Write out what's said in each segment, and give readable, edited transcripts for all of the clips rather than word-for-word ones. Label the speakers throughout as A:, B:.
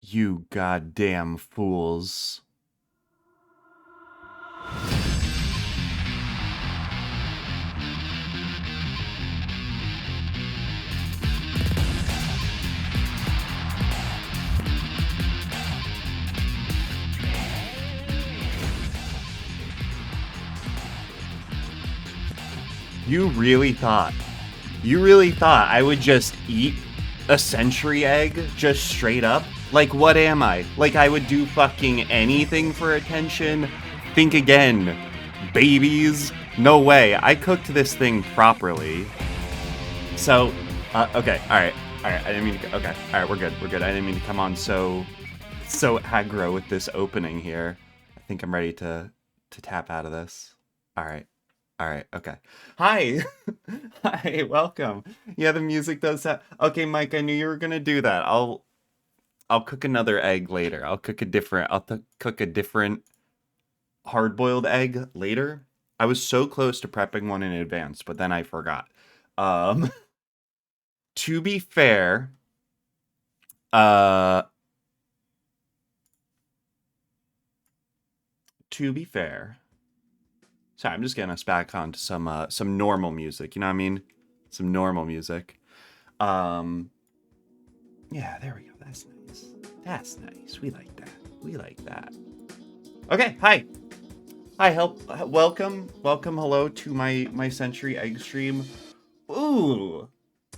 A: You goddamn fools. You really thought I would just eat a century egg just straight up? Like, what am I? Like, I would do fucking anything for attention? Think again. Babies? No way. I cooked this thing properly. So, okay, alright, I didn't mean to, okay, alright, we're good, I didn't mean to come on so aggro with this opening here. I think I'm ready to tap out of this. Alright, okay. Hi! Hi, welcome. Yeah, the music does that. Okay, Mike, I knew you were gonna do that. I'll cook another egg later. I'll cook a different hard-boiled egg later. I was so close to prepping one in advance, but then I forgot. To be fair, uh, sorry, I'm just getting us back onto some normal music. You know what I mean? Some normal music. Yeah, there we go. That's nice. That's nice. We like that. We like that. Okay, hi. Hi, welcome, hello to my Century Egg stream. Ooh,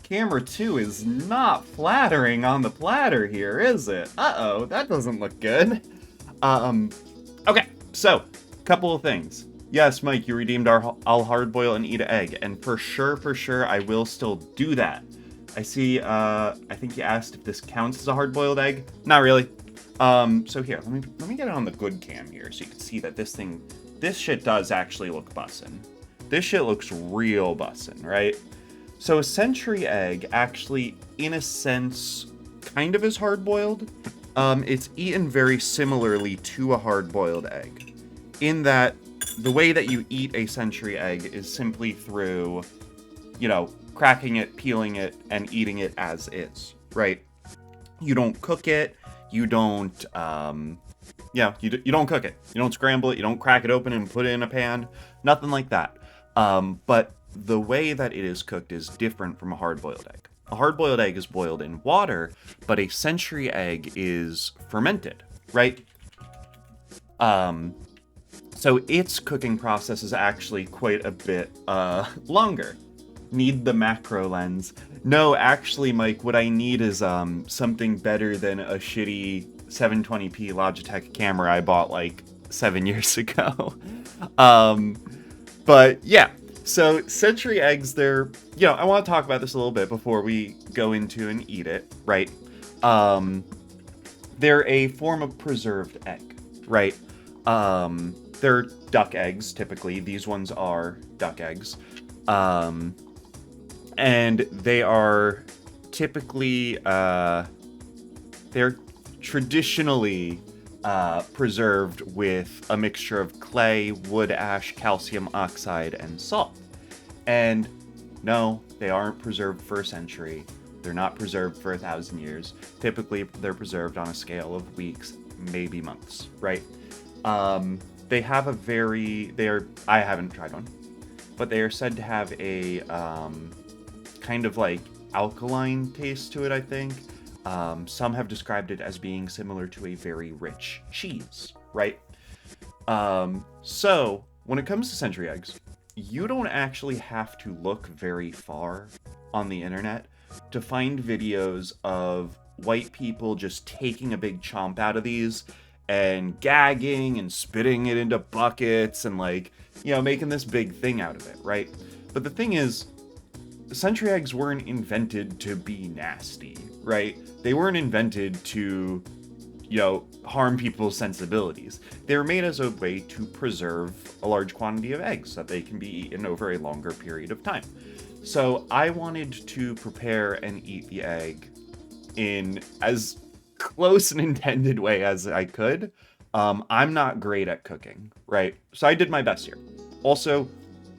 A: camera 2 is not flattering on the platter here, is it? Uh-oh, that doesn't look good. Okay, so, couple of things. Yes, Mike, you redeemed I'll hard boil and eat an egg, and for sure, I will still do that. I see, I think you asked if this counts as a hard-boiled egg. Not really. So here, let me get it on the good cam here so you can see that this shit does actually look bussin'. This shit looks real bussin', right? So a century egg actually, in a sense, kind of is hard-boiled. It's eaten very similarly to a hard-boiled egg, in that the way that you eat a century egg is simply through, you know, cracking it, peeling it, and eating it as is, right? You don't cook it, you don't, you don't cook it. You don't scramble it, you don't crack it open and put it in a pan, nothing like that. But the way that it is cooked is different from a hard-boiled egg. a hard-boiled egg is boiled in water, but a century egg is fermented, right? So its cooking process is actually quite a bit longer. Need the macro lens. No, actually, Mike, what I need is something better than a shitty 720p Logitech camera I bought like 7 years ago. But yeah, so century eggs, they're, I want to talk about this a little bit before we go into and eat it, right? They're a form of preserved egg, right? They're duck eggs, typically. These ones are duck eggs. And they are typically, they're traditionally preserved with a mixture of clay, wood ash, calcium oxide, and salt. And no, they aren't preserved for a century. They're not preserved for 1,000 years. Typically, they're preserved on a scale of weeks, maybe months, right? They have I haven't tried one, but they are said to have a kind of like alkaline taste to it, I think. Some have described it as being similar to a very rich cheese, right? So when it comes to century eggs, you don't actually have to look very far on the internet to find videos of white people just taking a big chomp out of these and gagging and spitting it into buckets and making this big thing out of it, right? But the thing is, century eggs weren't invented to be nasty, right? They weren't invented to, harm people's sensibilities. They were made as a way to preserve a large quantity of eggs so that they can be eaten over a longer period of time. So I wanted to prepare and eat the egg in as close an intended way as I could. I'm not great at cooking, right? So I did my best here. Also,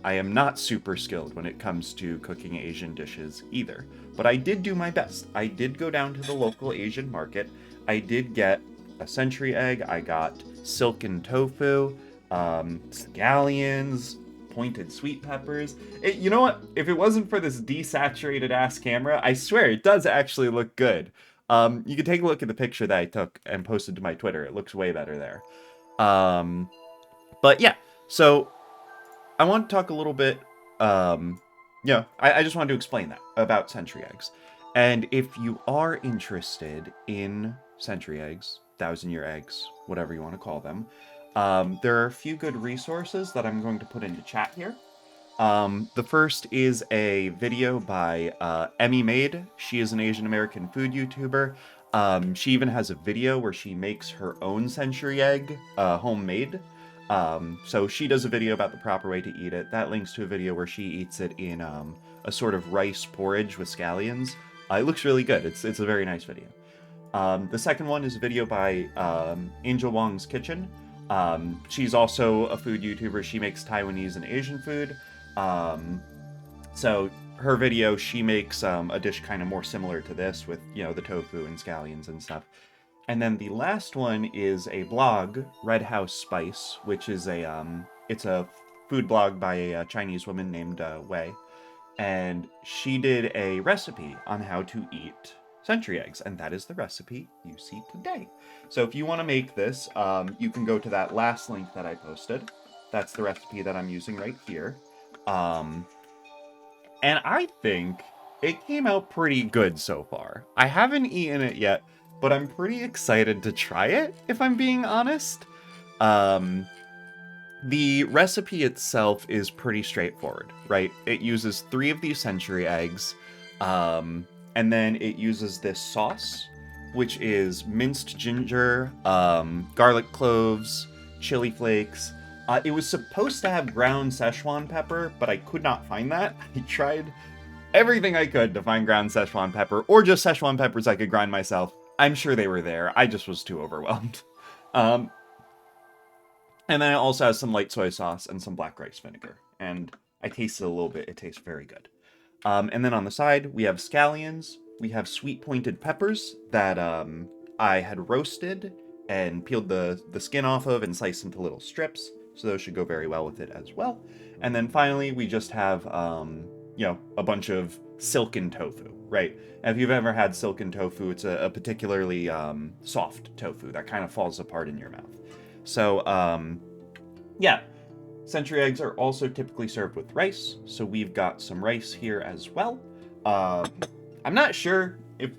A: I am not super skilled when it comes to cooking Asian dishes either, but I did do my best. I did go down to the local Asian market. I did get a century egg. I got silken tofu, scallions, pointed sweet peppers. You know what? If it wasn't for this desaturated ass camera, I swear it does actually look good. You can take a look at the picture that I took and posted to my Twitter. It looks way better there. But yeah, so I want to talk a little bit, I just wanted to explain that about century eggs. And if you are interested in century eggs, 1,000-year eggs, whatever you want to call them, there are a few good resources that I'm going to put into chat here. The first is a video by Emmy Made. She is an Asian American food YouTuber. She even has a video where she makes her own century egg, homemade. So she does a video about the proper way to eat it. That links to a video where she eats it in a sort of rice porridge with scallions. It looks really good. It's a very nice video. The second one is a video by Angel Wong's Kitchen. She's also a food YouTuber. She makes Taiwanese and Asian food. So her video, she makes a dish kind of more similar to this with, the tofu and scallions and stuff. And then the last one is a blog, Red House Spice, which is it's a food blog by a Chinese woman named Wei. And she did a recipe on how to eat century eggs, and that is the recipe you see today. So if you want to make this, you can go to that last link that I posted. That's the recipe that I'm using right here. And I think it came out pretty good so far. I haven't eaten it yet, but I'm pretty excited to try it, if I'm being honest. The recipe itself is pretty straightforward, right? It uses 3 of these century eggs, and then it uses this sauce, which is minced ginger, garlic cloves, chili flakes. It was supposed to have ground Szechuan pepper, but I could not find that. I tried everything I could to find ground Szechuan pepper, or just Szechuan peppers I could grind myself. I'm sure they were there. I just was too overwhelmed. And then it also has some light soy sauce and some black rice vinegar. And I tasted a little bit. It tastes very good. And then on the side, we have scallions. We have sweet pointed peppers that I had roasted and peeled the skin off of and sliced into little strips. So those should go very well with it as well. And then finally, we just have a bunch of silken tofu, right? And if you've ever had silken tofu, it's a particularly soft tofu that kind of falls apart in your mouth. So, yeah. Century eggs are also typically served with rice, so we've got some rice here as well. I'm not sure if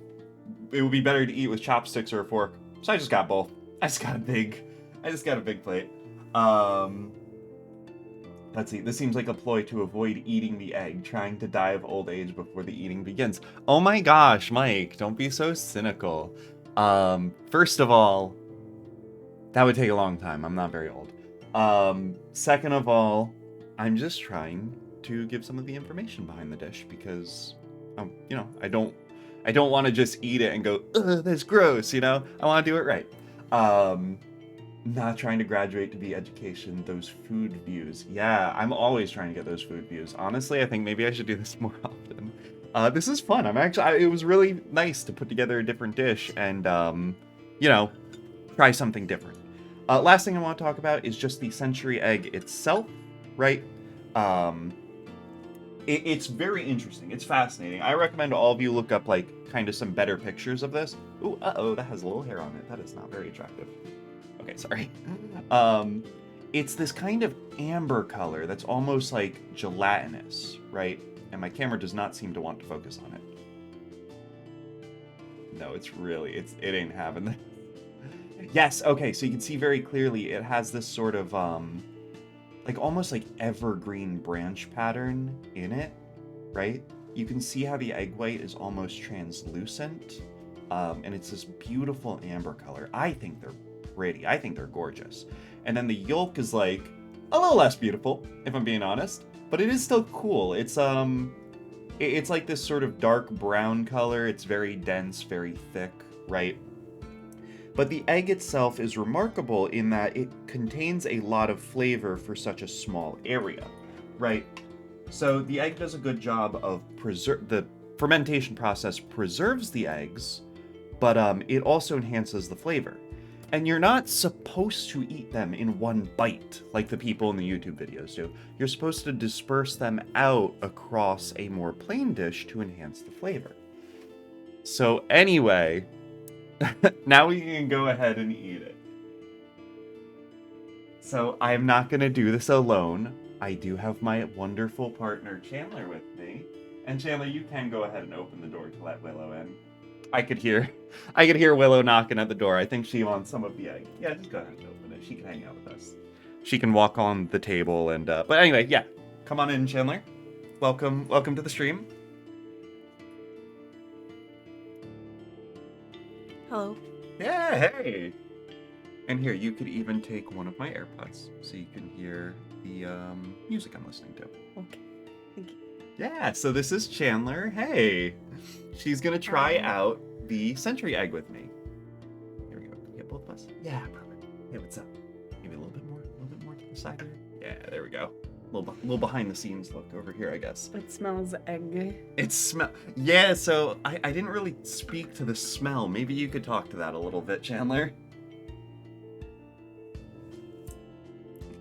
A: it would be better to eat with chopsticks or a fork, so I just got both. I just got a big plate. Let's see, this seems like a ploy to avoid eating the egg, trying to die of old age before the eating begins. Oh my gosh, Mike, don't be so cynical. First of all, that would take a long time. I'm not very old. Second of all, I'm just trying to give some of the information behind the dish because, I don't want to just eat it and go, ugh, that's gross, I want to do it right. Not trying to graduate to be education, those food views. Yeah, I'm always trying to get those food views. Honestly, I think maybe I should do this more often. This is fun. It was really nice to put together a different dish and, try something different. Last thing I want to talk about is just the century egg itself, right? It's very interesting. It's fascinating. I recommend all of you look up, kind of some better pictures of this. Ooh, uh-oh, that has a little hair on it. That is not very attractive. Okay, sorry. It's this kind of amber color that's almost like gelatinous, right? And my camera does not seem to want to focus on it. No, it ain't having that. Yes, okay, so you can see very clearly it has this sort of, almost like evergreen branch pattern in it, right? You can see how the egg white is almost translucent, and it's this beautiful amber color. I think they're pretty. I think they're gorgeous. And then the yolk is, a little less beautiful, if I'm being honest, but it is still cool. It's like this sort of dark brown color. It's very dense, very thick, right? But the egg itself is remarkable in that it contains a lot of flavor for such a small area, right? So the egg does a good job of the fermentation process preserves the eggs, but it also enhances the flavor. And you're not supposed to eat them in one bite like the people in the YouTube videos do. You're supposed to disperse them out across a more plain dish to enhance the flavor. So anyway, now we can go ahead and eat it. So I'm not going to do this alone. I do have my wonderful partner Chandler with me. And Chandler, you can go ahead and open the door to let Willow in. I could hear Willow knocking at the door. I think she wants some of the egg. Yeah, just go ahead and open it. She can hang out with us. She can walk on the table and but anyway, yeah. Come on in, Chandler. Welcome to the stream.
B: Hello.
A: Yeah, hey. And here, you could even take one of my AirPods so you can hear the music I'm listening to.
B: Okay. Thank you.
A: Yeah, so this is Chandler. Hey. She's gonna try out the century egg with me. Here we go. Can we get both of us? Yeah, perfect. Hey, what's up? Maybe a little bit more to the side here. Yeah, there we go. A little behind the scenes look over here, I guess.
B: It smells egg.
A: Yeah, so I didn't really speak to the smell. Maybe you could talk to that a little bit, Chandler.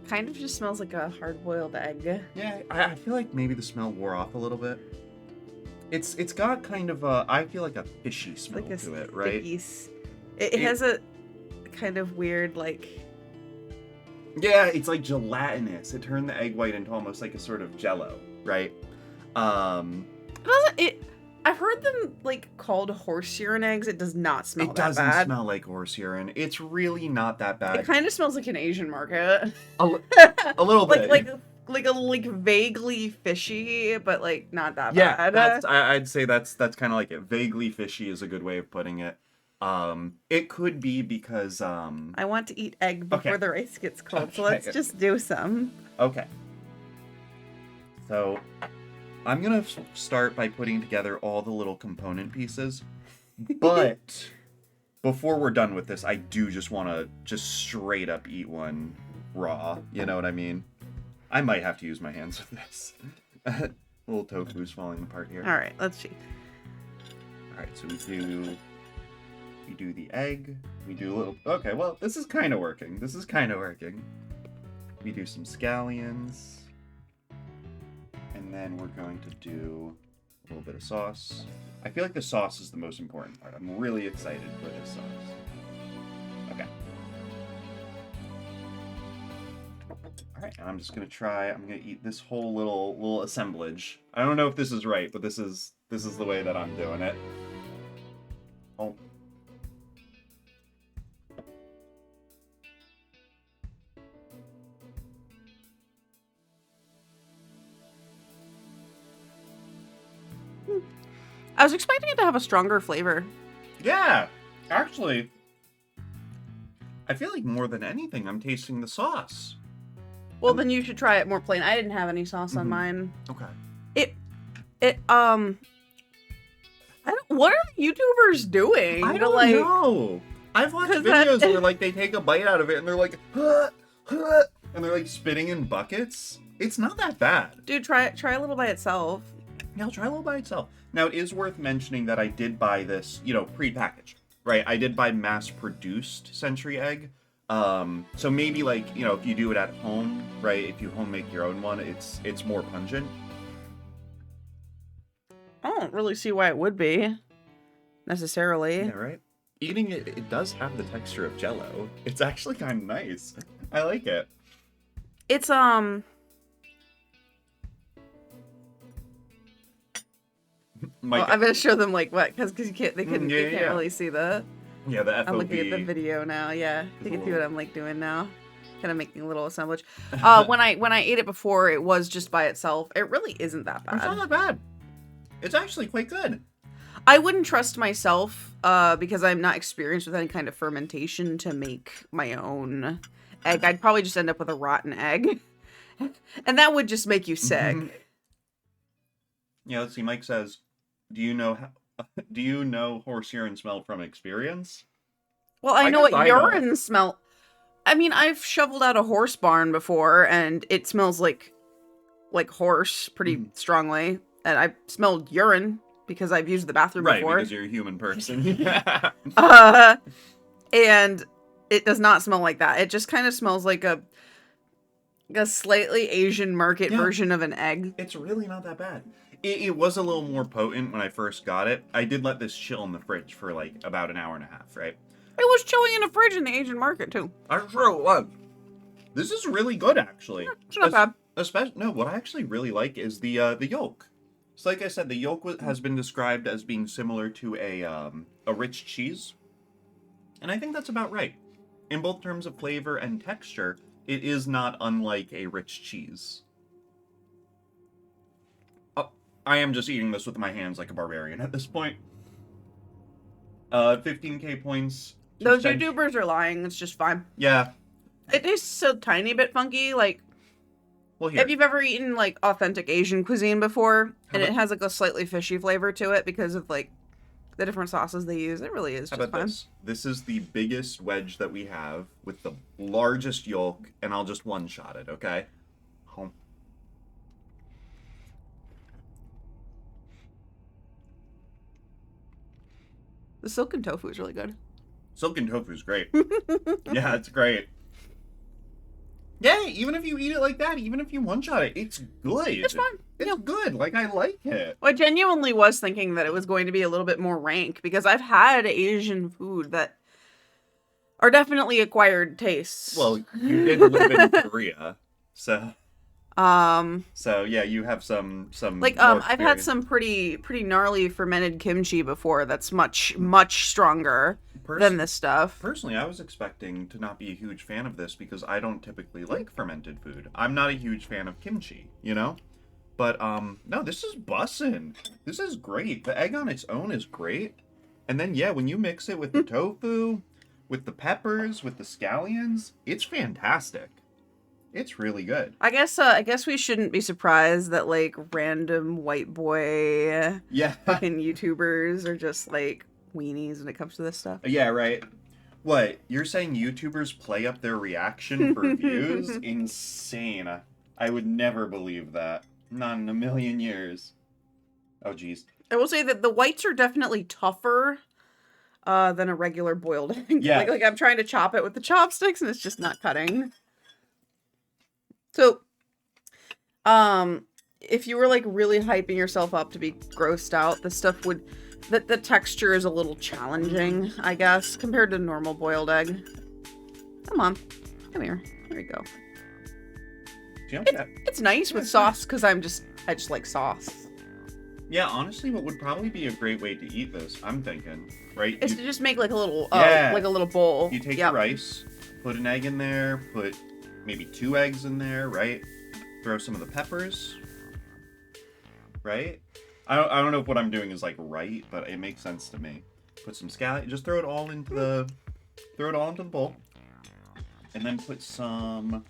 B: Kind of just smells like a hard-boiled egg.
A: Yeah, I feel like maybe the smell wore off a little bit. It's got kind of I feel like a fishy smell
B: like
A: to it, right?
B: It has a kind of weird,
A: Yeah, it's like gelatinous. It turned the egg white into almost like a sort of jello, right?
B: I've heard them called horse urine eggs. It does not smell that bad.
A: It doesn't smell like horse urine. It's really not that bad.
B: It kind of smells like an Asian market.
A: A little bit.
B: Like vaguely fishy, but not that
A: bad.
B: Yeah,
A: I'd say that's kind of like it. Vaguely fishy is a good way of putting it. It could be because
B: I want to eat egg before the rice gets cold, so let's just do some.
A: Okay. So I'm gonna start by putting together all the little component pieces, but before we're done with this, I do just want to straight up eat one raw. You know what I mean? I might have to use my hands with this. Little tofu's falling apart here.
B: All right, let's see.
A: All right, so we do the egg. We do a little. Okay, well, this is kind of working. We do some scallions. And And then we're going to do a little bit of sauce. I feel like the sauce is the most important part. I'm really excited for this sauce. Okay. All right, and I'm just gonna try. I'm gonna eat this whole little assemblage. I don't know if this is right, but this is the way that I'm doing it. Oh.
B: I was expecting it to have a stronger flavor.
A: Yeah, actually, I feel like more than anything, I'm tasting the sauce.
B: Well, then you should try it more plain. I didn't have any sauce on mine.
A: Okay.
B: What are the YouTubers doing?
A: I don't know. I've watched videos where like they take a bite out of it and they're like, huh, huh, and they're like spitting in buckets. It's not that bad.
B: Dude, try a little by itself.
A: Yeah, I'll try a little by itself. Now, it is worth mentioning that I did buy this, pre-packaged, right? I did buy mass-produced century egg. So maybe like, if you do it at home, right? If you home make your own one, it's more pungent.
B: I don't really see why it would be, necessarily.
A: Yeah, right? Eating it, it does have the texture of Jell-O. It's actually kind of nice. I like it.
B: It's, well, I'm gonna show them like what, because they can't really see the.
A: Yeah, the FOV.
B: I'm looking at the video now. Yeah, you can see what I'm like doing now. Kind of making a little assemblage. When I ate it before, it was just by itself. It really isn't that bad.
A: It's not that bad. It's actually quite good.
B: I wouldn't trust myself because I'm not experienced with any kind of fermentation to make my own egg. I'd probably just end up with a rotten egg, and that would just make you sick.
A: Yeah, let's see. Mike says, "Do you know horse urine smell from experience?"
B: Well, I know what urine smell. I mean, I've shoveled out a horse barn before, and it smells like horse pretty strongly. And I smelled urine because I've used the bathroom before.
A: Right, because you're a human person.
B: And it does not smell like that. It just kind of smells like a slightly Asian market version of an egg.
A: It's really not that bad. It was a little more potent when I first got it. I did let this chill in the fridge for like about an hour and a half, right?
B: It was chilling in a fridge in the Asian market too.
A: I'm sure it was. This is really good, actually.
B: Yeah, it's not bad.
A: What I actually really like is the yolk. So like I said, the yolk has been described as being similar to a rich cheese. And I think that's about right. In both terms of flavor and texture, it is not unlike a rich cheese. Oh, I am just eating this with my hands like a barbarian at this point. 15k points.
B: Those YouTubers are lying. It's just fine.
A: Yeah.
B: It tastes a tiny bit funky, like...
A: Well, here.
B: If you've ever eaten, like, authentic Asian cuisine before, and it has, like, a slightly fishy flavor to it because of, like, the different sauces they use, it really is just fun.
A: This is the biggest wedge that we have with the largest yolk, and I'll just one-shot it, okay? Home.
B: The silken tofu is really good.
A: Silken tofu is great. Yeah, it's great. Yeah, even if you eat it like that, even if you one-shot it, it's good.
B: It's fun.
A: It's good. Like, I like it.
B: Well, I genuinely was thinking that it was going to be a little bit more rank, because I've had Asian food that are definitely acquired tastes.
A: Well, you did live in Korea, so... So, yeah, you have some
B: like, I've had some pretty gnarly fermented kimchi before that's much stronger than this stuff.
A: Personally, I was expecting to not be a huge fan of this because I don't typically like fermented food. I'm not a huge fan of kimchi, you know? But, no, this is bussin'. This is great. The egg on its own is great. And then, yeah, when you mix it with the tofu, with the peppers, with the scallions, it's fantastic. It's really good.
B: I guess we shouldn't be surprised that, like, random white boy fucking YouTubers are just, like, weenies when it comes to this stuff.
A: Yeah, right. What? You're saying YouTubers play up their reaction for views? Insane. I would never believe that. Not in a million years. Oh, geez.
B: I will say that the whites are definitely tougher than a regular boiled egg.
A: Yeah.
B: Like I'm trying to chop it with the chopsticks and it's just not cutting. So, if you were like really hyping yourself up to be grossed out, this stuff would, the texture is a little challenging, I guess, compared to normal boiled egg. Come on, come here. There you go. It's nice with sauce because I just like sauce.
A: Yeah, honestly, what would probably be a great way to eat this, I'm thinking, right?
B: Is to just make like a little, like a little bowl.
A: You take the rice, put an egg in there, put maybe 2 eggs in there, right? Throw some of the peppers, right? I don't know if what I'm doing is like right, but it makes sense to me. Put some scallion, just throw it all into the bowl, and then put some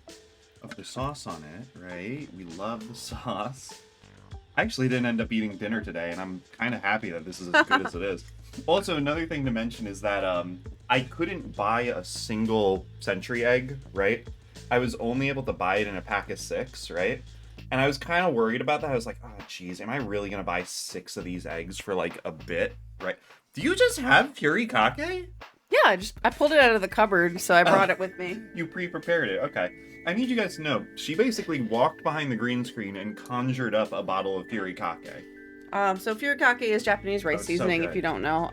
A: of the sauce on it, right? We love the sauce. I actually didn't end up eating dinner today, and I'm kind of happy that this is as good as it is. Also, another thing to mention is that I couldn't buy a single century egg, right? I was only able to buy it in a pack of 6, right? And I was kind of worried about that. I was like, oh, geez, am I really going to buy 6 of these eggs for like a bit, right? Do you just have furikake?
B: Yeah, I pulled it out of the cupboard, so I brought it with me.
A: You pre-prepared it, okay. I need you guys to know, she basically walked behind the green screen and conjured up a bottle of furikake.
B: So furikake is Japanese rice seasoning, if you don't know.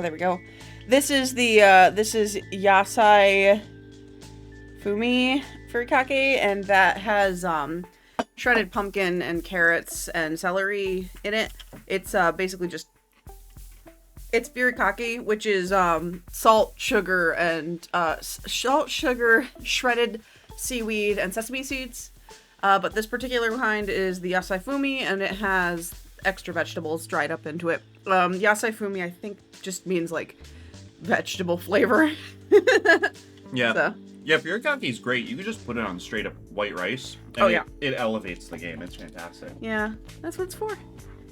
B: There we go. This is Yasai Fumi furikake, and that has shredded pumpkin and carrots and celery in it. It's basically just, it's furikake, which is salt, sugar, and shredded seaweed, and sesame seeds. But this particular kind is the Yasai Fumi, and it has extra vegetables dried up into it. Yasai Fumi, I think, just means like vegetable flavor.
A: Yeah.
B: So.
A: Yeah, furikake is great. You could just put it on straight up white rice. And it elevates the game. It's fantastic. Yeah,
B: that's what it's for.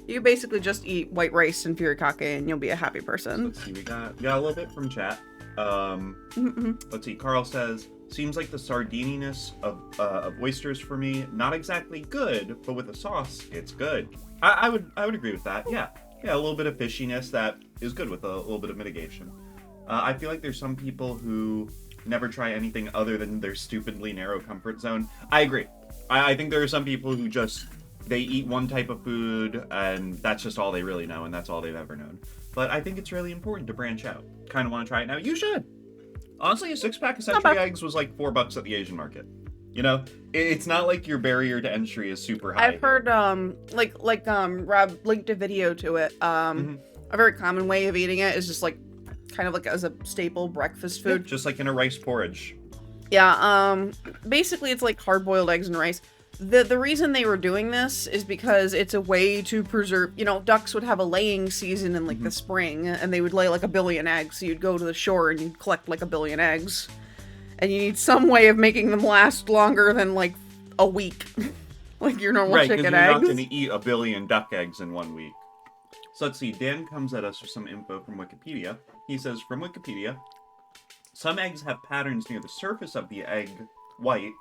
B: You basically just eat white rice and furikake, and you'll be a happy person.
A: So let's see, we got a little bit from chat. Let's see. Carl says, seems like the sardininess of oysters for me. Not exactly good, but with the sauce, it's good. I would agree with that. Yeah, a little bit of fishiness that is good with a little bit of mitigation. I feel like there's some people who never try anything other than their stupidly narrow comfort zone. I agree. I think there are some people who just, they eat one type of food and that's just all they really know and that's all they've ever known. But I think it's really important to branch out. Kind of want to try it now. You should. Honestly, a 6-pack of century eggs was like $4 at the Asian market. You know, it's not like your barrier to entry is super high.
B: I've heard Rob linked a video to it. A very common way of eating it is just like kind of like as a staple breakfast food.
A: Yeah, just like in a rice porridge.
B: Yeah, basically it's like hard-boiled eggs and rice. The reason they were doing this is because it's a way to preserve, you know, ducks would have a laying season in like the spring and they would lay like 1 billion eggs. So you'd go to the shore and you'd collect like 1 billion eggs. And you need some way of making them last longer than like a week. Like your normal chicken eggs. Right, because
A: you're not going to eat 1 billion duck eggs in 1 week. So let's see, Dan comes at us with some info from Wikipedia. He says, from Wikipedia, some eggs have patterns near the surface of the egg white,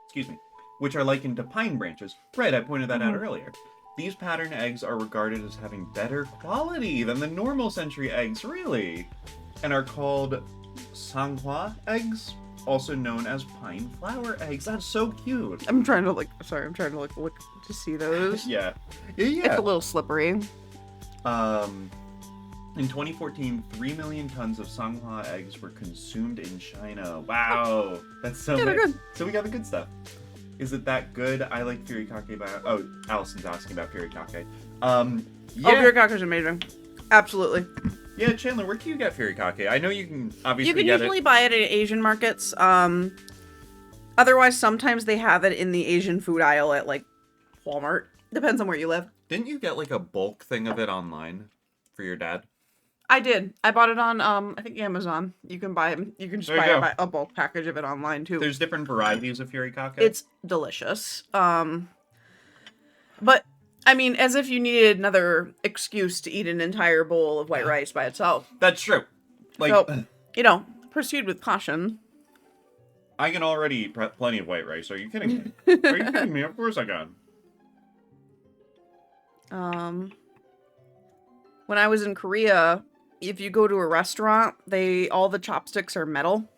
A: excuse me, which are likened to pine branches. Right, I pointed that out earlier. These pattern eggs are regarded as having better quality than the normal century eggs, really, and are called sanghua eggs, also known as pine flower eggs. That's so cute.
B: I'm trying to look to see those.
A: Yeah.
B: It's a little slippery.
A: In 2014, 3 million tons of sanghua eggs were consumed in China. Wow. That's so
B: they're good.
A: So we got the good stuff. Is it that good? I like furikake, but Allison's asking about furikake.
B: Furikake is amazing. Absolutely.
A: Yeah, Chandler, where can you get furikake? I know you can obviously get it.
B: You can usually buy it at Asian markets. Otherwise, sometimes they have it in the Asian food aisle at, like, Walmart. Depends on where you live.
A: Didn't you get, like, a bulk thing of it online for your dad?
B: I did. I bought it on, I think Amazon. You can buy it. You can just buy a bulk package of it online, too.
A: There's different varieties of furikake.
B: It's delicious. But... I mean, as if you needed another excuse to eat an entire bowl of white rice by itself.
A: That's true. Like,
B: so, you know, proceed with caution.
A: I can already eat plenty of white rice. Are you kidding me? Are you kidding me? Of course I can.
B: When I was in Korea, if you go to a restaurant, all the chopsticks are metal.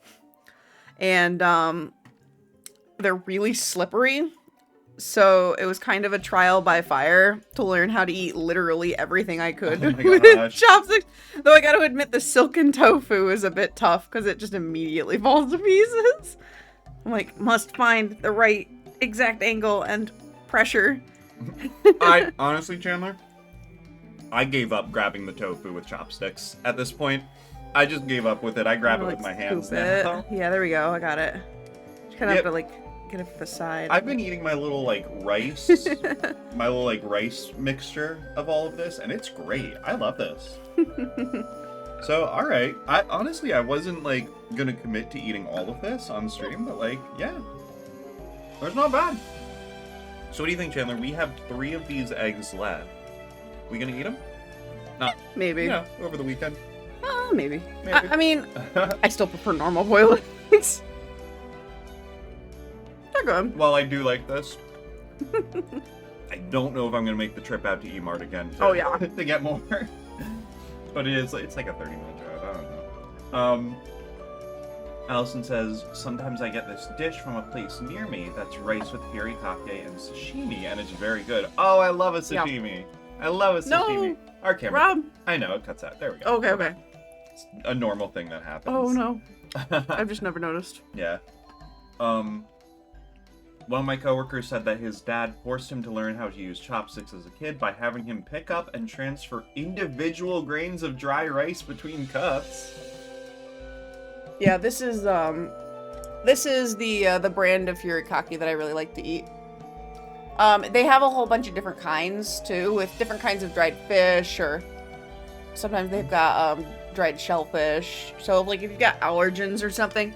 B: And, they're really slippery. So it was kind of a trial by fire to learn how to eat literally everything I could
A: Oh my
B: with
A: gosh.
B: chopsticks. Though I gotta admit, the silken tofu is a bit tough because it just immediately falls to pieces. I'm like, must find the right exact angle and pressure.
A: I honestly, Chandler, I gave up grabbing the tofu with chopsticks at this point. I just gave up with it. I grab it with my hands now.
B: Yeah, there we go. I got it. Just kind of have to like get it to the side.
A: I've been eating my little like rice, rice mixture of all of this, and it's great. I love this. So, all right. I honestly, I wasn't like gonna commit to eating all of this on stream, but like, yeah, it's not bad. So, what do you think, Chandler? We have 3 of these eggs left. We gonna eat them? Not
B: maybe.
A: You know, over the weekend.
B: Maybe. I mean, I still prefer normal boiled eggs. They're good.
A: Well, I do like this. I don't know if I'm gonna make the trip out to E-Mart again. To get more. But it's like a 30-minute drive. I don't know. Allison says, sometimes I get this dish from a place near me that's rice with hirikake and sashimi, and it's very good. Oh, I love a sashimi. Yeah. I love a sashimi.
B: No,
A: our camera.
B: Rob.
A: I know, it cuts out. There we go.
B: Okay.
A: It's a normal thing that happens.
B: Oh, no. I've just never noticed.
A: Yeah. One of my coworkers said that his dad forced him to learn how to use chopsticks as a kid by having him pick up and transfer individual grains of dry rice between cups.
B: Yeah, this is the brand of hirikake that I really like to eat. They have a whole bunch of different kinds too, with different kinds of dried fish, or sometimes they've got dried shellfish. So like if you've got allergens or something,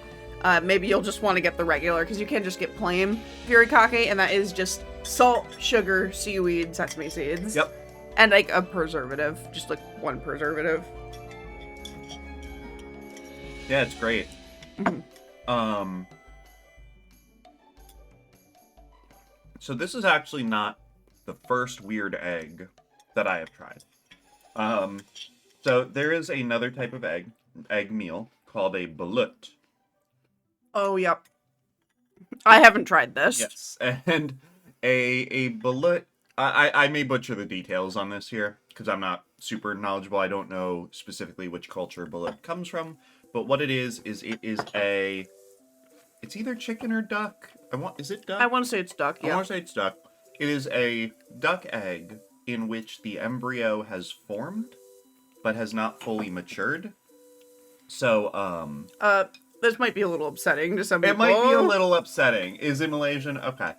B: maybe you'll just want to get the regular, because you can't just get plain hirikake, and that is just salt, sugar, seaweed, sesame seeds.
A: Yep.
B: And like a preservative, just like one preservative.
A: Yeah, it's great.
B: Mm-hmm.
A: So this is actually not the first weird egg that I have tried. So there is another type of egg meal called a balut.
B: Oh, yep. I haven't tried this.
A: Yes, and a balut. I may butcher the details on this here because I'm not super knowledgeable. I don't know specifically which culture balut comes from, but what it is it is it's either chicken or duck. Is it duck?
B: I want to say it's duck. Yeah.
A: I want to say it's duck. It is a duck egg in which the embryo has formed, but has not fully matured. So
B: this might be a little upsetting to some people.
A: It might be a little upsetting. Is it Malaysian? Okay.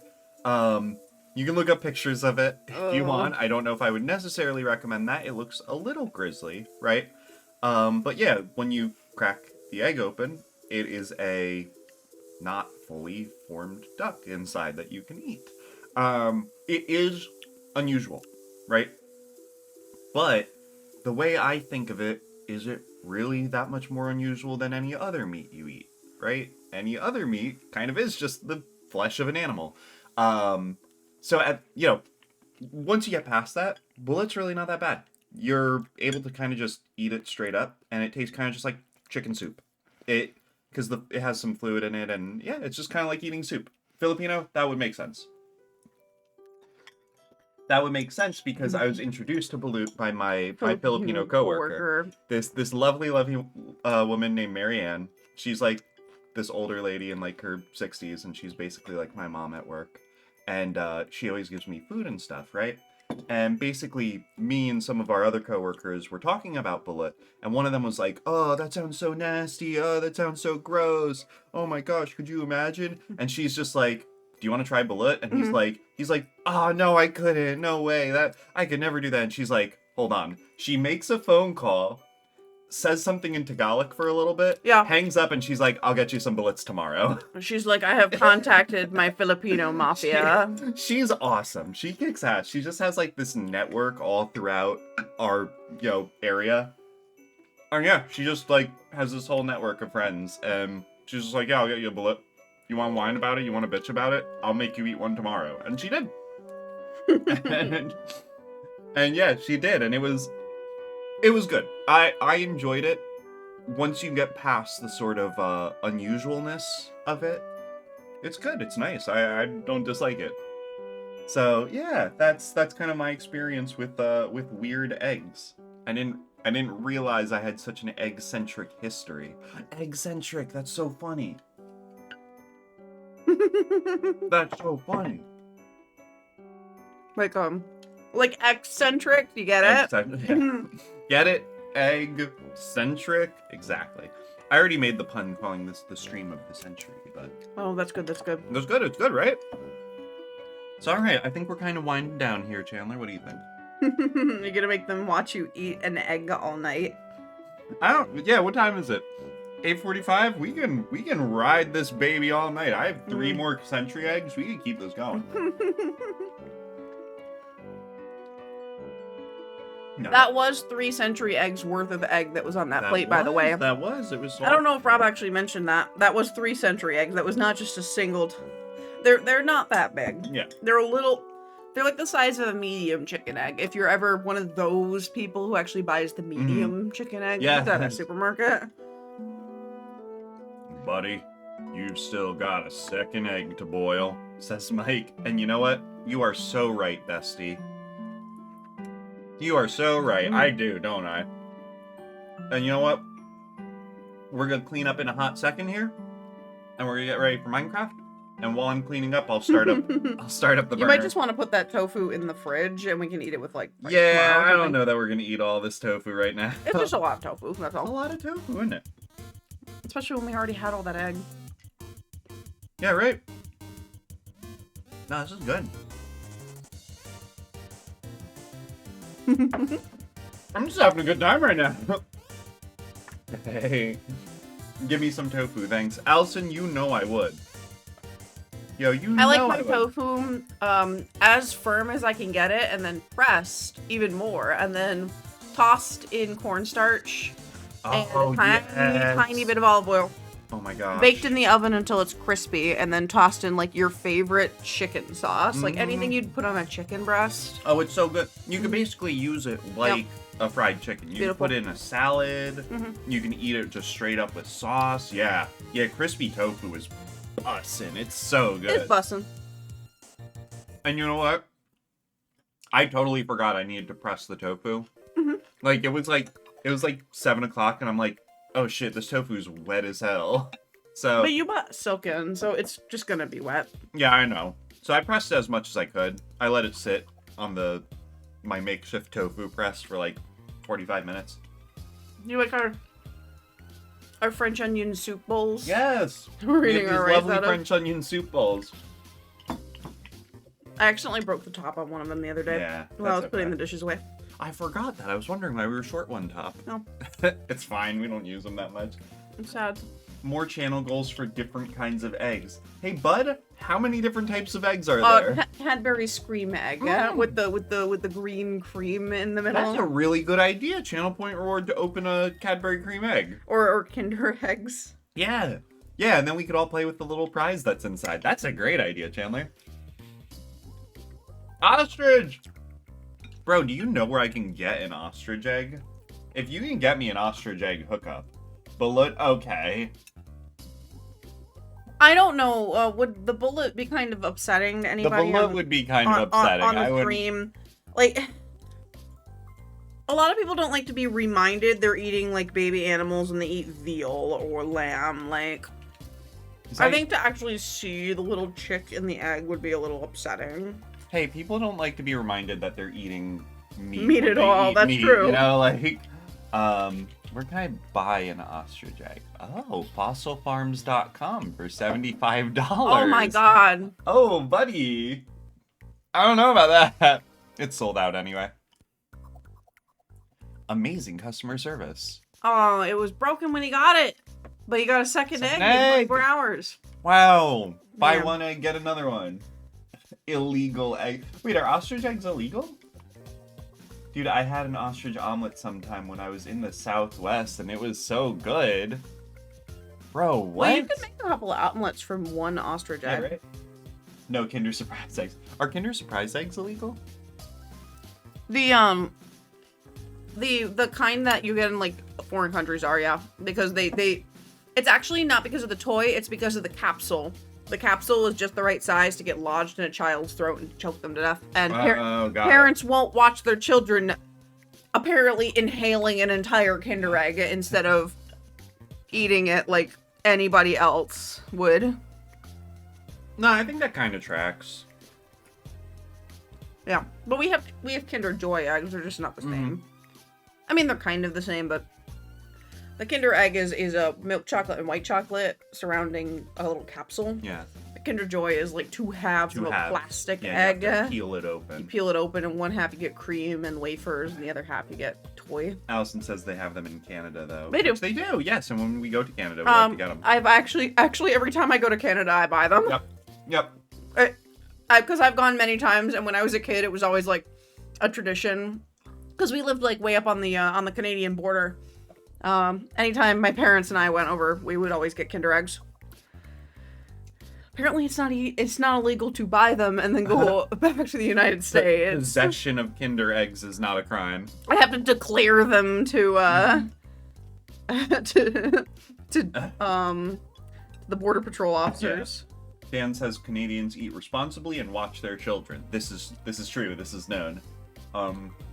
A: You can look up pictures of it if you want. I don't know if I would necessarily recommend that. It looks a little grisly, right? But yeah, when you crack the egg open, it is a not fully formed duck inside that you can eat. It is unusual, right? But the way I think of it, is it really that much more unusual than any other meat you eat, right? Any other meat kind of is just the flesh of an animal. So once you get past that, bullet's really not that bad. You're able to kind of just eat it straight up, and it tastes kind of just like chicken soup. Because it has some fluid in it, and yeah, it's just kind of like eating soup. Filipino, that would make sense. That would make sense because I was introduced to balut by my Filipino coworker. This lovely woman named Marianne. She's like this older lady in like her 60s, and she's basically like my mom at work. And she always gives me food and stuff, right? And basically, me and some of our other coworkers were talking about balut, and one of them was like, "Oh, that sounds so nasty. Oh, that sounds so gross. Oh my gosh, could you imagine?" And she's just like, "Do you want to try balut?" And he's like, "Oh no, I couldn't. No way. That I could never do that." And she's like, "Hold on." She makes a phone call, says something in Tagalog for a little bit, hangs up, and she's like, "I'll get you some bullets tomorrow."
B: She's like, "I have contacted my Filipino mafia."
A: She's awesome. She kicks ass. She just has like this network all throughout our area. And yeah, she just like has this whole network of friends, and she's just like, "Yeah, I'll get you a bullet. You want to whine about it? You want to bitch about it? I'll make you eat one tomorrow." And she did. and yeah, she did, and it was good. I enjoyed it. Once you get past the sort of unusualness of it, it's good. It's nice. I don't dislike it. So yeah, that's kind of my experience with weird eggs. I didn't realize I had such an egg-centric history. Egg-centric, that's so funny. That's so funny.
B: Like eccentric, you get it?
A: Yeah. Get it? Egg-centric? Exactly. I already made the pun calling this the stream of the century, but...
B: Oh, that's good, that's good.
A: It's good, it's good, right? It's alright, I think we're kind of winding down here, Chandler. What do you think?
B: You're gonna make them watch you eat an egg all night?
A: Yeah, what time is it? 8:45? We can ride this baby all night. I have 3 more century eggs. We can keep this going. No.
B: That was 3 century eggs worth of egg that was on that plate, by the way.
A: It was.
B: I don't know if Rob actually mentioned that. That was 3 century eggs. That was not just a single. They're not that big.
A: Yeah.
B: They're like the size of a medium chicken egg. If you're ever one of those people who actually buys the medium chicken egg at a supermarket.
A: Buddy, you've still got a second egg to boil, says Mike. And you know what? You are so right, bestie. You are so right. I do, don't I? And you know what? We're gonna clean up in a hot second here, and we're gonna get ready for Minecraft. And while I'm cleaning up, I'll start up the burner.
B: You might just want to put that tofu in the fridge, and we can eat it with like
A: yeah, I don't know that we're gonna eat all this tofu right now.
B: It's just a lot of tofu. That's all.
A: A lot of tofu, isn't it?
B: Especially when we already had all that egg.
A: Yeah, right. No, this is good. I'm just having a good time right now. Hey, give me some tofu, thanks. Allison, you know I would. Yo,
B: I like my tofu as firm as I can get it, and then pressed even more, and then tossed in cornstarch and a tiny bit of olive oil.
A: Oh my gosh.
B: Baked in the oven until it's crispy, and then tossed in like your favorite chicken sauce, like anything you'd put on a chicken breast.
A: Oh, it's so good. You can basically use it like a fried chicken. You can put it in a salad. You can eat it just straight up with sauce. Yeah, crispy tofu is bussin'. It's so good.
B: It's bussin'.
A: And you know what? I totally forgot I needed to press the tofu. Like it was like 7 o'clock, and I'm like, oh shit, this tofu's wet as hell. So.
B: But you bought silken, so it's just gonna be wet.
A: Yeah, I know. So I pressed it as much as I could. I let it sit on my makeshift tofu press for like 45 minutes.
B: You like our French onion soup bowls?
A: Yes.
B: We're eating our rice
A: lovely
B: out of.
A: French onion soup bowls.
B: I accidentally broke the top on one of them the other day.
A: Yeah.
B: While I was putting the dishes away.
A: I forgot that. I was wondering why we were short one top.
B: No.
A: It's fine. We don't use them that much.
B: I'm sad.
A: More channel goals for different kinds of eggs. Hey, bud, how many different types of eggs are there?
B: Cadbury Scream egg with the green cream in the middle.
A: That's a really good idea. Channel point reward to open a Cadbury cream egg.
B: Or Kinder eggs.
A: Yeah. Yeah, and then we could all play with the little prize that's inside. That's a great idea, Chandler. Ostrich! Bro, do you know where I can get an ostrich egg? If you can get me an ostrich egg hookup. Bullet? Okay.
B: I don't know. Would the bullet be kind of upsetting to anybody?
A: The bullet would be kind of upsetting.
B: On the stream. Like, a lot of people don't like to be reminded they're eating, like, baby animals when they eat veal or lamb. Like, I think to actually see the little chick in the egg would be a little upsetting.
A: Hey, people don't like to be reminded that they're eating meat.
B: Meat at all. That's true.
A: You know, like, where can I buy an ostrich egg? Oh, fossilfarms.com for $75.
B: Oh my god.
A: Oh, buddy. I don't know about that. It's sold out anyway. Amazing customer service.
B: Oh, it was broken when he got it. But he got a second egg in 24 hours.
A: Wow. Buy one egg, get another one. Illegal egg. Wait, are ostrich eggs illegal? Dude, I had an ostrich omelet sometime when I was in the Southwest, and it was so good. Bro, what?
B: Well, you could make a couple of omelets from one ostrich egg.
A: Right? No Kinder Surprise eggs. Are Kinder Surprise eggs illegal?
B: The kind that you get in, like, foreign countries are, yeah. Because they it's actually not because of the toy, it's because of the capsule. the capsule is just the right size to get lodged in a child's throat and choke them to death. And
A: parents
B: won't watch their children apparently inhaling an entire Kinder Egg instead of eating it like anybody else would.
A: No, I think that kind of tracks.
B: Yeah, but we have Kinder Joy eggs. They're just not the same. I mean, they're kind of the same, but the Kinder Egg is a milk chocolate and white chocolate surrounding a little capsule.
A: Yeah.
B: The Kinder Joy is like two halves of a plastic egg.
A: You have to peel it open.
B: You peel it open, and one half you get cream and wafers, and the other half you get toy.
A: Allison says they have them in Canada, though.
B: They do.
A: Which they do, yes. And when we go to Canada, we like to get them.
B: I've actually every time I go to Canada, I buy them.
A: Yep.
B: Because I've gone many times, and when I was a kid, it was always like a tradition. Because we lived like way up on the Canadian border. Anytime my parents and I went over, we would always get Kinder Eggs. Apparently, it's not illegal to buy them and then go back to the United States.
A: Possession of Kinder Eggs is not a crime.
B: I have to declare them to the Border Patrol officers.
A: Yeah. Dan says Canadians eat responsibly and watch their children. This is true. This is known.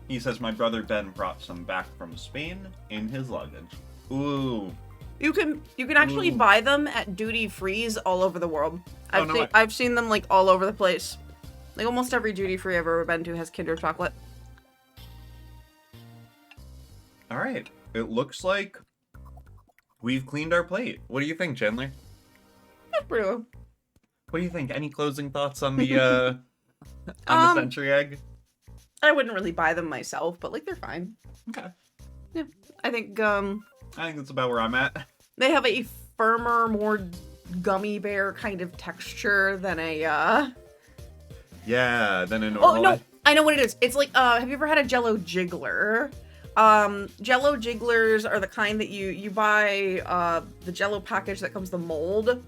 A: He says my brother Ben brought some back from Spain in his luggage. Ooh.
B: You can actually buy them at duty frees all over the world. I've seen them like all over the place. Like almost every duty free I've ever been to has Kinder chocolate.
A: All right. It looks like we've cleaned our plate. What do you think, Chandler?
B: That's pretty good.
A: What do you think? Any closing thoughts on the the century egg?
B: I wouldn't really buy them myself, but like they're fine.
A: Okay.
B: Yeah. I think
A: that's about where I'm at.
B: They have a firmer, more gummy bear kind of texture than a
A: than a normal.
B: Oh no, I know what it is. It's like have you ever had a Jello Jiggler? Jello Jigglers are the kind that you buy the Jello package that comes the mold.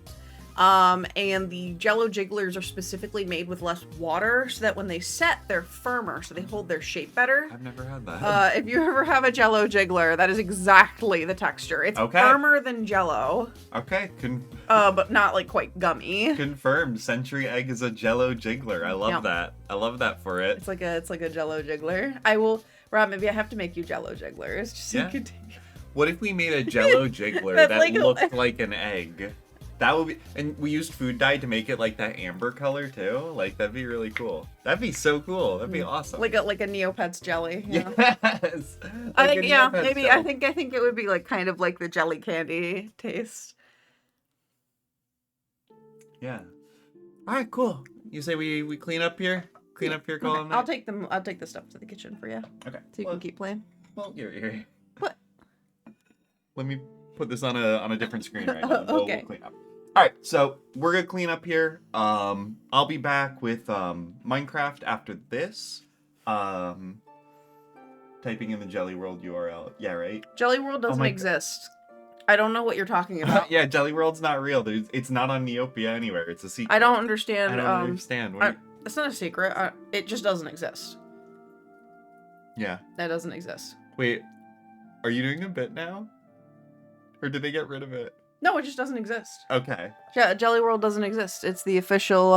B: And the Jello Jigglers are specifically made with less water so that when they set, they're firmer, so they hold their shape better.
A: I've never had that.
B: If you ever have a Jello Jiggler, that is exactly the texture. It's firmer than Jello.
A: Okay.
B: But not like quite gummy.
A: Confirmed. Century Egg is a Jello Jiggler. I love that. I love that for it.
B: It's like a Jello Jiggler. Rob, maybe I have to make you Jello Jigglers just so you can take.
A: What if we made a Jello Jiggler that like looked like an egg? That would be, and we used food dye to make it like that amber color too. Like that'd be really cool. That'd be so cool. That'd be awesome.
B: Like a Neopets jelly.
A: Yeah. Yes.
B: I think maybe jelly. I think it would be like kind of like the jelly candy taste.
A: Yeah. All right, cool. You say we clean up here? Clean up here, Colin?
B: Okay. I'll take the stuff to the kitchen for you.
A: Okay.
B: So you can keep playing.
A: Well, here.
B: What?
A: Let me put this on a different screen right now.
B: Okay.
A: We'll clean up. All right, so we're gonna clean up here. I'll be back with Minecraft after this. Typing in the Jelly World URL. Yeah, right.
B: Jelly World doesn't exist. I don't know what you're talking about.
A: Yeah, Jelly World's not real. It's not on Neopia anywhere. It's a secret.
B: I don't understand.
A: I don't understand.
B: It's not a secret. It just doesn't exist.
A: Yeah.
B: That doesn't exist.
A: Wait, are you doing a bit now? Or did they get rid of it?
B: No, it just doesn't exist.
A: Okay.
B: Yeah, Jelly World doesn't exist. It's the official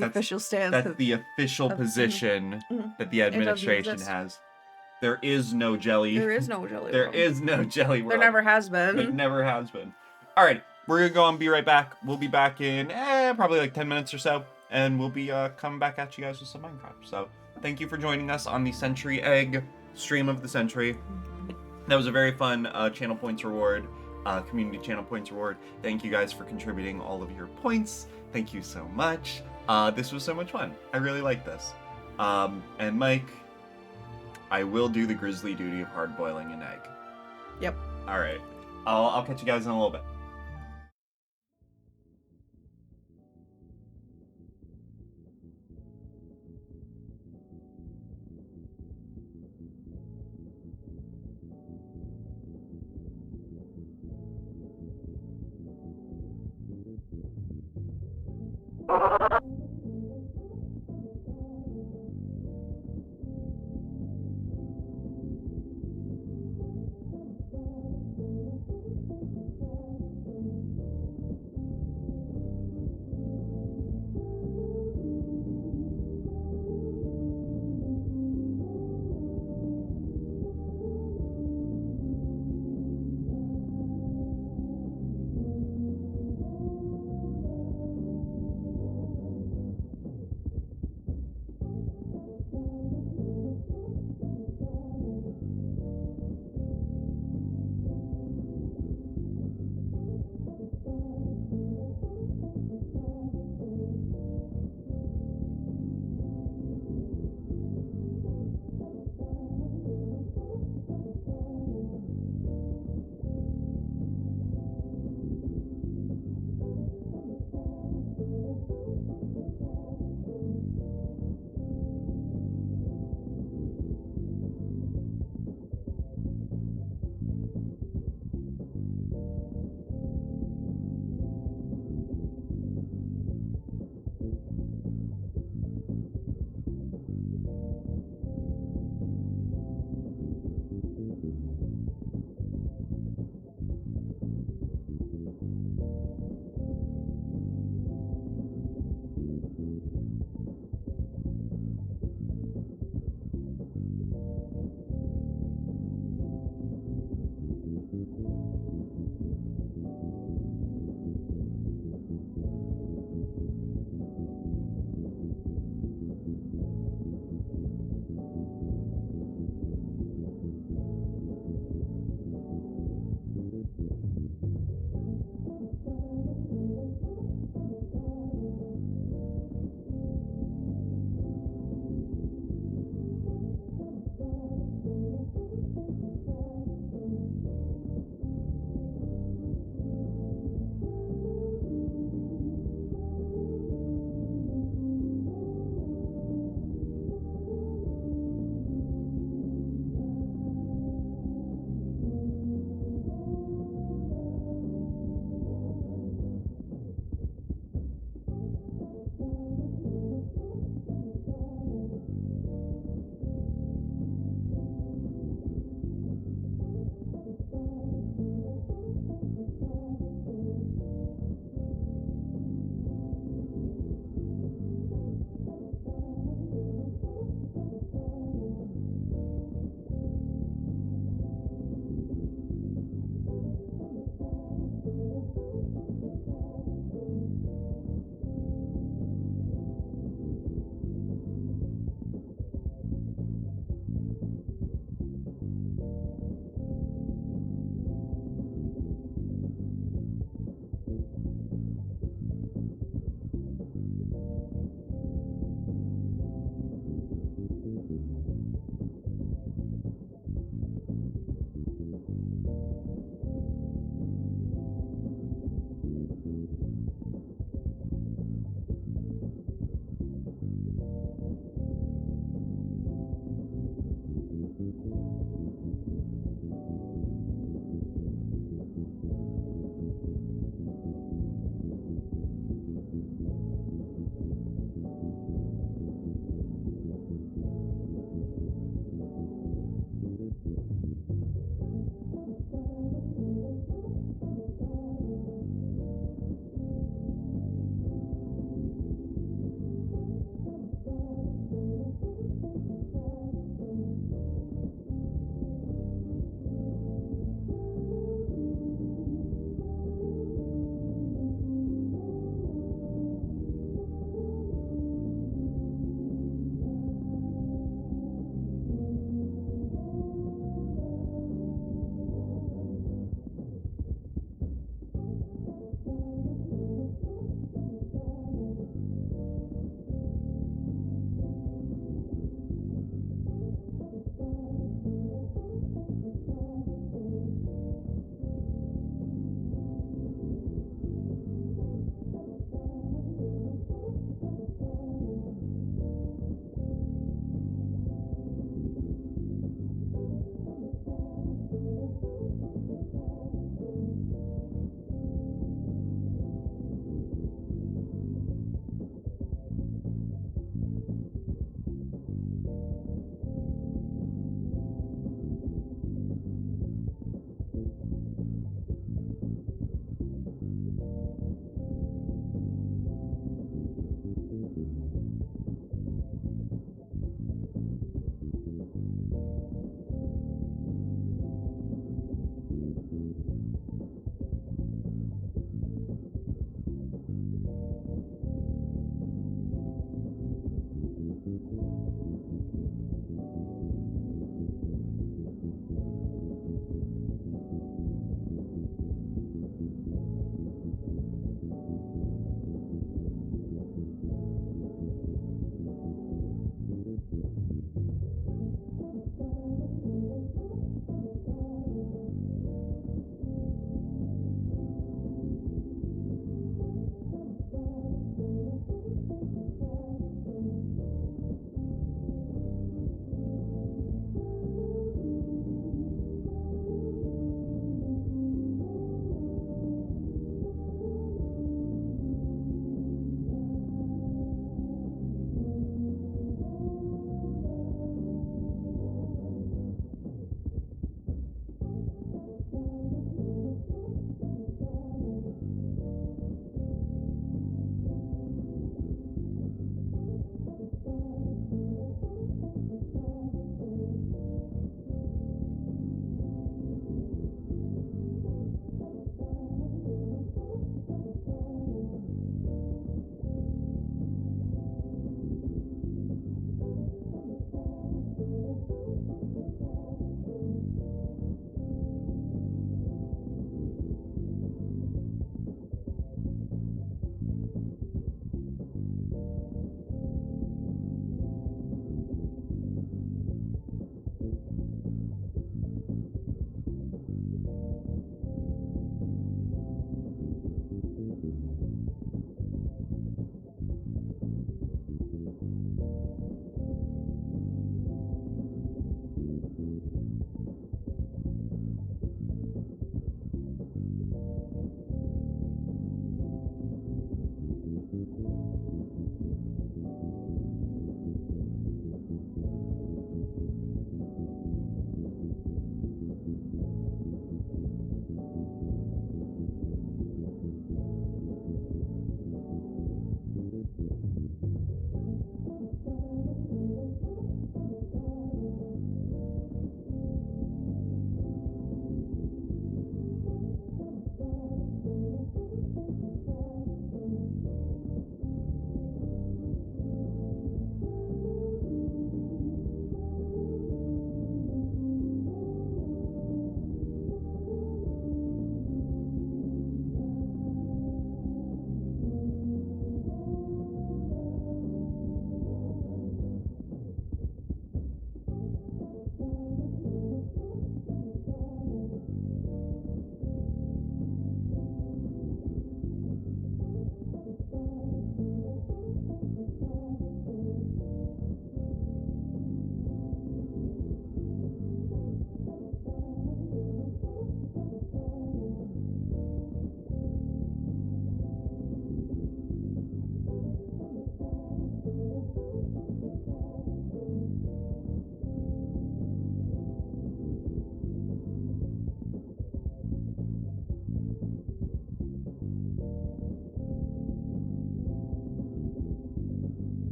B: official stance.
A: That's the official position that the administration has. There is no jelly.
B: There is no Jelly World.
A: There is no Jelly World.
B: There never has been.
A: There never has been. All right, we're gonna go and be right back. We'll be back in probably like 10 minutes or so, and we'll be coming back at you guys with some Minecraft. So thank you for joining us on the Century Egg stream of the century. That was a very fun channel points reward, community channel points reward. Thank you guys for contributing all of your points. Thank you so much. This was so much fun. I really like this. And Mike, I will do the grisly duty of hard boiling an egg.
B: Yep.
A: All right. I'll catch you guys in a little bit.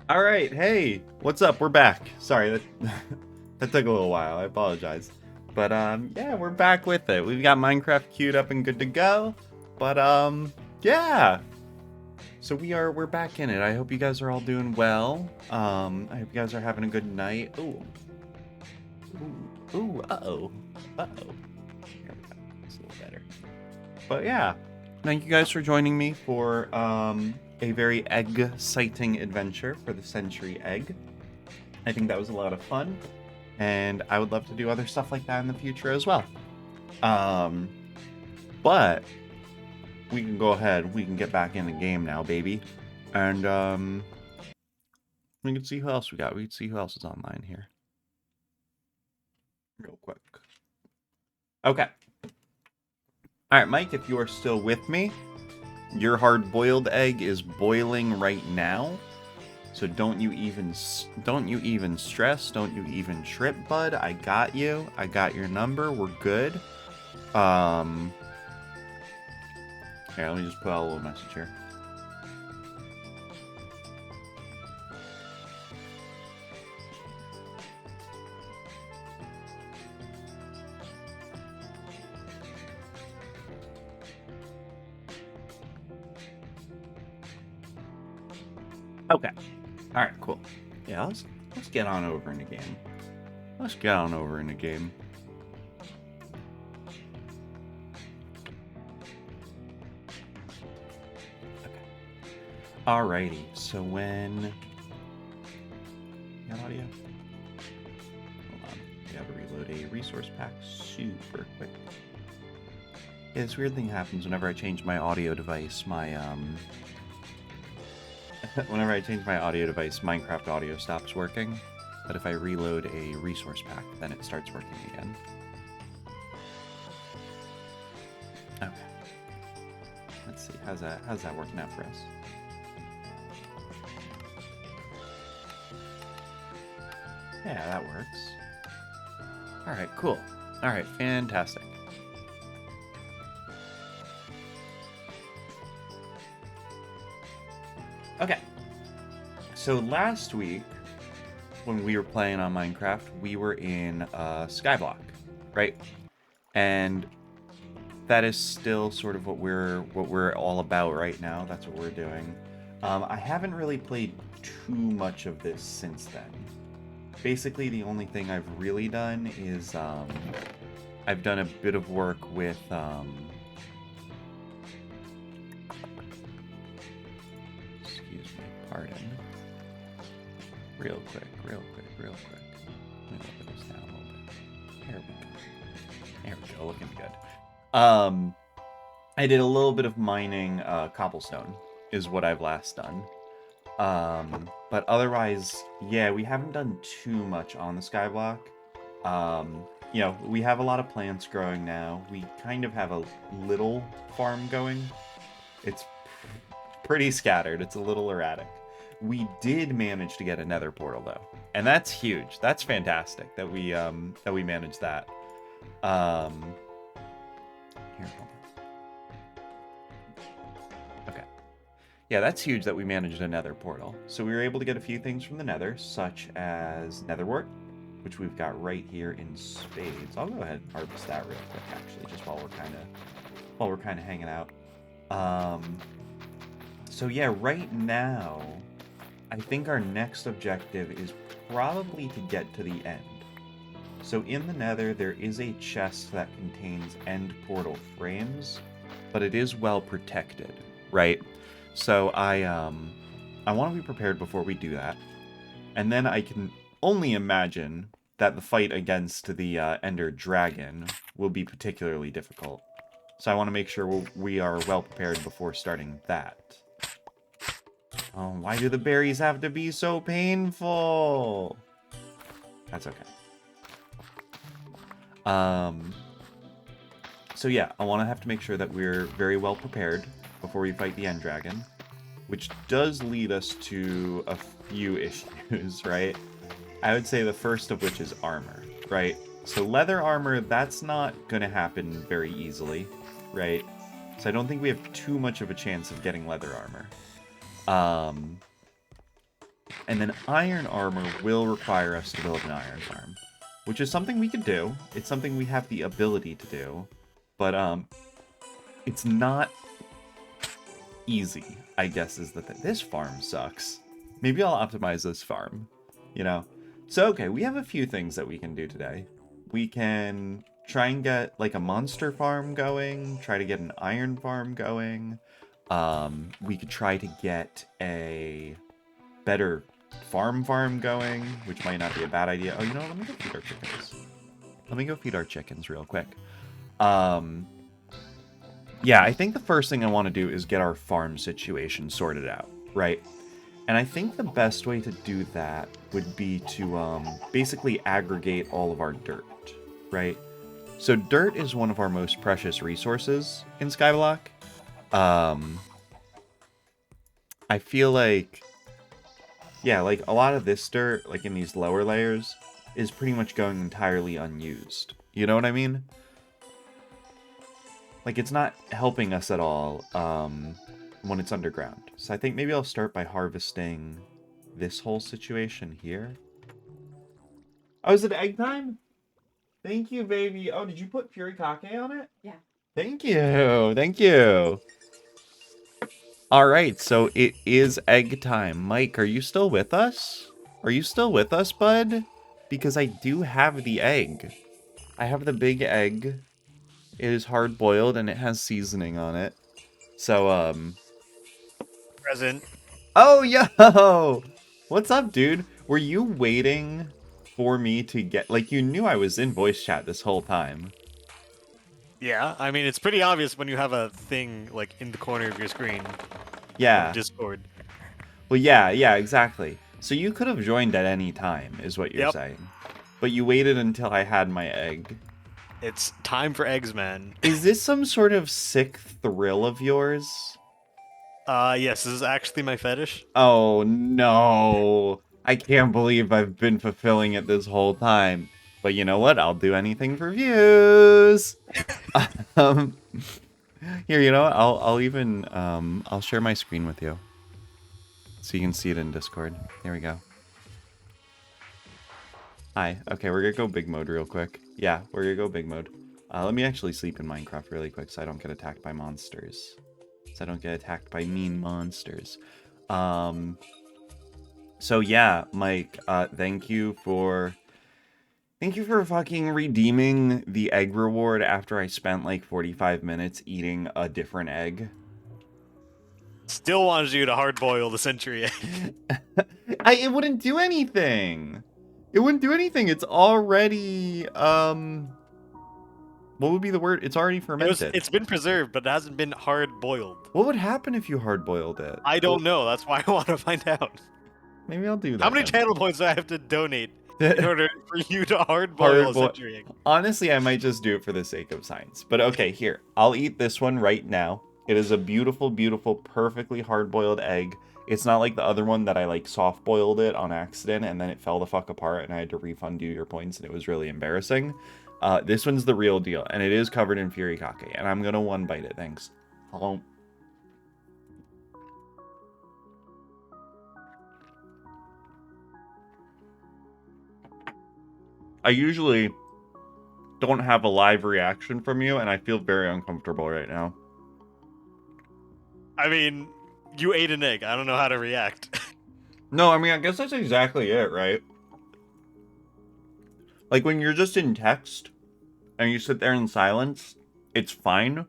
A: All right, hey, what's up? We're back. Sorry, that that took a little while. I apologize. But yeah, we're back with it. We've got Minecraft queued up and good to go. But yeah. So we're back in it. I hope you guys are all doing well. I hope you guys are having a good night. Ooh. Ooh, uh-oh. Uh-oh. Here we go. It's a little better. But yeah. Thank you guys for joining me for a very exciting adventure for the Century Egg. I think that was a lot of fun, and I would love to do other stuff like that in the future as well. But we can go ahead, we can get back in the game now, baby. And we can see who else we got. We can see who else is online here. Real quick. Okay. Alright, Mike, if you are still with me, your hard-boiled egg is boiling right now. So don't you even stress, don't you even trip, bud. I got you. I got your number. We're good. Here, let me just put out a little message here. Okay. All right, cool. Yeah, let's get on over in the game. Let's get on over in the game. Okay. Alrighty. So when got audio? Hold on. We have to reload a resource pack super quick. Yeah, this weird thing happens whenever I change my audio device. Whenever I change my audio device, Minecraft audio stops working. But if I reload a resource pack, then it starts working again. Okay. Let's see. How's that working out for us? Yeah, that works. Alright, cool. Alright, fantastic. Okay. So last week, when we were playing on Minecraft, we were in Skyblock, right? And that is still sort of what we're all about right now. That's what we're doing. I haven't really played too much of this since then. Basically, the only thing I've really done is I've done a bit of work with excuse me, pardon. Real quick. Let me look this down a little bit. There we go, looking good. I did a little bit of mining cobblestone, is what I've last done. But otherwise, yeah, we haven't done too much on the Skyblock. You know, we have a lot of plants growing now. We kind of have a little farm going. It's pretty scattered. It's a little erratic. We did manage to get a nether portal, though. And that's huge. That's fantastic that we managed that. Here, hold on. Okay. Yeah, that's huge that we managed a nether portal. So we were able to get a few things from the nether, such as netherwort, which we've got right here in spades. I'll go ahead and harvest that real quick, actually, just while we're kind of hanging out. So yeah, right now, I think our next objective is probably to get to the end. So in the nether, there is a chest that contains end portal frames, but it is well protected, right? So I want to be prepared before we do that. And then I can only imagine that the fight against the Ender Dragon will be particularly difficult. So I want to make sure we are well prepared before starting that. Oh, why do the berries have to be so painful? That's okay. So yeah, I want to have to make sure that we're very well prepared before we fight the End Dragon, which does lead us to a few issues, right? I would say the first of which is armor, right? So leather armor, that's not going to happen very easily, right? So I don't think we have too much of a chance of getting leather armor. And then iron armor will require us to build an iron farm, which is something we could do. It's something we have the ability to do, but it's not easy, I guess, is the thing. This farm sucks. Maybe I'll optimize this farm, you know? So, okay, we have a few things that we can do today. We can try and get, like, a monster farm going, try to get an iron farm going. We could try to get a better farm going, which might not be a bad idea. Oh, you know what? Let me go feed our chickens. Let me go feed our chickens real quick. Yeah, I think the first thing I want to do is get our farm situation sorted out, right? And I think the best way to do that would be to basically aggregate all of our dirt, right? So dirt is one of our most precious resources in Skyblock. I feel like, yeah, like a lot of this dirt, like in these lower layers, is pretty much going entirely unused. You know what I mean? Like, it's not helping us at all when it's underground. So I think maybe I'll start by harvesting this whole situation here. Oh, is it egg time? Thank you, baby. Oh, did you put furikake on it?
B: Yeah.
A: Thank you. Thank you. All right, so it is egg time. Mike, are you still with us? Are you still with us, bud? Because I do have the egg. I have the big egg. It is hard boiled and it has seasoning on it. So,
C: Present.
A: Oh, yo! What's up, dude? Were you waiting for me to get... Like, you knew I was in voice chat this whole time.
C: Yeah, I mean, it's pretty obvious when you have a thing, like, in the corner of your screen.
A: Yeah.
C: Discord.
A: Well, yeah, exactly. So you could have joined at any time, is what you're saying. But you waited until I had my egg.
C: It's time for eggs, man.
A: Is this some sort of sick thrill of yours?
C: Yes, this is actually my fetish.
A: Oh, no. I can't believe I've been fulfilling it this whole time. But you know what? I'll do anything for views. Here, you know what? I'll even, I'll share my screen with you. So you can see it in Discord. Here we go. Hi. Okay, we're gonna go big mode real quick. Yeah, we're gonna go big mode. Let me actually sleep in Minecraft really quick so I don't get attacked by monsters. So I don't get attacked by mean monsters. So yeah, Mike, thank you for fucking redeeming the egg reward after I spent like 45 minutes eating a different egg.
C: Still wanted you to hard boil the century egg.
A: It wouldn't do anything. It wouldn't do anything. It's already what would be the word? It's already fermented.
C: It's been preserved, but it hasn't been hard boiled.
A: What would happen if you hard boiled it?
C: I don't know. That's why I want to find out.
A: Maybe I'll do that.
C: How many channel points do I have to donate in order for you to hard boil a century egg?
A: Honestly, I might just do it for the sake of science. But okay, here. I'll eat this one right now. It is a beautiful, beautiful, perfectly hard-boiled egg. It's not like the other one that I like soft-boiled it on accident and then it fell the fuck apart and I had to refund you your points and it was really embarrassing. This one's the real deal and it is covered in furikake and I'm gonna one bite it. Thanks. Hello. I usually don't have a live reaction from you and I feel very uncomfortable right now.
C: I mean, you ate an egg. I don't know how to react.
A: No, I mean, I guess that's exactly it, right? Like, when you're just in text, and you sit there in silence, it's fine.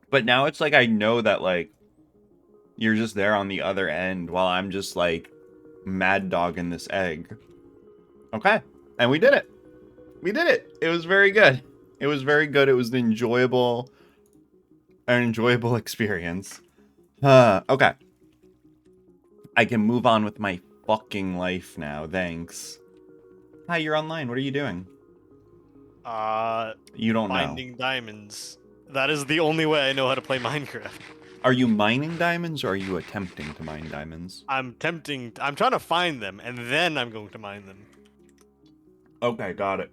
A: But now it's like, I know that, like, you're just there on the other end, while I'm just, like, mad dogging this egg. Okay, and we did it. We did it. It was very good. It was very good. It was an enjoyable experience. Okay. I can move on with my fucking life now, thanks. Hi, you're online. What are you doing? You don't know.
C: Finding diamonds. That is the only way I know how to play Minecraft.
A: Are you mining diamonds or are you attempting to mine diamonds?
C: I'm trying to find them, and then I'm going to mine them.
A: Okay, got it.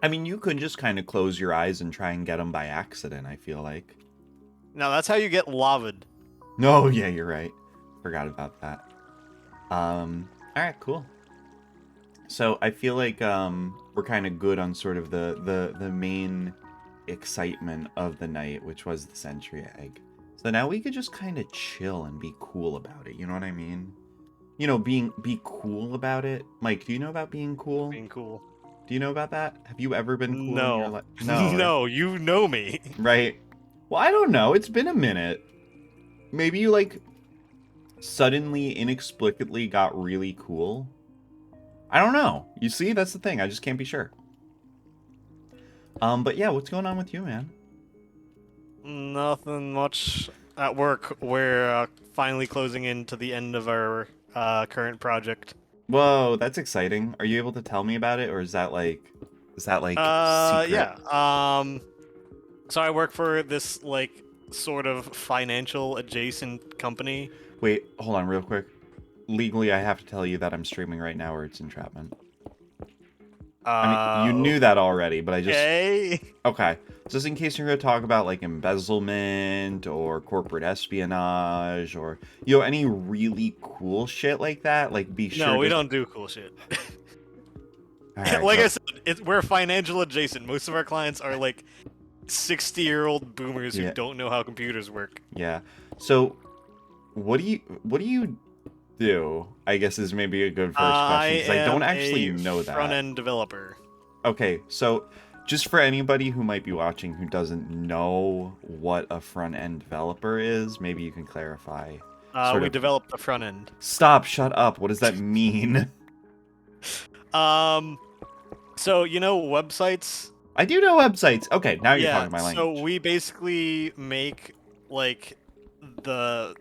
A: I mean, you could just kind of close your eyes and try and get them by accident, I feel like.
C: Now, that's how you get lavaed.
A: No, yeah, you're right. Forgot about that. All right, cool. So I feel like we're kind of good on sort of the main excitement of the night, which was the Sentry Egg. So now we could just kind of chill and be cool about it. You know what I mean? You know, be cool about it. Mike, do you know about being cool?
C: Being cool.
A: Do you know about that? Have you ever been cool in your
C: No.
A: life? No.
C: No, you know me.
A: Right? Well, I don't know. It's been a minute. Maybe you like suddenly inexplicably got really cool. I don't know. You see, that's the thing. I just can't be sure. But yeah, what's going on with you, man?
C: Nothing much at work. We're finally closing in to the end of our current project.
A: Whoa, that's exciting. Are you able to tell me about it, or is that like secret?
C: Yeah. So I work for this like sort of financial adjacent company.
A: Wait, hold on real quick. Legally, I have to tell you that I'm streaming right now or it's entrapment. I mean, you knew that already, but I just...
C: Okay.
A: Okay. Just in case you're going to talk about, like, embezzlement or corporate espionage or, you know, any really cool shit like that, like, be sure
C: No, we don't do cool shit.
A: Right,
C: like I said, we're financial adjacent. Most of our clients are, like, 60-year-old boomers who don't know how computers work.
A: Yeah. So, what do you do? I guess is maybe a good first question because I don't actually know that.
C: Front-end developer.
A: Okay, so just for anybody who might be watching who doesn't know what a front-end developer is, maybe you can clarify.
C: We develop the front end.
A: Stop! Shut up! What does that mean?
C: So you know websites?
A: I do know websites. Okay, now you're talking my language.
C: So we basically make like the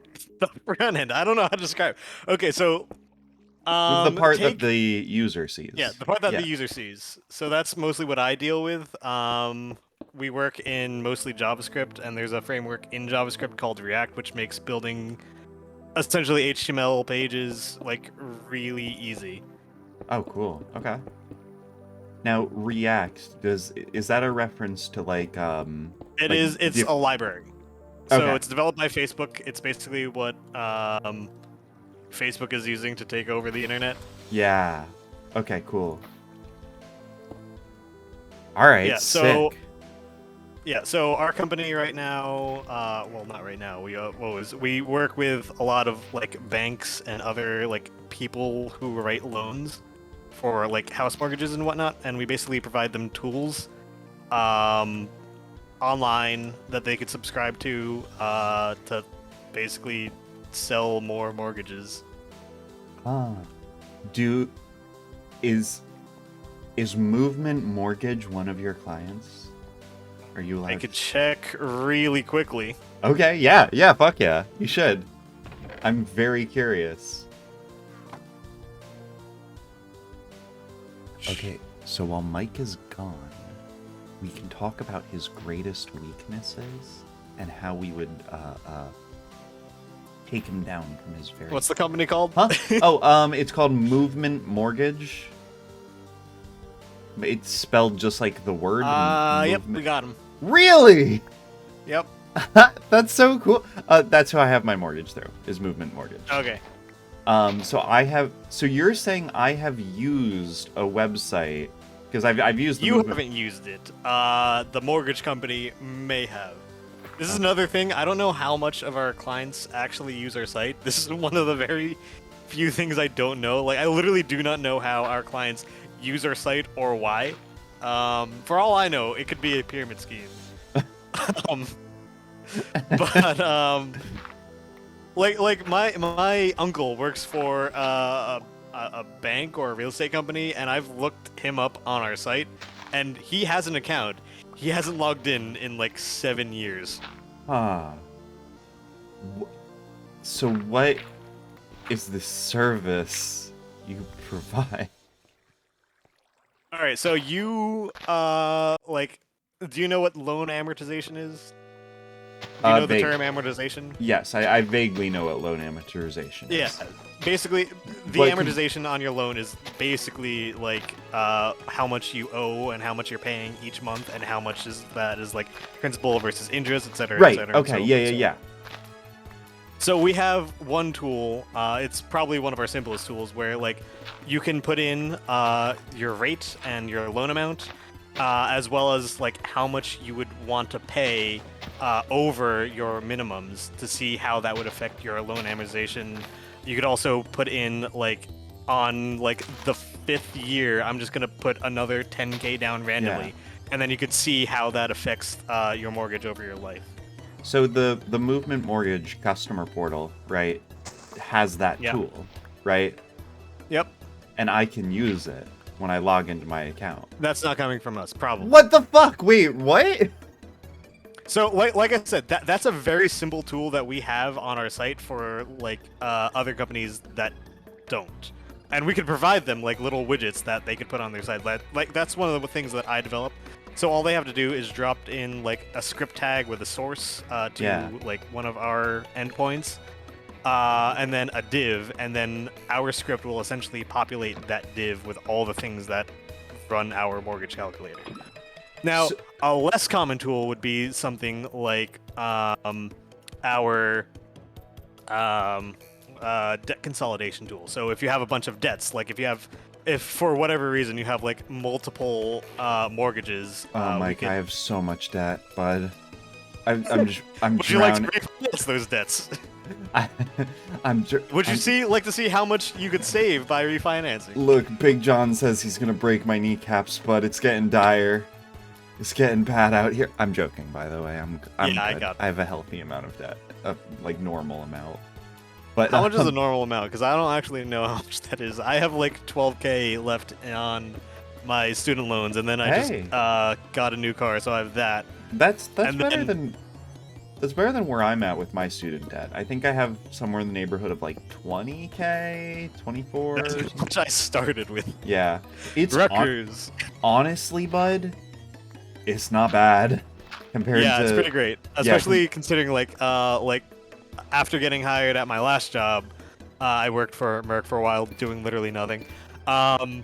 C: front end. I don't know how to describe. Okay, so
A: the part that the user sees.
C: Yeah, the part that the user sees. So that's mostly what I deal with. We work in mostly JavaScript, and there's a framework in JavaScript called React, which makes building essentially HTML pages like really easy.
A: Oh, cool. Okay. Now, React is that a reference to like
C: It is. It's a library. So
A: okay.
C: It's developed by Facebook. It's basically what Facebook is using to take over the internet.
A: Yeah. Okay, cool. All right,
C: yeah,
A: sick.
C: So our company right now, well, not right now. We work with a lot of like banks and other like people who write loans for like house mortgages and whatnot, and we basically provide them tools online that they could subscribe to basically sell more mortgages.
A: Is Movement Mortgage one of your clients? Are you allowed?
C: I could check really quickly.
A: Okay, yeah, fuck yeah. You should. I'm very curious. Okay, so while Mike is gone, we can talk about his greatest weaknesses and how we would take him down from his very...
C: What's the company called?
A: Huh? Oh, it's called Movement Mortgage. It's spelled just like the word.
C: Yep, we got him.
A: Really?
C: Yep.
A: That's so cool. That's who I have my mortgage through, is Movement Mortgage.
C: Okay.
A: So you're saying I have used a website because I've used.
C: You haven't used it. The mortgage company may have. This is another thing. I don't know how much of our clients actually use our site. This is one of the very few things I don't know. Like, I literally do not know how our clients use our site or why. For all I know, it could be a pyramid scheme. Like my uncle works for a bank or a real estate company, and I've looked him up on our site, and he has an account. He hasn't logged in like 7 years.
A: So what is the service you provide?
C: All right, so you like, do you know what loan amortization is? Do you know the term amortization?
A: Yes, I vaguely know what loan amortization is.
C: Yeah, basically, the amortization on your loan is basically like how much you owe and how much you're paying each month, and how much is like principal versus interest, etc.
A: Right.
C: Et cetera,
A: okay. Yeah.
C: So we have one tool. It's probably one of our simplest tools where like you can put in your rate and your loan amount, as well as like how much you would want to pay over your minimums to see how that would affect your loan amortization. You could also put in like on like the 5th year, I'm just gonna put another 10K down randomly, and then you could see how that affects your mortgage over your life.
A: So the Movement Mortgage customer portal, right, has that tool, right?
C: Yep.
A: And I can use it when I log into my account.
C: That's not coming from us, probably.
A: What the fuck? Wait, what?
C: So, like I said, that's a very simple tool that we have on our site for like other companies that don't, and we could provide them like little widgets that they could put on their site. Like that's one of the things that I developed. So all they have to do is drop in like a script tag with a source to like one of our endpoints, and then a div, and then our script will essentially populate that div with all the things that run our mortgage calculator. Now, a less common tool would be something like our debt consolidation tool. So if you have a bunch of debts, like if for whatever reason you have like multiple mortgages.
A: Oh Mike, I have so much debt, bud. I'm
C: Would you like to refinance those debts? Would you like to see how much you could save by refinancing?
A: Look, Big John says he's gonna break my kneecaps, but it's getting dire. It's getting bad out here. I'm joking, by the way. I'm good. I have a healthy amount of debt, like normal amount. But
C: how much is a normal amount? Because I don't actually know how much that is. I have like 12K left on my student loans, and then I just got a new car, so I have that.
A: That's better than where I'm at with my student debt. I think I have somewhere in the neighborhood of like 20K, 24.
C: That's how much I started with.
A: Yeah, it's
C: Rutgers.
A: Honestly, bud, it's not bad compared to.
C: Yeah, it's pretty great, especially considering like after getting hired at my last job, I worked for Merck for a while doing literally nothing. I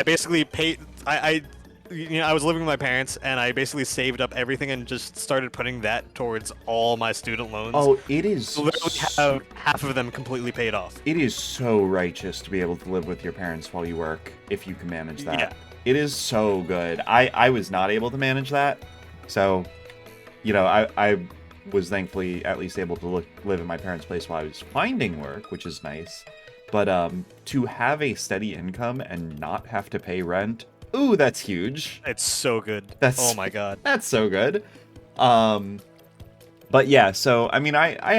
C: basically paid. I was living with my parents, and I basically saved up everything and just started putting that towards all my student loans.
A: Oh, it is.
C: Literally have half of them completely paid off.
A: It is so righteous to be able to live with your parents while you work, if you can manage that.
C: Yeah.
A: It is so good. I was not able to manage that, so, I was thankfully at least able to live in my parents' place while I was finding work, which is nice. But to have a steady income and not have to pay rent, ooh, that's huge.
C: It's so good. Oh my god.
A: That's so good. But yeah, so I mean, I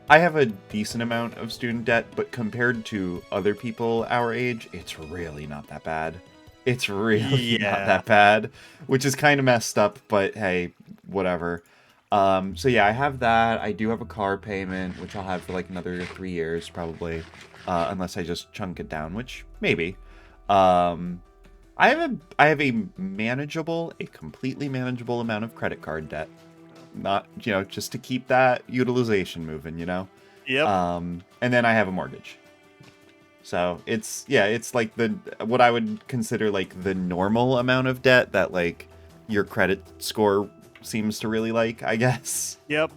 A: have a decent amount of student debt, but compared to other people our age, it's really not that bad. It's really not that bad, which is kind of messed up, but hey, whatever. So yeah, I have that. I do have a car payment, which I'll have for like another 3 years probably, unless I just chunk it down, which maybe. I have a completely manageable amount of credit card debt. Not, just to keep that utilization moving,
C: Yep.
A: And then I have a mortgage. So it's like what I would consider like the normal amount of debt that like your credit score seems to really like, I guess.
C: Yep.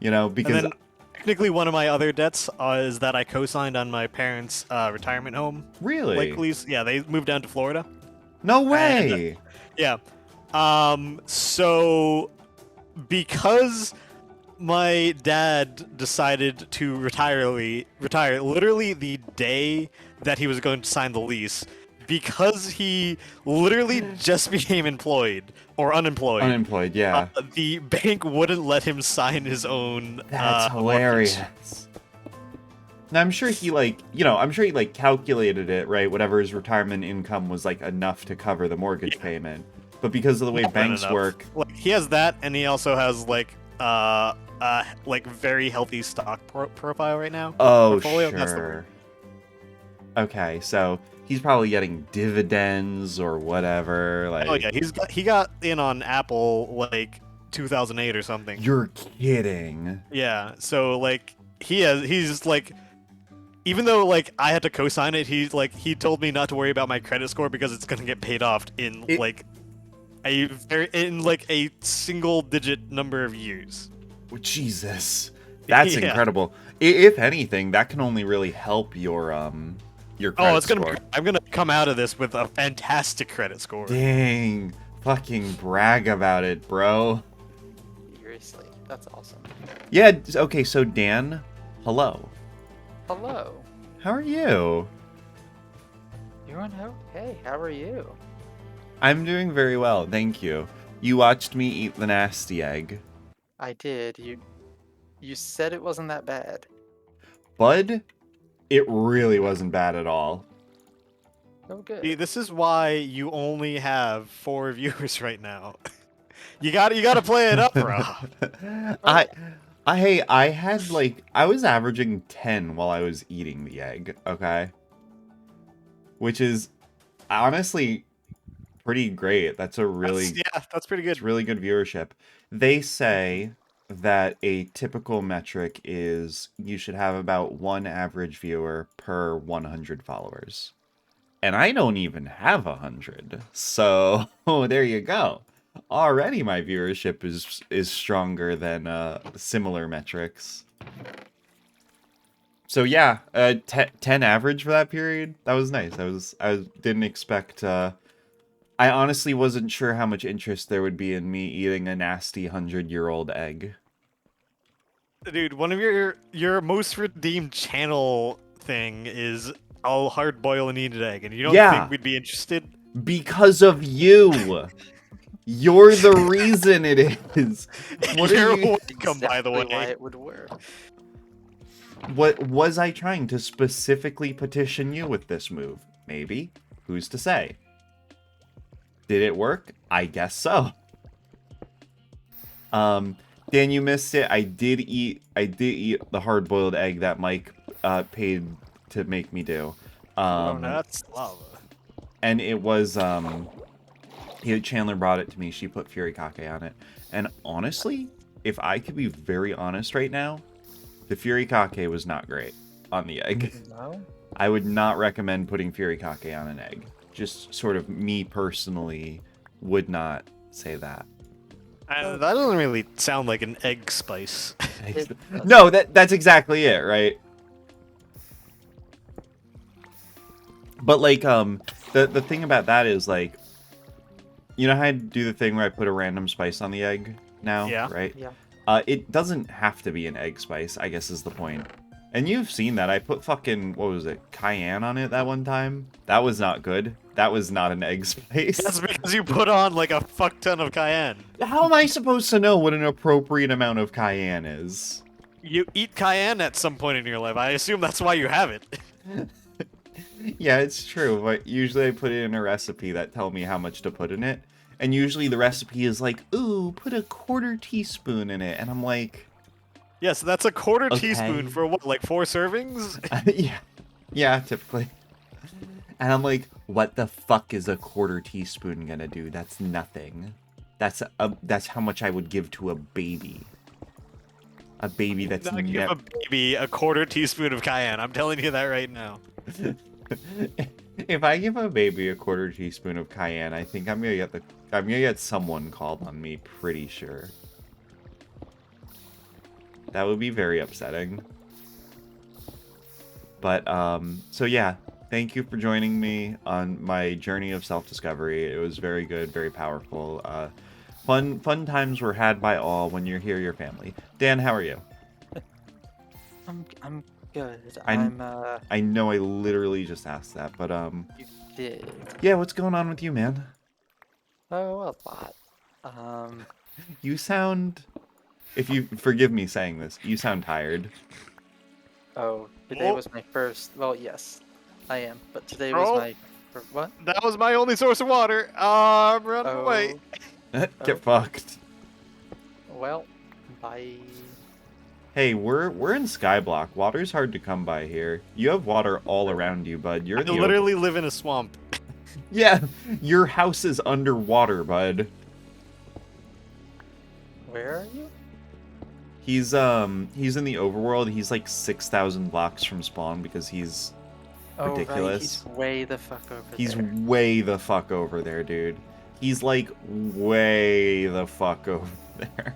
A: Because
C: technically one of my other debts is that I co-signed on my parents' retirement home.
A: Really?
C: Like lease. Yeah, they moved down to Florida.
A: No way.
C: So because my dad decided to retire literally the day that he was going to sign the lease, because he literally just became employed or unemployed.
A: Unemployed, yeah.
C: The bank wouldn't let him sign his own.
A: That's hilarious. Now I'm sure he calculated it, right? Whatever his retirement income was like enough to cover the mortgage payment. But because of the way banks work,
C: like he has that, and he also has like very healthy stock profile right now.
A: Oh,
C: portfolio.
A: sure. Okay, so he's probably getting dividends or whatever. Like,
C: oh yeah, he got in on Apple like 2008 or something.
A: You're kidding.
C: Yeah, so like he's like, even though like I had to co-sign it, he told me not to worry about my credit score because it's gonna get paid off in a single digit number of years.
A: Jesus, that's
C: Yeah.
A: incredible. If anything, that can only really help your credit score.
C: I'm gonna come out of this with a fantastic credit score.
A: Dang, fucking brag about it, bro.
D: Seriously, that's awesome.
A: Yeah. Okay. So Dan, hello.
D: Hello.
A: How are you?
D: Doing okay. How are you?
A: I'm doing very well, thank you. You watched me eat the nasty egg.
D: I did. You said it wasn't that bad.
A: Bud, it really wasn't bad at all.
D: Oh, good.
C: See, this is why you only have 4 viewers right now. You gotta play it up, bro.
A: I had like I was averaging 10 while I was eating the egg, okay? Which is honestly pretty great. That's
C: pretty good.
A: It's really good viewership. They say that a typical metric is you should have about 1 average viewer per 100 followers. And I don't even have 100. So, there you go. Already my viewership is stronger than similar metrics. So yeah, 10 average for that period. That was nice. I didn't expect I honestly wasn't sure how much interest there would be in me eating a nasty 100-year-old egg.
C: Dude, one of your most redeemed channel thing is I'll hard boil and eat an egg, and you don't think we'd be interested?
A: Because of you. You're the reason it is.
C: What are you welcome, by the way.
D: Why it would work.
A: What was I trying to specifically petition you with this move? Maybe. Who's to say? Did it work? I guess so. Dan, you missed it. I did eat the hard-boiled egg that Mike paid to make me do.
C: That's lava.
A: And it was Chandler brought it to me. She put furikake on it. And honestly, if I could be very honest right now, the furikake was not great on the egg.
D: No?
A: I would not recommend putting furikake on an egg. Just sort of me personally would not say that.
C: That doesn't really sound like an egg spice.
A: No, that's exactly it, right? But like the thing about that is like, you know how I do the thing where I put a random spice on the egg now,
C: Yeah.
A: right?
D: Yeah.
A: It doesn't have to be an egg spice, I guess is the point. And you've seen that. I put fucking, what was it, cayenne on it that one time? That was not good. That was not an egg spice.
C: That's because you put on like a fuck ton of cayenne.
A: How am I supposed to know what an appropriate amount of cayenne is?
C: You eat cayenne at some point in your life. I assume that's why you have it.
A: Yeah, it's true, but usually I put it in a recipe that tell me how much to put in it. And usually the recipe is like, ooh, put a 1/4 teaspoon in it. And I'm like...
C: Yeah, so that's a 1/4
A: Okay.
C: teaspoon for what, like 4 servings?
A: Yeah, typically. And I'm like, what the fuck is a 1/4 teaspoon gonna do? That's nothing. That's how much I would give to a baby. A baby that's
C: Not give a baby a 1/4 teaspoon of cayenne. I'm telling you that right now.
A: If I give a baby a 1/4 teaspoon of cayenne, I think I'm gonna get someone called on me, pretty sure. That would be very upsetting. But so yeah, thank you for joining me on my journey of self-discovery. It was very good, very powerful. Fun times were had by all. When you're here, your family. Dan, how are you?
D: I'm good.
A: I know I literally just asked that, but
D: You did.
A: yeah, what's going on with you, man?
D: Oh, a lot.
A: You sound, if you forgive me saying this, you sound tired.
D: Oh, today
C: Oh.
D: was my first. Well, yes, I am. But today
C: Bro.
D: was my. What?
C: That was my only source of water. I'm running away.
A: Get fucked.
D: Well, bye.
A: Hey, we're in Skyblock. Water's hard to come by here. You have water all around you, bud. You're
C: I
A: in the
C: literally live in a swamp.
A: Yeah, your house is underwater, bud.
D: Where are you?
A: He's in the overworld. He's like 6,000 blocks from spawn because he's
D: Oh, right.
A: ridiculous.
D: He's way the fuck over
A: He's
D: there.
A: way the fuck over there, dude. He's like way the fuck over there.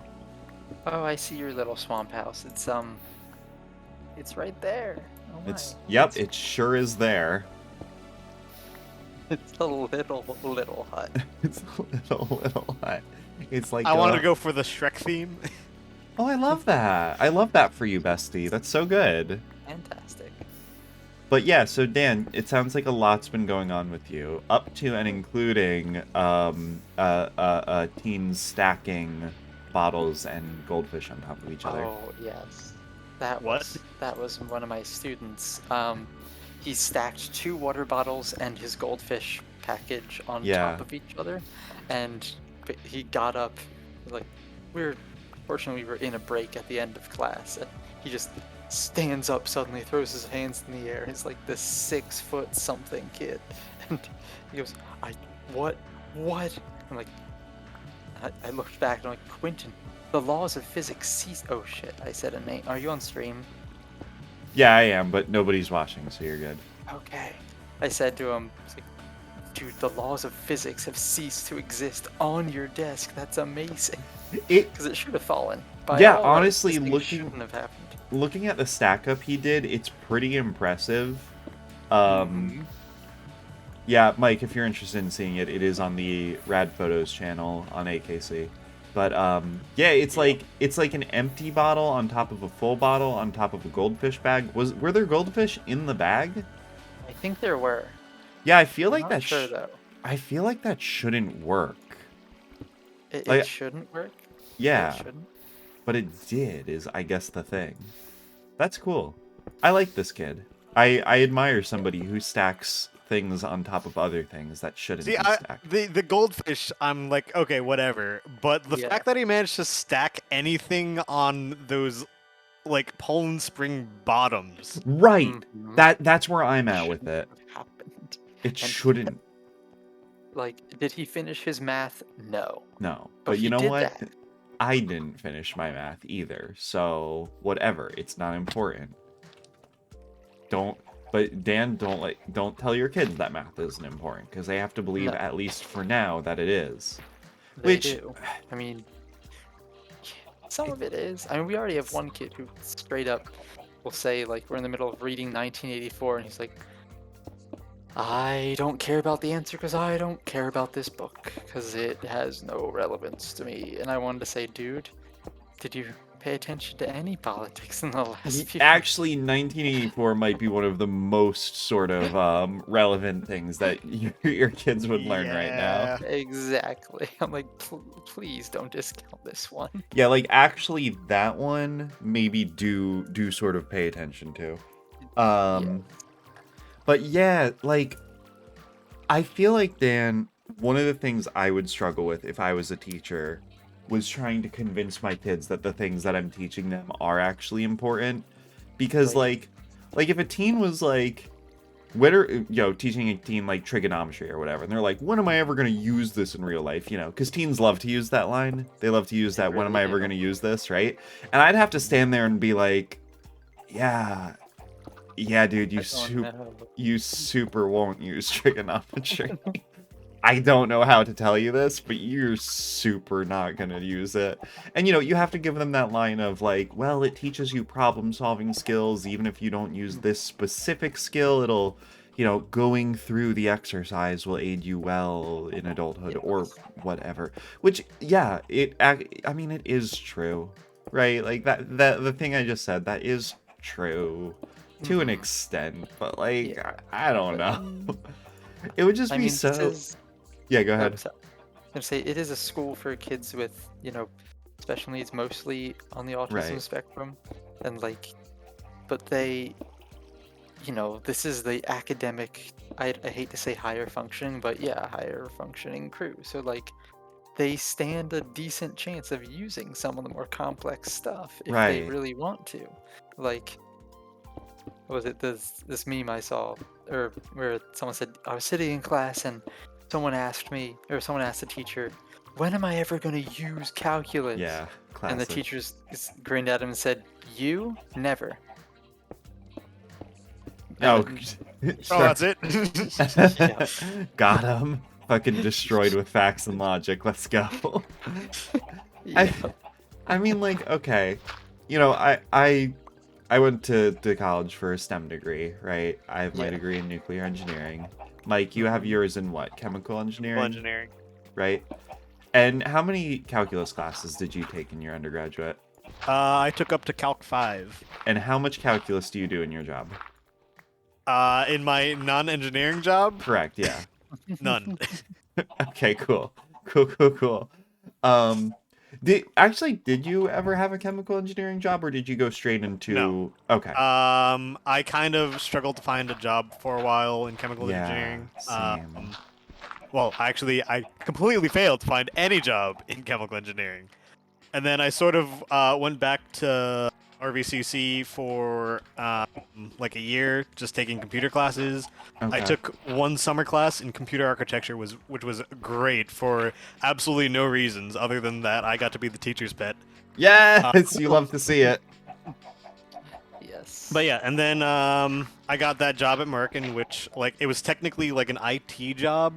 D: Oh, I see your little swamp house. It's right there. Oh my.
A: Yep, it sure is there.
D: It's a little hut.
A: It's a little hut. It's like
C: I wanted to go for the Shrek theme.
A: Oh, I love that. I love that for you, bestie. That's so good.
D: Fantastic.
A: But yeah, so Dan, it sounds like a lot's been going on with you, up to and including teens stacking bottles and goldfish on top of each other.
D: Oh yes, that
C: What?
D: was one of my students. He stacked 2 water bottles and his goldfish package on top of each other, and he got up, like fortunately we were in a break at the end of class, and he just stands up suddenly, throws his hands in the air. He's like this 6 foot something kid, and he goes, what? I'm like, I looked back and I'm like, Quentin, the laws of physics cease. Oh shit, I said a name. Are you on stream?
A: Yeah, I am, but nobody's watching, so you're good.
D: Okay. I said to him, like, dude, the laws of physics have ceased to exist on your desk. That's amazing. Because it should have fallen.
A: Yeah, honestly,
D: shouldn't have happened.
A: Looking at the stack up he did, it's pretty impressive. Yeah, Mike, if you're interested in seeing it, it is on the Rad Photos channel on AKC. But yeah, it's like an empty bottle on top of a full bottle on top of a goldfish bag. Were there goldfish in the bag?
D: I think there were.
A: Yeah, I feel
D: I'm
A: like
D: not sure though.
A: I feel like that shouldn't work.
D: It shouldn't work.
A: Yeah,
D: It shouldn't.
A: but it did. Is I guess the thing. That's cool. I like this kid. I admire somebody who stacks things on top of other things that shouldn't be stacked.
C: The goldfish, I'm like, okay, whatever. But the fact that he managed to stack anything on those, like, Poland Spring bottoms.
A: Right.
D: Mm-hmm.
A: That's where I'm at with it.
D: Happened.
A: It shouldn't.
D: Like, did he finish his math? No.
A: No. But you know what? I didn't finish my math either. So whatever. It's not important. But Dan, don't tell your kids that math isn't important, because they have to believe, at least for now, that it is.
D: They do. I mean, some of it is. I mean, we already have one kid who straight up will say, like, we're in the middle of reading 1984, and he's like, I don't care about the answer because I don't care about this book, because it has no relevance to me. And I wanted to say, dude, did you pay attention to any politics in the last few
A: Actually, 1984 might be one of the most sort of relevant things that your kids would learn right now.
D: Exactly. I'm like, please don't discount this one.
A: Yeah, like, actually, that one maybe do sort of pay attention to. But yeah, like, I feel like, Dan, one of the things I would struggle with if I was a teacher was trying to convince my kids that the things that I'm teaching them are actually important. Because, like if a teen was like, teaching a teen, like, trigonometry or whatever, and they're like, when am I ever going to use this in real life, because teens love to use that line. They love to use that, when am I ever going to use this, right? And I'd have to stand there and be like, yeah, dude, you super won't use trigonometry. I don't know how to tell you this, but you're super not going to use it. And, you have to give them that line of, like, well, it teaches you problem-solving skills. Even if you don't use this specific skill, it'll, going through the exercise will aid you well in adulthood or whatever. Which, yeah, it is true, right? Like, the thing I just said, that is true to an extent. But, like, I don't know. It would just be so... Yeah, go ahead.
D: I was gonna say, it is a school for kids with, special needs, mostly on the autism spectrum, and but they, this is the academic. I hate to say higher functioning, but yeah, higher functioning crew. So they stand a decent chance of using some of the more complex stuff if they really want to. Like, what was it this meme I saw, or where someone said, I was sitting in class and someone asked the teacher, when am I ever going to use calculus?
A: Yeah, classic.
D: And the teacher grinned at him and said, you? Never.
A: Oh,
C: that's it?
D: Yeah.
A: Got him. Fucking destroyed with facts and logic. Let's go.
D: Yeah.
A: I mean, like, okay, you know, I went to college for a STEM degree, right? I have my degree in nuclear engineering. Mike, you have yours in what? Chemical
C: Chemical
A: engineering?
C: engineering.
A: Right? And how many calculus classes did you take in your undergraduate?
C: I took up to Calc 5.
A: And how much calculus do you do in your job?
C: In my non-engineering job,
A: Correct, yeah.
C: none.
A: Okay, cool. Cool. Um, did you ever have a chemical engineering job, or did you go straight
C: No.
A: into... Okay.
C: I kind of struggled to find a job for a while in chemical
A: Yeah,
C: engineering.
A: same.
C: Well, actually, I completely failed to find any job in chemical engineering. And then I sort of went back to RVCC for like a year, just taking computer classes. I
A: Okay.
C: took one summer class in computer architecture, which was great for absolutely no reasons other than that I got to be the teacher's pet.
A: Yes, you love to see it.
D: Yes.
C: But yeah, and then I got that job at Merck, in which like it was technically like an IT job,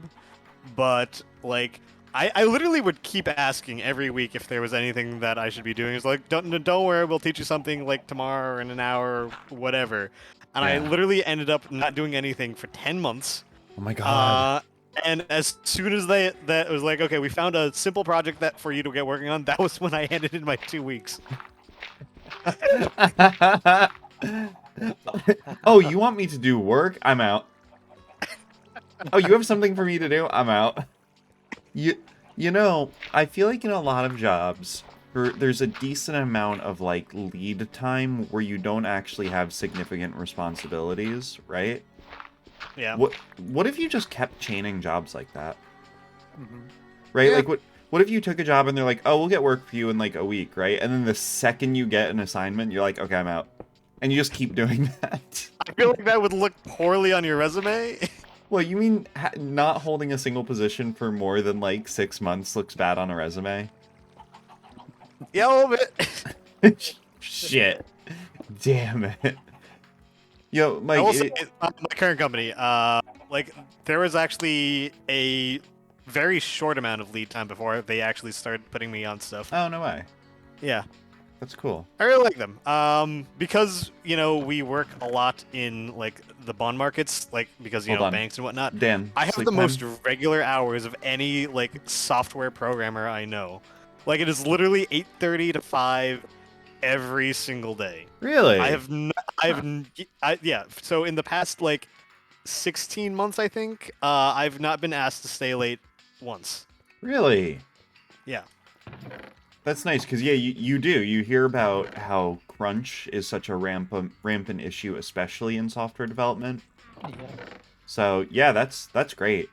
C: but like I literally would keep asking every week if there was anything that I should be doing. It's like, don't worry, we'll teach you something like tomorrow or in an hour or whatever. And I
A: Yeah.
C: literally ended up not doing anything for 10 months.
A: Oh my god.
C: And as soon as that was like, okay, we found a simple project that for you to get working on, that was when I handed in my 2 weeks.
A: Oh, you want me to do work? I'm out. Oh, you have something for me to do? I'm out. You know, I feel like in a lot of jobs, there's a decent amount of like lead time where you don't actually have significant responsibilities, right?
C: Yeah.
A: What if you just kept chaining jobs like that?
D: Mm-hmm.
A: Right?
C: Yeah.
A: Like what if you took a job and they're like, "Oh, we'll get work for you in like a week," right? And then the second you get an assignment, you're like, "Okay, I'm out." And you just keep doing that.
C: I feel like that would look poorly on your resume.
A: Well, you mean not holding a single position for more than like 6 months looks bad on a resume?
C: Yeah, a little bit.
A: Shit. Damn it. Yo,
C: I
A: Mike,
C: will say, my current company, like, there was actually a very short amount of lead time before they actually started putting me on stuff.
A: oh, no way.
C: Yeah,
A: That's cool.
C: I really like them. Because, you know, we work a lot in, like, the bond markets, like, because, you
A: Hold
C: know,
A: on.
C: banks and whatnot.
A: Dan,
C: I have
A: sleep
C: the
A: time?
C: most regular hours of any, like, software programmer I know. Like, it is literally 8:30 to 5 every single day.
A: Really?
C: Yeah. So in the past like 16 months, I think, I've not been asked to stay late once.
A: Really?
C: Yeah.
A: That's nice, because, yeah, you do. You hear about how crunch is such a rampant issue, especially in software development.
D: Yeah.
A: So, yeah, that's great.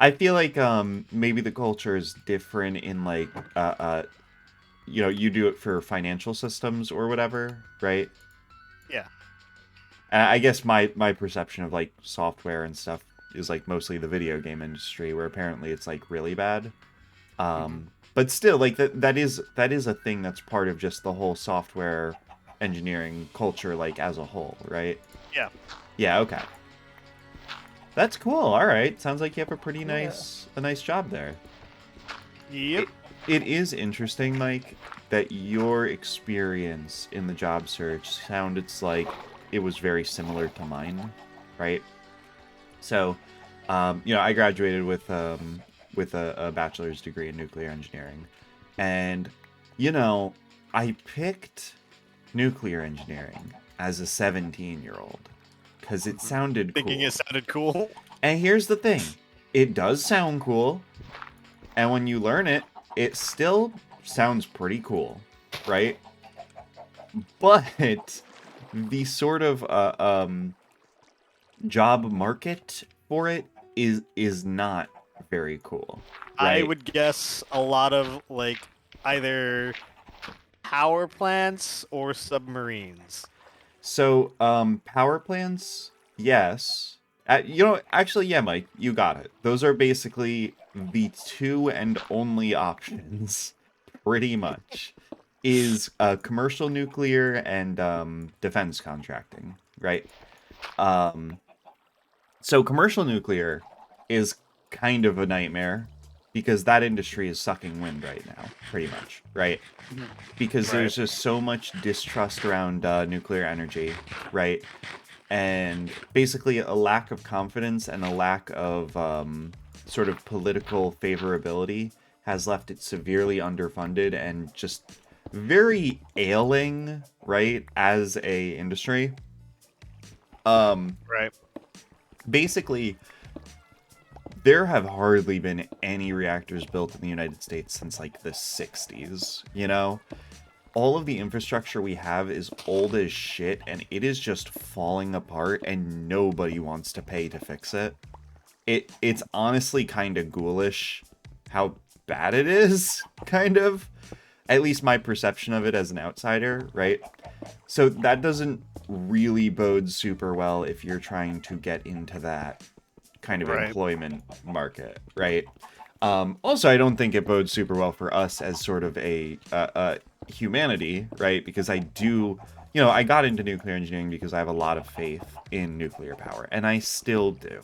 A: I feel like maybe the culture is different in, like, you know, you do it for financial systems or whatever, right?
C: Yeah.
A: And I guess my perception of, like, software and stuff is, like, mostly the video game industry, where apparently it's, like, really bad. But still, like, that is a thing that's part of just the whole software engineering culture, like, as a whole, right?
C: Yeah.
A: Yeah, okay. That's cool. All right. Sounds like you have a pretty
D: Yeah.
A: nice job there.
C: Yep.
A: It is interesting, Mike, that your experience in the job search sounded like it was very similar to mine, right? So, you know, I graduated with a bachelor's degree in nuclear engineering, and you know, I picked nuclear engineering as a 17-year-old because it sounded cool.
C: Thinking it sounded cool.
A: And here's the thing, it does sound cool, and when you learn it, it still sounds pretty cool, right? But the sort of job market for it is not very cool, right?
C: I would guess a lot of like either power plants or submarines.
A: So, power plants, yes. You know, actually, yeah, Mike, you got it. Those are basically the two and only options, pretty much, is commercial nuclear and defense contracting, right? So commercial nuclear is kind of a nightmare because that industry is sucking wind right now, pretty much, right? Because there's just so much distrust around nuclear energy, right? And basically a lack of confidence and a lack of sort of political favorability has left it severely underfunded and just very ailing, right, as a industry.
C: Right.
A: Basically, there have hardly been any reactors built in the United States since like the 60s, you know? All of the infrastructure we have is old as shit, and it is just falling apart, and nobody wants to pay to fix it. It's honestly kind of ghoulish how bad it is, kind of. At least my perception of it as an outsider, right? So that doesn't really bode super well if you're trying to get into that kind of employment market, right? Also, I don't think it bodes super well for us as sort of a humanity, right? Because I do, you know, I got into nuclear engineering because I have a lot of faith in nuclear power, and I still do.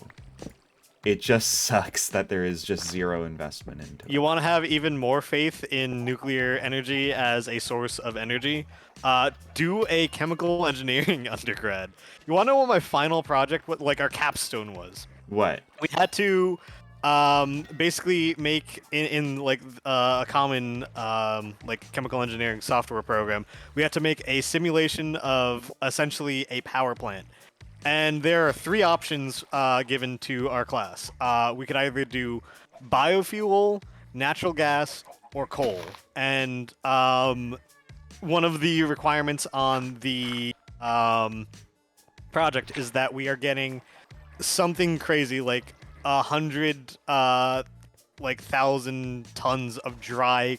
A: It just sucks that there is just zero investment into it.
C: You want to have even more faith in nuclear energy as a source of energy? Do a chemical engineering undergrad. You want to know what my final project, like our capstone was?
A: What?
C: We had to basically make in like a common like chemical engineering software program. We had to make a simulation of essentially a power plant. And there are 3 options given to our class. We could either do biofuel, natural gas, or coal. And one of the requirements on the project is that we are getting something crazy like 1,000 tons of dry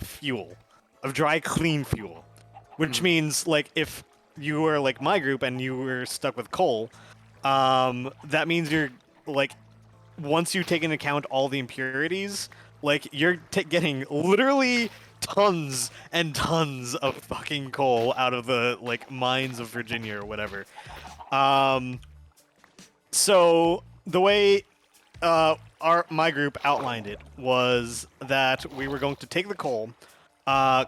C: fuel, of dry clean fuel, which means like if you were like my group and you were stuck with coal, that means you're like, once you take into account all the impurities, like you're getting literally tons and tons of fucking coal out of the like mines of Virginia or whatever. So the way my group outlined it was that we were going to take the coal,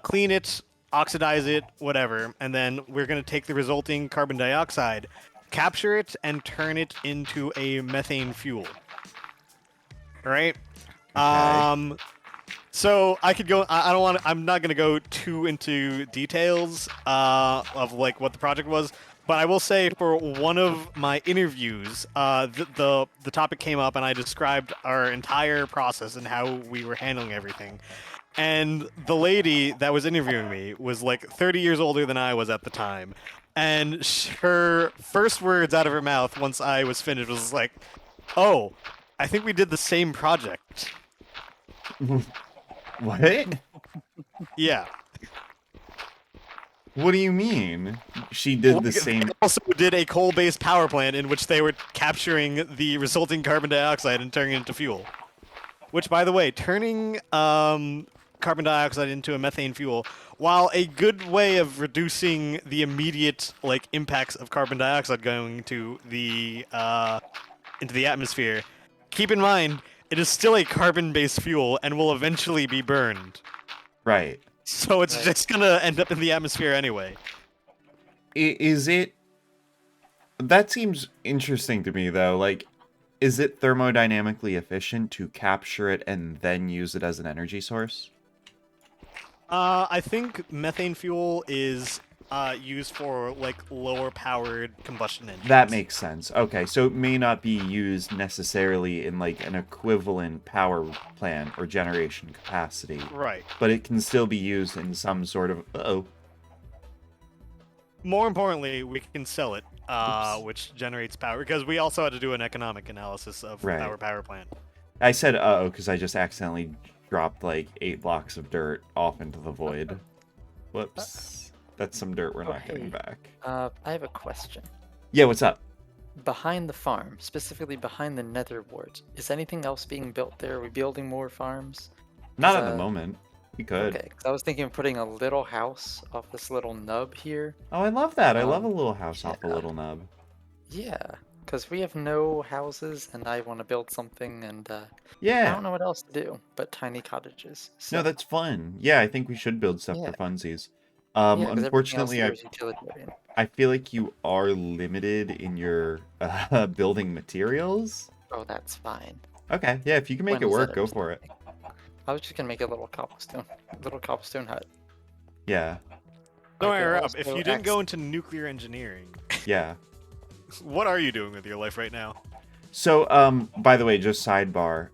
C: clean it, oxidize it, whatever, and then we're going to take the resulting carbon dioxide, capture it, and turn it into a methane fuel. Right?
A: Okay.
C: So I could go. I don't want. I'm not going to go too into details of like what the project was. But I will say, for one of my interviews, the topic came up, and I described our entire process and how we were handling everything. And the lady that was interviewing me was like 30 years older than I was at the time. And her first words out of her mouth once I was finished was like, "Oh, I think we did the same project."
A: What?
C: Yeah.
A: What do you mean? She did the same.
C: They also did a coal-based power plant in which they were capturing the resulting carbon dioxide and turning it into fuel. Which, by the way, turning carbon dioxide into a methane fuel, while a good way of reducing the immediate like impacts of carbon dioxide going into the atmosphere, keep in mind it is still a carbon-based fuel and will eventually be burned.
A: Right.
C: So it's just gonna end up in the atmosphere anyway.
A: Is it... That seems interesting to me, though. Like, is it thermodynamically efficient to capture it and then use it as an energy source?
C: I think methane fuel is used for like lower powered combustion engines.
A: That makes sense. Okay, so it may not be used necessarily in like an equivalent power plant or generation capacity.
C: Right.
A: But it can still be used in some sort of...
C: More importantly, we can sell it, which generates power, because we also had to do an economic analysis of our power plant.
A: I said uh-oh because I just accidentally dropped like 8 blocks of dirt off into the void. Whoops. That's some dirt we're not getting back.
D: I have a question.
A: Yeah, what's up?
D: Behind the farm, specifically behind the nether wart, is anything else being built there? Are we building more farms?
A: Not at the moment. We could.
D: Okay, 'cause I was thinking of putting a little house off this little nub here.
A: Oh, I love that. I love a little house off a little nub.
D: Yeah. because we have no houses, and I want to build something, and I
A: Yeah.
D: don't know what else to do but tiny cottages. So,
A: No, that's fun. Yeah, I think we should build stuff
D: yeah,
A: for funsies.
D: yeah, because everything else
A: Unfortunately,
D: here is utilitarian.
A: I feel like you are limited in your building materials.
D: Oh, that's fine.
A: Okay, yeah, if you can make
D: When
A: it
D: was that
A: work, go
D: ever
A: for it.
D: I was just gonna make a little cobblestone hut.
A: Yeah,
C: Don't
D: I could
C: interrupt. If
D: also
C: you didn't go into nuclear engineering,
A: yeah.
C: what are you doing with your life right now?
A: So, by the way, just sidebar.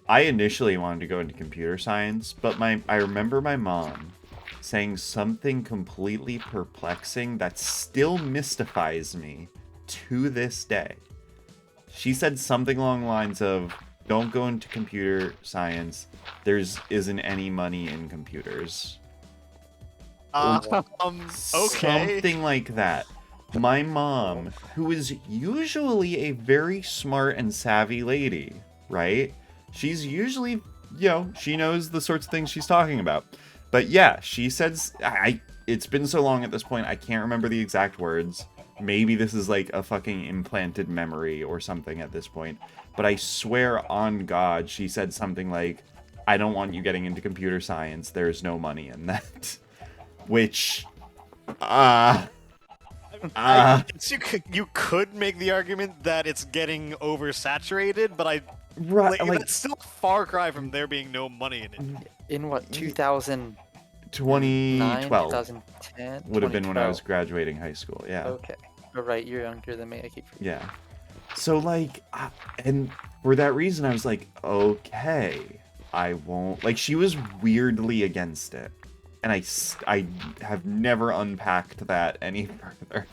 A: I initially wanted to go into computer science, but I remember my mom saying something completely perplexing that still mystifies me to this day. She said something along the lines of, "Don't go into computer science. Isn't any money in computers."
C: Okay.
A: Something like that. My mom, who is usually a very smart and savvy lady, right? She's usually, she knows the sorts of things she's talking about. But yeah, she says, it's been so long at this point, I can't remember the exact words. Maybe this is like a fucking implanted memory or something at this point. But I swear on God, she said something like, "I don't want you getting into computer science. There's no money in that." Which,
C: I guess you could make the argument that it's getting oversaturated, but that's still a far cry from there being no money in it.
D: In what, 2009,
A: 2012
D: 2010?
A: would have been when I was
D: 2012.
A: graduating high school. Yeah.
D: Okay. All right, you're younger than me. I keep forgetting.
A: Yeah. So like, and for that reason, I was like, okay, I won't. Like, she was weirdly against it, and I have never unpacked that any further.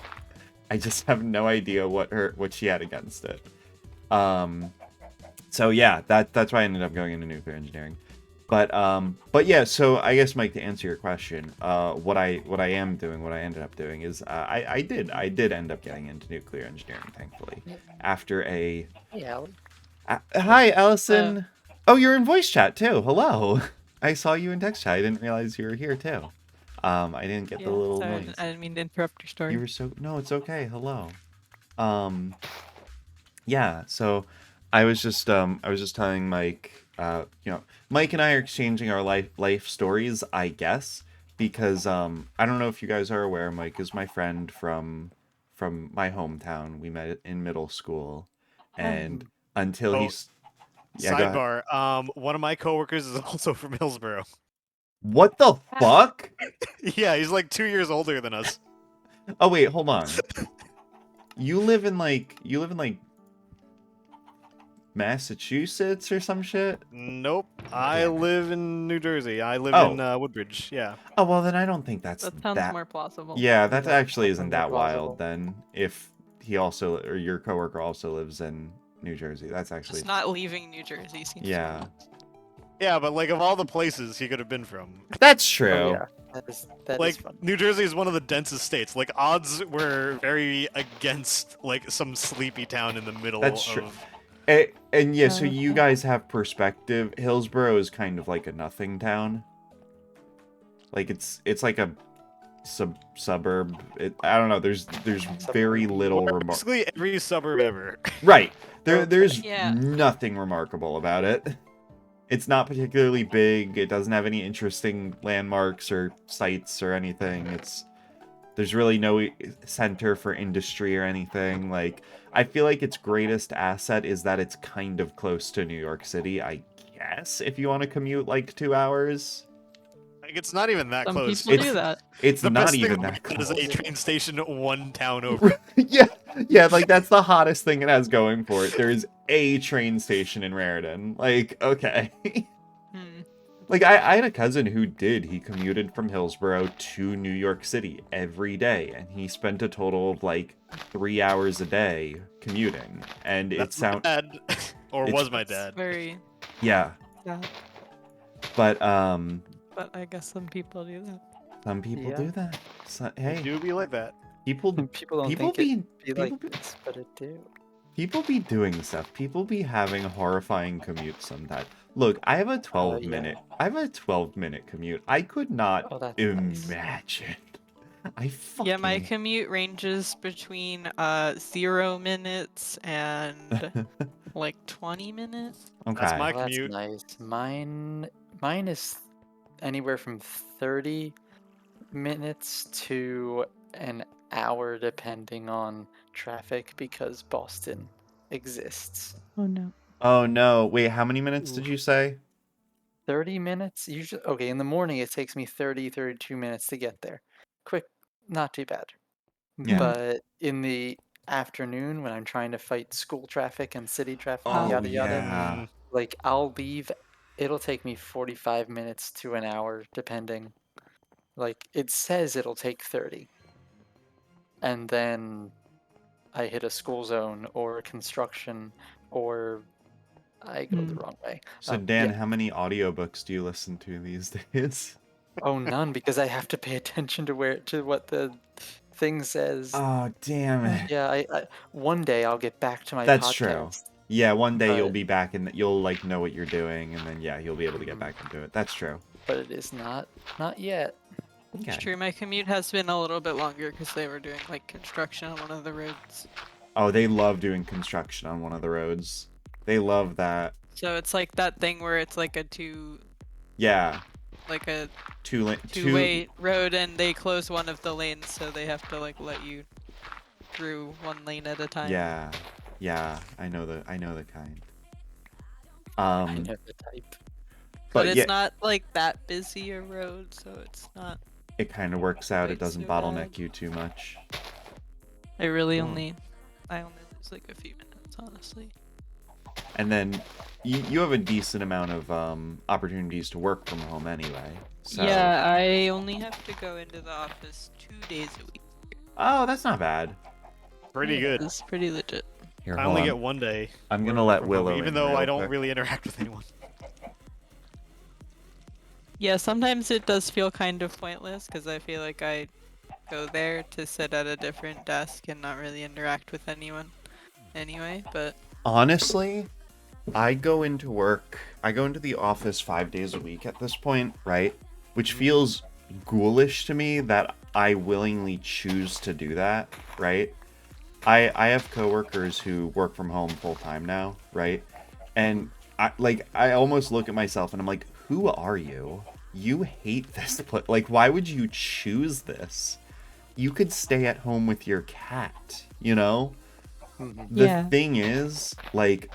A: I just have no idea what she had against it. So yeah, that's why I ended up going into nuclear engineering. But yeah, so I guess, Mike, to answer your question, what I am doing, what I ended up doing is I did end up getting into nuclear engineering, thankfully, after a.
D: Hey, Alan.
A: Hi, Allison. Oh, you're in voice chat too. Hello. I saw you in text chat. I didn't realize you were here too. I didn't get the little
E: sorry,
A: noise.
E: I didn't mean to interrupt your story.
A: You were no, it's okay. Hello. Yeah. So, I was just telling Mike. Mike and I are exchanging our life stories, I guess, because I don't know if you guys are aware. Mike is my friend from my hometown. We met in middle school, and until he's. Yeah, go ahead.
C: Sidebar. One of my coworkers is also from Hillsborough.
A: What the fuck?
C: Yeah, he's like 2 years older than us.
A: Oh wait, hold on. You live in like Massachusetts or some shit?
C: Nope. I live in New Jersey. I live in Woodbridge. Yeah.
A: Oh well, then I don't think that
E: sounds more plausible.
A: Yeah, that actually isn't that
D: plausible.
A: wild then. If he also, or your coworker also lives in New Jersey, that's actually.
E: Just not leaving New Jersey seems
A: Yeah.
C: Yeah, but like of all the places he could have been from,
A: That's true.
D: Oh, yeah. That
C: like
D: is fun.
C: New Jersey is one of the densest states. Like odds were very against like some sleepy town in the middle.
A: That's true.
C: Of...
A: And yeah, so you guys have perspective. Hillsborough is kind of like a nothing town. Like it's like a suburb. I don't know. There's very little
C: Basically every suburb ever.
A: Right. There's
E: Yeah.
A: nothing remarkable about it. It's not particularly big. It doesn't have any interesting landmarks or sites or anything. There's really no center for industry or anything. Like, I feel like its greatest asset is that it's kind of close to New York City, I guess, if you want to commute like 2 hours.
C: Like it's not even that
E: Some
C: close.
E: people do that.
A: It's
C: The
A: not
C: best
A: even
C: thing
A: that
C: about it is
A: close.
C: a train station one town over.
A: Yeah, like that's the hottest thing it has going for it. There is a train station in Raritan. Like, okay. Like, I had a cousin who he commuted from Hillsborough to New York City every day, and he spent a total of like 3 hours a day commuting. And
C: That's my dad, or was my dad.
E: Very.
A: Yeah.
E: Yeah.
A: But
E: But I guess some people do that.
A: some people do that. So, hey,
C: Do be like that.
A: people
D: People don't
A: people
D: think
A: be
D: it'd be like this, but it do.
A: people be doing stuff. People be having horrifying commutes sometimes. Look, I have a 12 minute. I have a 12-minute commute. I could not
D: Oh, that's nice.
A: imagine. I fucking...
E: Yeah, my commute ranges between 0 minutes and like 20 minutes.
A: Okay.
C: That's my
D: Well, that's
C: commute.
D: nice. Mine is anywhere from 30 minutes to an hour, depending on traffic, because Boston exists.
E: Oh no.
A: Oh no. Wait, how many minutes did
D: Ooh.
A: you say?
D: 30 minutes? Usually, okay, in the morning it takes me 32 minutes to get there. Quick, not too bad.
A: Yeah.
D: But in the afternoon, when I'm trying to fight school traffic and city traffic and
A: Oh
D: yada yada,
A: yeah.
D: like I'll leave, it'll take me 45 minutes to an hour, depending. Like it says it'll take 30. And then I hit a school zone or construction or I go the wrong way.
A: So Dan,
D: Yeah.
A: how many audiobooks do you listen to these days?
D: Oh, none, because I have to pay attention to what the thing says.
A: Oh damn it.
D: Yeah, I one day I'll get back to my
A: That's true.
D: podcast.
A: Yeah, one day you'll
D: But
A: be back and you'll like know what you're doing, and then yeah, you'll be able to get
D: Mhm.
A: back into it. That's true.
D: but it is not yet.
A: Okay.
E: It's true. My commute has been a little bit longer because they were doing like construction on one of the roads.
A: Oh, they love doing construction on one of the roads. They love that.
E: So it's like that thing where it's like a two
A: Yeah.
E: two-way road, and they close one of the lanes, so they have to like let you through one lane at a time.
A: Yeah. Yeah, I know the kind.
D: I know the type.
E: But
A: But
E: it's
A: yeah,
E: not like that busy a road, so it's not.
A: it kind of works out. It
E: quite
A: doesn't
E: so
A: bottleneck
E: bad.
A: you too much.
E: I really
A: Oh.
E: I only lose like a few minutes, honestly.
A: And then you have a decent amount of opportunities to work from home anyway. So
E: Yeah, I only have to go into the office 2 days a week.
A: Oh, that's not bad.
C: Pretty
E: Yeah,
C: good.
E: It's pretty legit.
A: Here,
C: I
A: hold
C: only
A: on.
C: get 1 day.
A: I'm gonna
C: working
A: let
C: from home,
A: Willow
C: even
A: in
C: though
A: real
C: I don't
A: quick.
C: really interact with anyone.
E: Yeah, sometimes it does feel kind of pointless because I feel like I go there to sit at a different desk and not really interact with anyone anyway, but
A: Honestly, I go into the office 5 days a week at this point, right? Which feels ghoulish to me that I willingly choose to do that, right? I have coworkers who work from home full time now, right? And I almost look at myself and I'm like, who are you? You hate this place. Like, why would you choose this? You could stay at home with your cat, you know? The
E: Yeah.
A: thing is, like,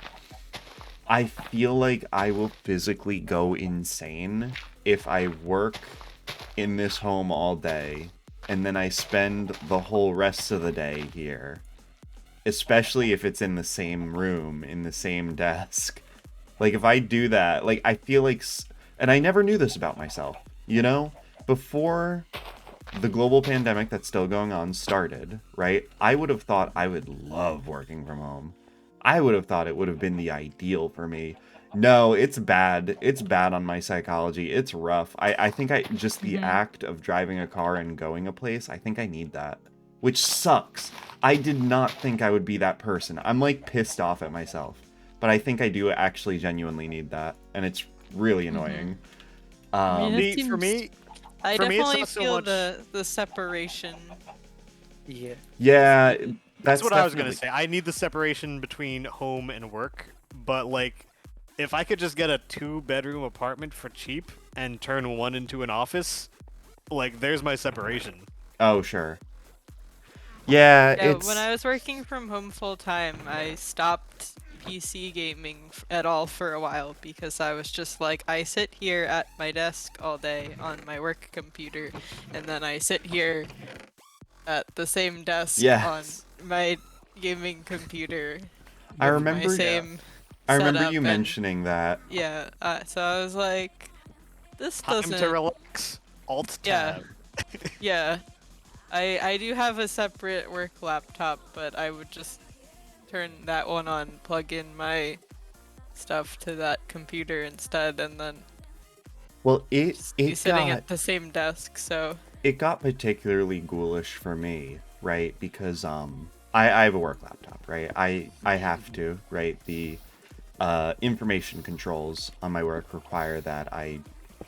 A: I feel like I will physically go insane if I work in this home all day and then I spend the whole rest of the day here. Especially if it's in the same room, in the same desk. Like, if I do that, like, I feel like... And I never knew this about myself, you know? Before the global pandemic that's still going on started, right? I would have thought I would love working from home. I would have thought it would have been the ideal for me. No, it's bad. It's bad on my psychology. It's rough. I think just the act of driving a car and going a place, I think I need that. Which sucks. I did not think I would be that person. I'm like pissed off at myself. But I think I do actually genuinely need that. And it's really annoying.
E: I mean, it
C: For me,
E: I
C: for me, it's
E: definitely
C: not so
E: feel
C: much-
E: the separation.
D: Yeah.
A: Yeah,
C: that's what I was
A: definitely...
C: gonna say. I need the separation between home and work, but like, if I could just get a 2-bedroom apartment for cheap and turn one into an office, like, there's my separation.
A: Oh, sure. Yeah,
E: Yeah,
A: it's...
E: when I was working from home full time, I stopped PC gaming at all for a while because I was just like, I sit here at my desk all day on my work computer, and then I sit here at the same desk
A: Yes.
E: on my gaming computer.
A: I
E: with my
A: remember-
E: same
A: I remember
E: setup
A: you
E: and-
A: mentioning that.
E: Yeah, so I was like, this
C: Time
E: doesn't.
C: to relax. Alt
E: Yeah.
C: tab.
E: Yeah, I do have a separate work laptop, but I would just turn that one on, plug in my stuff to that computer instead, and then
A: Well,
E: just be
A: it
E: sitting
A: got
E: at the same desk. So
A: it got particularly ghoulish for me, right? Because I have a work laptop, right? I have to, right? The information controls on my work require that I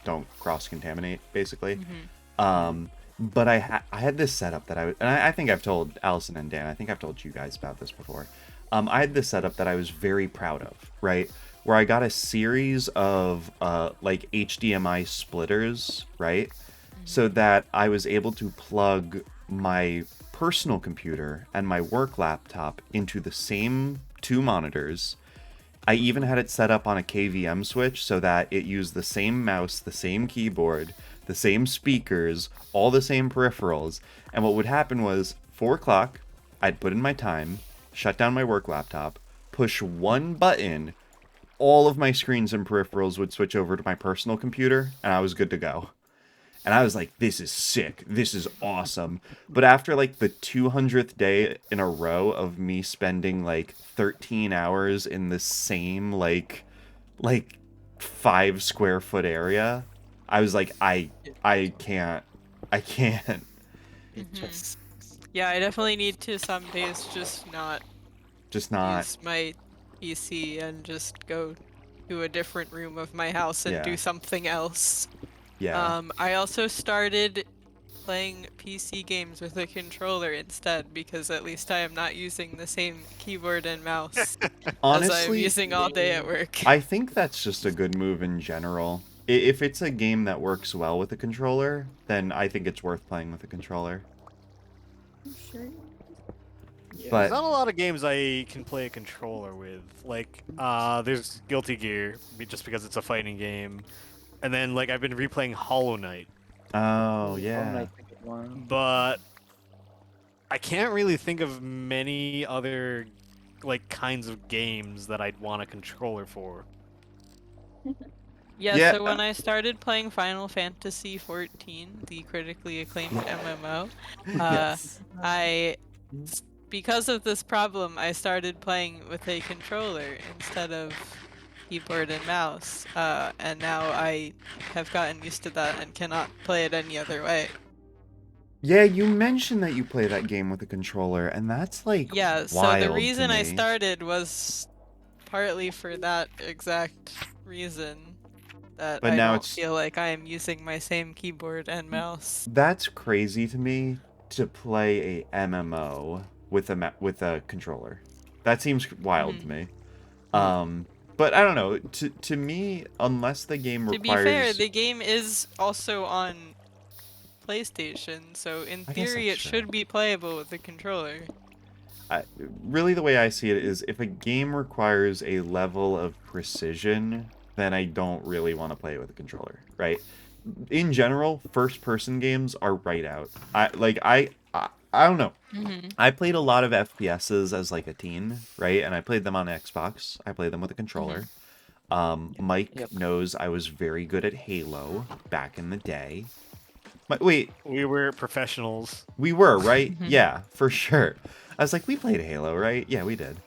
A: don't cross-contaminate, basically. But I had this setup that and I think I've told Allison and Dan, I think I've told you guys about this before. I had this setup that I was very proud of, right? Where I got a series of like HDMI splitters, right? So that I was able to plug my personal computer and my work laptop into the same two monitors. I even had it set up on a KVM switch so that it used the same mouse, the same keyboard, the same speakers, all the same peripherals. And what would happen was 4 o'clock, I'd put in my time, shut down my work laptop, push one button, all of my screens and peripherals would switch over to my personal computer, and I was good to go. And I was like, this is sick. This is awesome. But after like the 200th day in a row of me spending like 13 hours in the same like 5 square foot area, I was like, I can't.
D: It just
E: Yeah, I definitely need to some days just not use my PC and just go to a different room of my house and do something else.
A: Yeah.
E: I also started playing PC games with a controller instead because at least I am not using the same keyboard and mouse
A: Honestly,
E: as I'm using all day at work.
A: I think that's just a good move in general. If it's a game that works well with a controller, then I think it's worth playing with a controller.
B: Sure.
C: Yeah,
A: But
C: there's not a lot of games I can play a controller with. Like, there's Guilty Gear, just because it's a fighting game. And then, like, I've been replaying Hollow Knight.
A: oh yeah.
C: But I can't really think of many other, like, kinds of games that I'd want a controller for.
E: Yeah, so when I started playing Final Fantasy XIV, the critically acclaimed MMO,
A: Yes.
E: because of this problem, I started playing with a controller instead of keyboard and mouse, and now I have gotten used to that and cannot play it any other way.
A: Yeah, you mentioned that you play that game with a controller, and that's like
E: Yeah, so
A: wild
E: the
A: to
E: reason I
A: me.
E: started was partly for that exact reason, that
A: But
E: I
A: now
E: don't
A: it's-
E: feel like I am using my same keyboard and mouse.
A: That's crazy to me to play a MMO with a controller. That seems wild to me. But I don't know. To me, unless the game
E: To be
A: requires.
E: fair, the game is also on PlayStation, so in
A: I guess
E: theory it
A: that's true.
E: should be playable with the controller.
A: Really, the way I see it is, if a game requires a level of precision, then I don't really want to play it with a controller, right? In general, first-person games are right out. I don't know. I played a lot of FPSs as like a teen, right? And I played them on Xbox. I played them with a controller. Mike knows I was very good at Halo back in the day. But wait,
C: We were professionals.
A: we were, right? Yeah, for sure. I was like, we played Halo, right? Yeah, we did.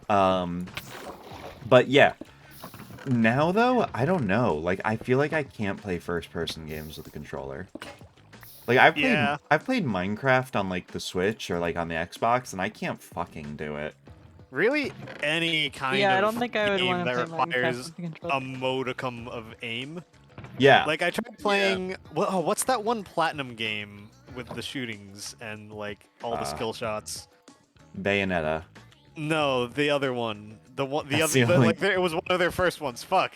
A: But yeah. Now, though, I don't know. Like, I feel like I can't play first-person games with a controller. Like, I've played Minecraft on, like, the Switch or, like, on the Xbox, and I can't fucking do it.
C: Really, any kind
E: Yeah,
C: of
E: I don't think I would
C: game
E: wanna
C: that
E: play Minecraft
C: requires
E: with the controller.
C: a modicum of aim.
A: Yeah.
C: Like, I tried playing... what's that one Platinum game with the shootings and, like, all the skill shots?
A: Bayonetta.
C: No, the other one. The
A: That's
C: other...
A: the only-
C: Like, it was one of their first ones. Fuck.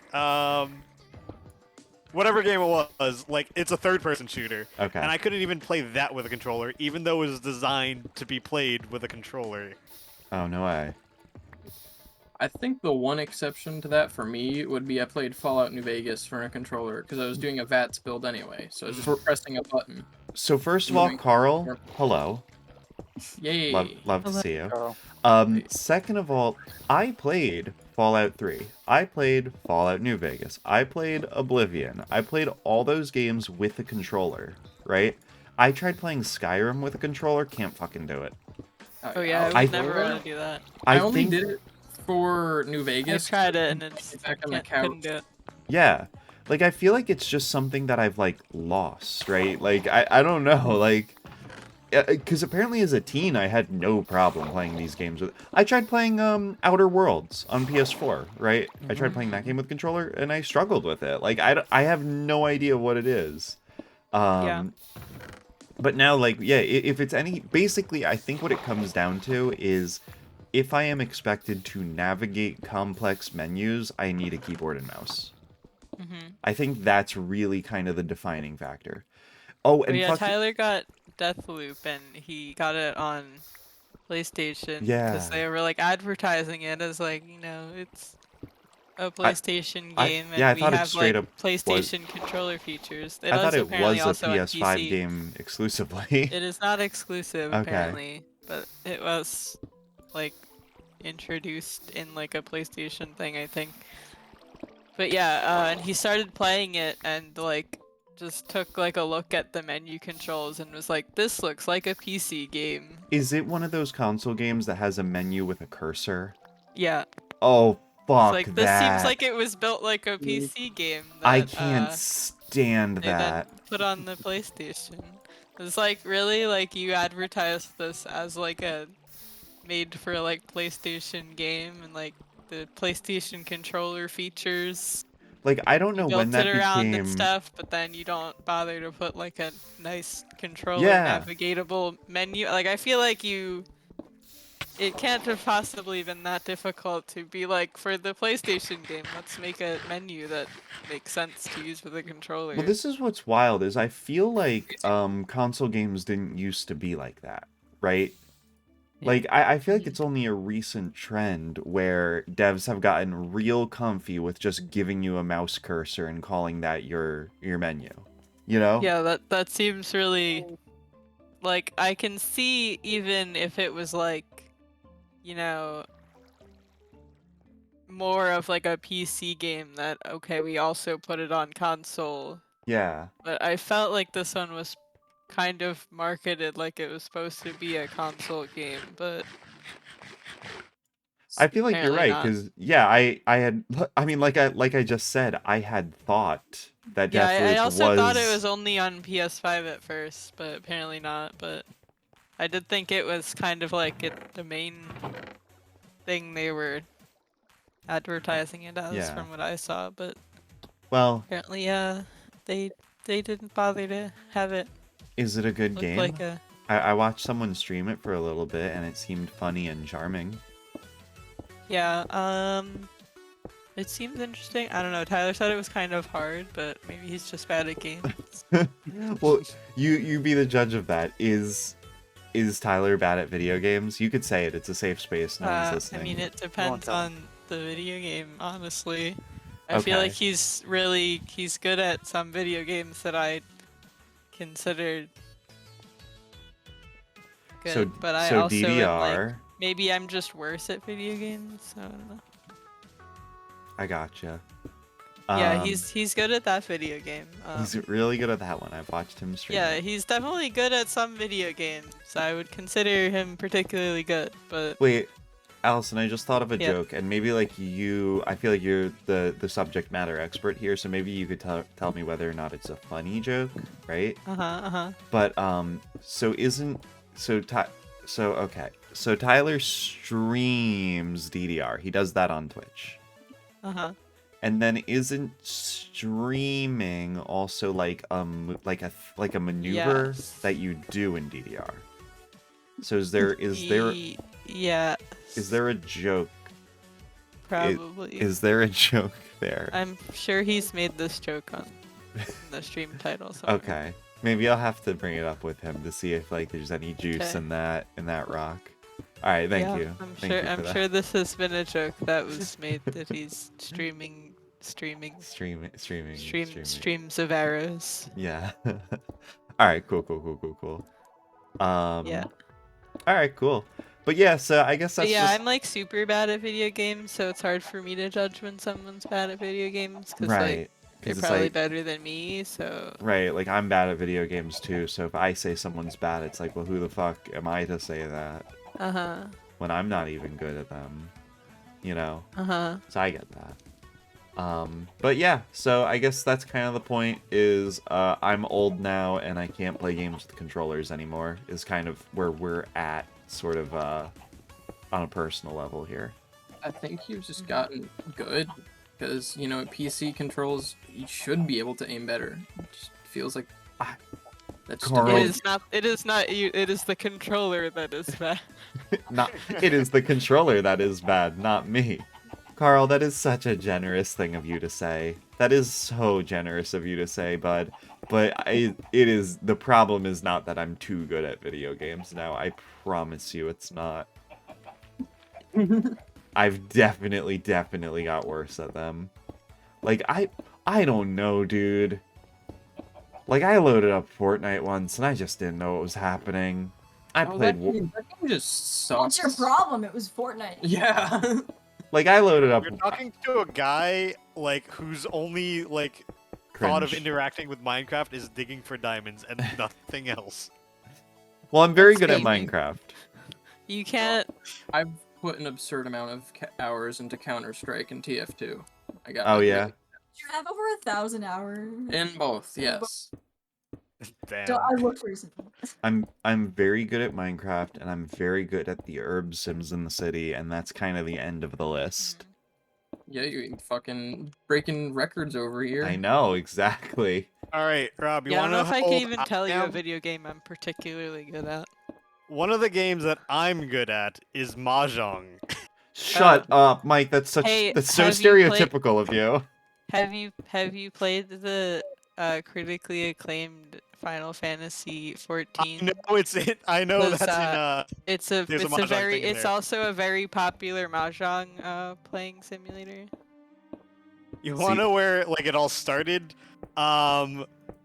C: Whatever game it was, like, it's a third-person shooter.
A: Okay.
C: And I couldn't even play that with a controller, even though it was designed to be played with a controller.
A: Oh, no way.
F: I think the one exception to that for me would be I played Fallout New Vegas for a controller because I was doing a VATS build anyway, so I was just pressing a button.
A: So first of all, Carl, hello.
F: Yay!
A: Love to see you.
D: Carl.
A: Second of all, I played Fallout 3. I played Fallout New Vegas. I played Oblivion. I played all those games with a controller, right? I tried playing Skyrim with a controller, can't fucking do it.
E: Oh yeah, I would
A: I-
E: never want to do that.
F: I only did it for New
E: I
F: Vegas.
E: tried it and it's
F: back on the
E: couldn't
F: couch.
E: do it.
A: Yeah. Like, I feel like it's just something that I've, like, lost, right? Like, I don't know, like... Because apparently as a teen, I had no problem playing these games with... I tried playing Outer Worlds on PS4, right? I tried playing that game with controller, and I struggled with it. Like, I have no idea what it is.
E: Yeah.
A: But now, like, yeah, if it's any... Basically, I think what it comes down to is if I am expected to navigate complex menus, I need a keyboard and mouse. I think that's really kind of the defining factor. Oh,
E: But
A: and
E: yeah,
A: fuck...
E: Tyler got Deathloop, and he got it on PlayStation because
A: Yeah.
E: they were like advertising it as like, you know, it's a PlayStation game,
A: yeah, I
E: and we
A: thought it
E: have
A: straight
E: like
A: up was...
E: PlayStation controller features. It
A: I thought
E: is
A: it
E: apparently
A: was a
E: also on
A: PS5
E: PC.
A: game exclusively.
E: It is not exclusive
A: Okay.
E: apparently, but it was like introduced in like a PlayStation thing, I think. But yeah, and he started playing it and like just took like a look at the menu controls and was like, this looks like a PC game.
A: Is it one of those console games that has a menu with a cursor?
E: Yeah.
A: Oh,
E: It's
A: fuck
E: like, this seems
A: that.
E: like it was built like a PC game
A: I
E: that
A: can't stand
E: they then
A: that.
E: put on the PlayStation. It's like, really? Like, you advertised this as like a made for like PlayStation game and like the PlayStation controller features.
A: Like, I don't
E: You
A: know when
E: built it
A: that
E: around and
A: became...
E: stuff, but then you don't bother to put like a nice controller
A: Yeah.
E: navigatable menu. Like, I feel like it can't have possibly been that difficult to be like, for the PlayStation game, let's make a menu that makes sense to use with a controller.
A: Well, this is what's wild, is I feel like console games didn't used to be like that, right? Like, I feel like it's only a recent trend where devs have gotten real comfy with just giving you a mouse cursor and calling that your menu, you know?
E: Yeah, that seems really... Like, I can see even if it was like, you know, more of like a PC game that, okay, we also put it on console.
A: Yeah.
E: But I felt like this one was kind of marketed like it was supposed to be a console game, but
A: I feel like you're
E: apparently
A: right,
E: not.
A: because yeah, I had, I mean, like I just said, I had thought that
E: Yeah, I
A: Deathloop
E: also thought it was only on PS5 at first, but apparently not. But I did think it was kind of like the main thing they were advertising it as,
A: Yeah.
E: from what I saw. But
A: Well,
E: apparently, they didn't bother to have it
A: is it a good
E: look
A: game?
E: like a...
A: I watched someone stream it for a little bit, and it seemed funny and charming.
E: Yeah, it seems interesting. I don't know, Tyler said it was kind of hard, but maybe he's just bad at games.
A: Well, you be the judge of that. Is Tyler bad at video games? You could say it. It's a safe space. No one's
E: I
A: listening.
E: mean, it depends
D: tell
E: on the video game, honestly. I feel like
A: Okay.
E: he's good at some video games that I consider good,
A: So
E: but I
A: so
E: also am like,
A: DDR.
E: maybe I'm just worse at video games. I don't know.
A: I gotcha.
E: Yeah, he's good at that video game.
A: He's really good at that one. I've watched him stream.
E: Yeah,
A: it.
E: he's definitely good at some video games. I would consider him particularly good, but
A: Wait, Allison, I just thought of a
E: Yeah.
A: joke, and maybe like you, I feel like you're the subject matter expert here, so maybe you could tell me whether or not it's a funny joke, right? But so Tyler streams DDR. He does that on Twitch. And then isn't streaming also like a maneuver
E: Yes.
A: that you do in DDR? So is there
E: Yeah,
A: a joke?
E: probably.
A: Is there a joke there?
E: I'm sure he's made this joke on the stream title somewhere.
A: Okay. Maybe I'll have to bring it up with him to see if like there's any juice
E: Okay.
A: in that rock. All right, thank
E: Yeah,
A: you.
E: I'm
A: Thank
E: sure.
A: you for
E: I'm
A: that.
E: sure this has been a joke that was made that he's streaming streams of arrows.
A: Yeah. All right, cool.
E: Yeah.
A: All right, cool. But yeah, so I guess
E: But
A: that's
E: yeah,
A: just
E: I'm like super bad at video games, so it's hard for me to judge when someone's bad at video games because like
A: right.
E: they're
A: 'Cause it's
E: probably
A: like,
E: better than me. So
A: right, like I'm bad at video games too, so if I say someone's bad, it's like, well, who the fuck am I to say that when I'm not even good at them, you know? So I get that. But yeah, so I guess that's kind of the point is I'm old now and I can't play games with controllers anymore is kind of where we're at sort of on a personal level here.
F: I think you've just gotten good because, you know, PC controls, you should be able to aim better. It just feels like That's
A: Carl-
E: It is not. It is not you. It is the controller that is bad.
A: Not. It is the controller that is bad, not me. Carl, that is such a generous thing of you to say. That is so generous of you to say, bud. But it is. The problem is not that I'm too good at video games now. I promise you, it's not. I've definitely got worse at them. Like, I don't know, dude. Like, I loaded up Fortnite once, and I just didn't know what was happening. I played...
F: That game just sucks.
G: What's your problem? It was Fortnite.
F: Yeah.
A: Like, I loaded up...
C: You're talking to a guy, like, whose only, like, thought of
A: Cringe.
C: interacting with Minecraft is digging for diamonds and nothing else.
A: Well, I'm very
E: That's
A: good at
E: gaming.
A: Minecraft.
E: You can't.
F: I've put an absurd amount of hours into Counter-Strike and TF2. I got.
A: Oh,
F: like,
A: yeah?
G: You have over 1,000 hours.
F: In both, yes.
C: Damn.
G: So I looked recently.
A: I'm very good at Minecraft, and I'm very good at the herb sims in the city, and that's kind of the end of the list.
F: Yeah, you're fucking breaking records over here.
A: I know, exactly.
C: All right, Rob, you
E: Yeah, I
C: want
E: don't
C: to
E: know
C: know
E: if I
C: how
E: can
C: old
E: even
C: I
E: tell you a
C: am?
E: video game I'm particularly good at.
C: One of the games that I'm good at is Mahjong.
A: Shut up, Mike. That's so
E: Hey, have you
A: stereotypical of you.
E: Have you played the critically acclaimed Final Fantasy 14?
C: No, it's it. I know
E: Those,
C: that's in.
E: It's a
C: There's a
E: it's a
C: Mahjong
E: very
C: thing in
E: it's
C: there.
E: also a very popular mahjong playing simulator.
C: You
A: See-
C: want to know where like it all started?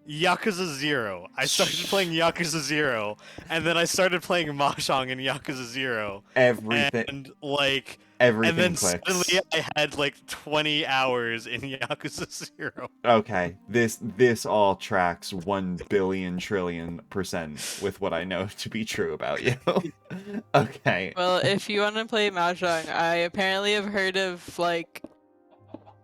C: Yakuza 0. I started playing Yakuza 0, and then I started playing Mahjong in Yakuza 0,
A: Everything,
C: and like,
A: everything
C: and then
A: clicks.
C: suddenly I had like 20 hours in Yakuza 0.
A: Okay, this all tracks 1 billion trillion% with what I know to be true about you. Okay.
E: Well, if you want to play mahjong, I apparently have heard of like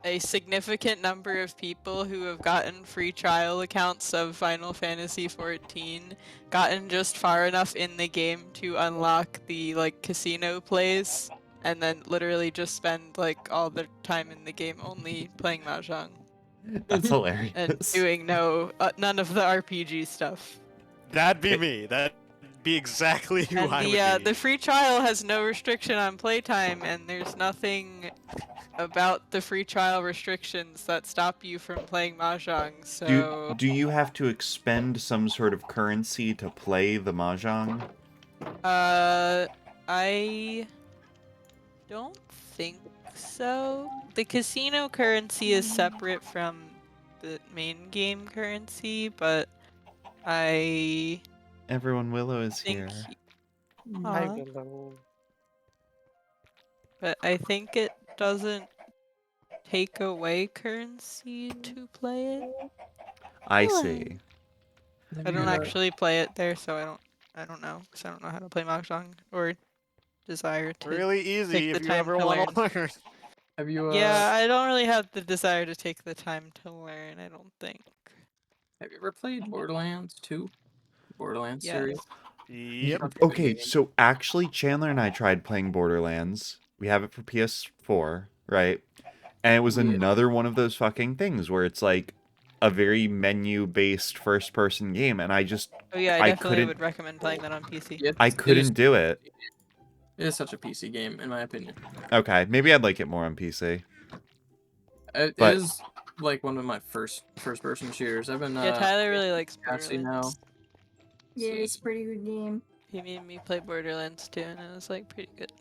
E: a significant number of people who have gotten free trial accounts of Final Fantasy 14, gotten just far enough in the game to unlock the like casino plays, and then literally just spend like all their time in the game only playing mahjong
A: That's hilarious.
E: and doing none of the RPG stuff.
C: That'd be me. That'd be exactly who
E: And
C: I would be.
E: the free trial has no restriction on playtime, and there's nothing about the free trial restrictions that stop you from playing mahjong. So
A: Do you have to expend some sort of currency to play the mahjong?
E: I don't think so. The casino currency is separate from the main game currency, but I
A: Everyone, Willow is
E: think
A: here.
D: Hi,
E: Aw.
D: Willow.
E: but I think it doesn't take away currency to play it.
A: I see.
E: I don't actually play it there, so I don't know, because I don't know how to play mahjong or desire to.
C: Really easy
E: take
C: if
E: the
C: you
E: time
C: ever
E: to
C: want to learn.
F: Have you
E: Yeah, I don't really have the desire to take the time to learn, I don't think.
F: have you ever played Borderlands 2? Borderlands
E: Yes.
F: series?
C: Yep.
A: Okay, so actually, Chandler and I tried playing Borderlands. We have it for PS4, right? And it was
F: Yeah.
A: another one of those fucking things where it's like a very menu-based first-person game, and I just
E: Oh yeah,
A: I
E: I definitely
A: couldn't-
E: would recommend playing that on PC.
A: I couldn't do it.
F: It is such a PC game, in my opinion.
A: Okay, maybe I'd like it more on PC.
F: It
A: But-
F: is like one of my first-person shooters. I've been
E: Yeah, Tyler really likes
F: Actually, now.
E: Borderlands.
G: Yeah, it's a pretty good game.
E: He made me play Borderlands too, and it was like pretty good.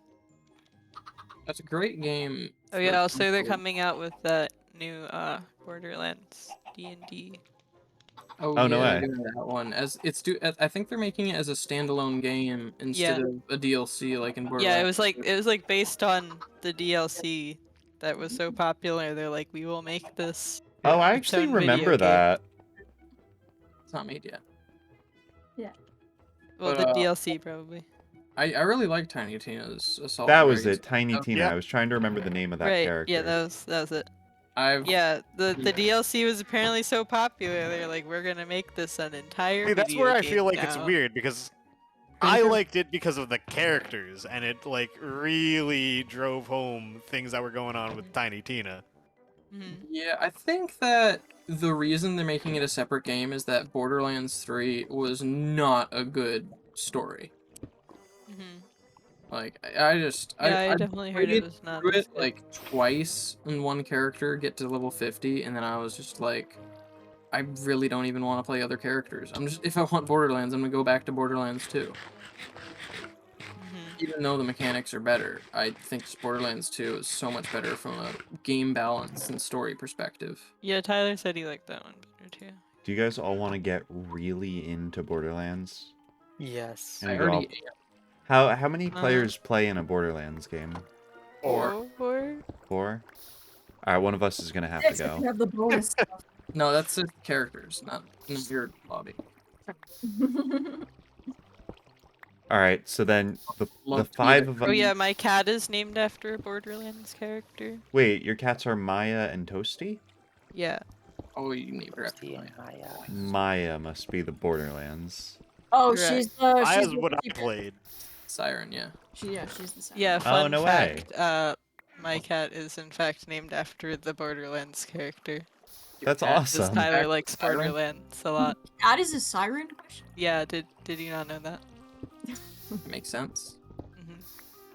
F: That's a great game.
E: Oh
F: for
E: yeah, also they're
F: console.
E: coming out with that new Borderlands D&D.
F: Oh,
A: Oh, no
F: yeah,
A: way.
F: they're doing that one. I think they're making it as a standalone game instead of a DLC like in Borderlands.
E: Yeah, it was like based on the DLC that was so popular. They're like, we will make this.
A: Oh, I
E: its
A: actually
E: own video
A: remember
E: game.
A: that.
F: It's not made yet.
E: Well,
F: But,
E: the DLC probably.
F: I really like Tiny Tina's Assault.
A: That
F: and
A: was
F: Dragons.
A: it, Tiny
F: Oh,
A: Tina.
C: yeah.
A: I was trying to remember the name of that
E: Right.
A: character.
E: Yeah, that was it.
F: Yeah.
E: The
F: Yeah.
E: DLC was apparently so popular. They're like, we're gonna make this an entire.
C: See, that's
E: video
C: where I
E: game
C: feel like it's
E: now."
C: weird because I liked it because of the characters, and it like really drove home things that were going on with Tiny Tina.
E: Mhm.
F: Yeah, I think that the reason they're making it a separate game is that Borderlands 3 was not a good story.
E: Mhm.
F: Like, I just...
E: Yeah, I
F: I
E: definitely heard it was not
F: through
E: as
F: it,
E: good.
F: like, twice in one character, get to level 50, and then I was just like, I really don't even want to play other characters. If I want Borderlands, I'm gonna go back to Borderlands 2.
E: Mhm.
F: Even though the mechanics are better, I think just Borderlands 2 is so much better from a game balance and story perspective.
E: Yeah, Tyler said he liked that one better too.
A: Do you guys all want to get really into Borderlands?
D: Yes.
A: And
F: I
A: we go
F: already
A: how many players play in a Borderlands game?
F: Or
E: 4?
A: 4? Alright, one of us is gonna have to
G: Yes, if
A: go.
G: you have the bonus stuff.
F: no, that's the characters, not your lobby.
A: Alright, so then the
F: Love to be
A: 5
F: there.
A: of
E: Oh
A: us...
E: yeah, my cat is named after a Borderlands character.
A: Wait, your cats are Maya and Toasty?
E: Yeah.
F: Oh, you need her after
D: Toasty
F: mine.
D: and Maya.
A: Maya must be the Borderlands.
G: Oh,
E: Correct.
G: she's
C: Maya's
G: the
C: what I
G: keeper.
C: played.
F: Siren, yeah.
G: She's the same.
E: Yeah, fun
A: no way.
E: fact, my cat is in fact named after the Borderlands character.
A: That's
F: cat
E: Because
A: awesome.
E: Tyler likes
F: Siren?
E: Borderlands a lot.
G: That is a siren question.
E: Yeah, did you not know that?
F: Makes sense.
E: Mhm.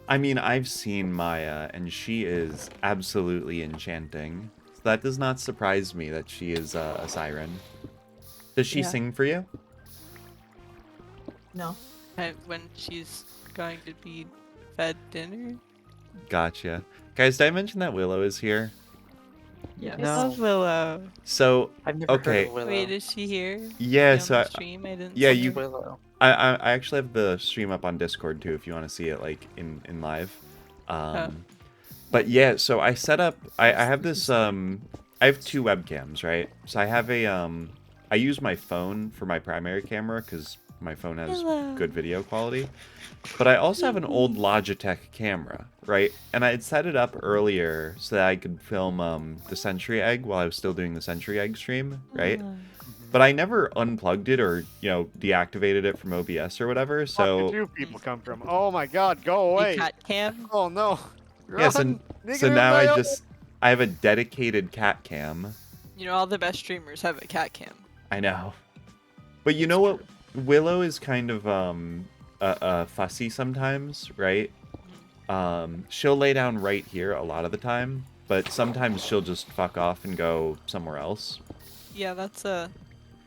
A: I mean, I've seen Maya, and she is absolutely enchanting. So that does not surprise me that she is a siren. Does she
E: Yeah.
A: sing for you?
G: No.
E: When she's going to be fed dinner.
A: Gotcha. Guys, did I mention that Willow is here?
G: Yes.
D: No.
E: Love Willow.
A: So,
D: I've never
A: Okay.
D: heard of Willow.
E: Wait, is she here?
A: yeah,
E: Is she
A: so
E: on
A: I,
E: the stream? I didn't.
A: yeah,
E: see
A: you-
E: her.
D: Willow.
A: I actually have the stream up on Discord too if you want to see it like in live. But yeah, so I set up I have this I have 2 webcams, right? So I have a I use my phone for my primary camera cuz my phone has
E: Hello.
A: good video quality. But I also have an old Logitech camera, right? And I had set it up earlier so that I could film the Century Egg while I was still doing the Century Egg stream, right? But I never unplugged it or, deactivated it from OBS or whatever,
C: Where
A: so...
C: did you people come from? Oh my god, go
E: Hey,
C: away!
E: cat cam.
C: Oh no!
A: Yeah, so,
C: Run!
A: so now I have a dedicated cat cam.
E: You know, all the best streamers have a cat cam.
A: I know. But you know what? Willow is kind of fussy sometimes, right? She'll lay down right here a lot of the time, but sometimes she'll just fuck off and go somewhere else.
E: Yeah, that's a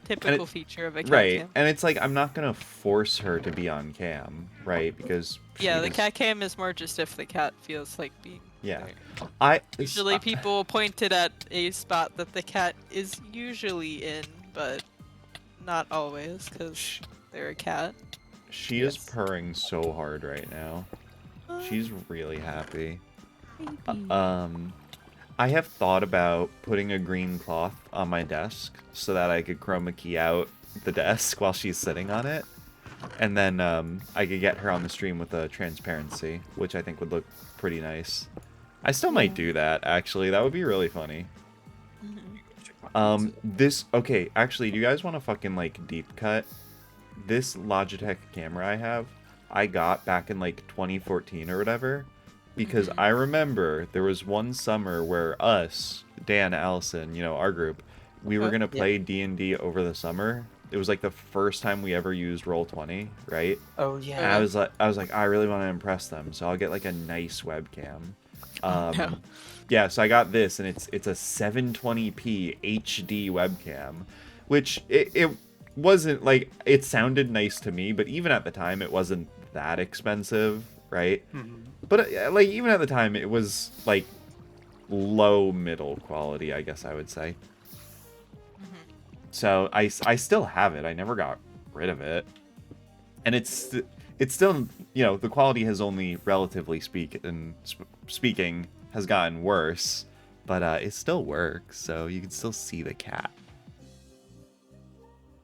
E: typical feature of a cat
A: Right,
E: cam.
A: and it's like I'm not gonna force her to be on cam, right? Because
E: Yeah,
A: she
E: the
A: just-
E: cat cam is more just if the cat feels like being
A: Yeah.
E: there. Usually
A: I
E: people pointed at a spot that the cat is usually in, but not always, because they're a cat.
A: she is
E: Yes.
A: purring so hard right now. She's really happy.
E: Baby.
A: I have thought about putting a green cloth on my desk so that I could chroma key out the desk while she's sitting on it. And then I could get her on the stream with a transparency, which I think would look pretty nice. I still might do that, actually. That would be really funny. Okay, actually, do you guys want to fucking, like, deep cut? This Logitech camera I have, I got back in, like, 2014 or whatever. Because I remember there was one summer where us, Dan, Allison, our group, we were going to play D&D over the summer. It was, like, the first time we ever used Roll20, right?
D: Oh yeah.
A: And I was like, I really want to impress them, so I'll get, like, a nice webcam.
E: No.
A: Yeah, so I got this, and it's a 720p HD webcam, which it wasn't, like, it sounded nice to me, but even at the time, it wasn't that expensive, right? But, like, even at the time, it was, like, low middle quality, I guess I would say. So I still have it. I never got rid of it. And it's still, the quality has only, relatively speaking, has gotten worse. But it still works, so you can still see the cat.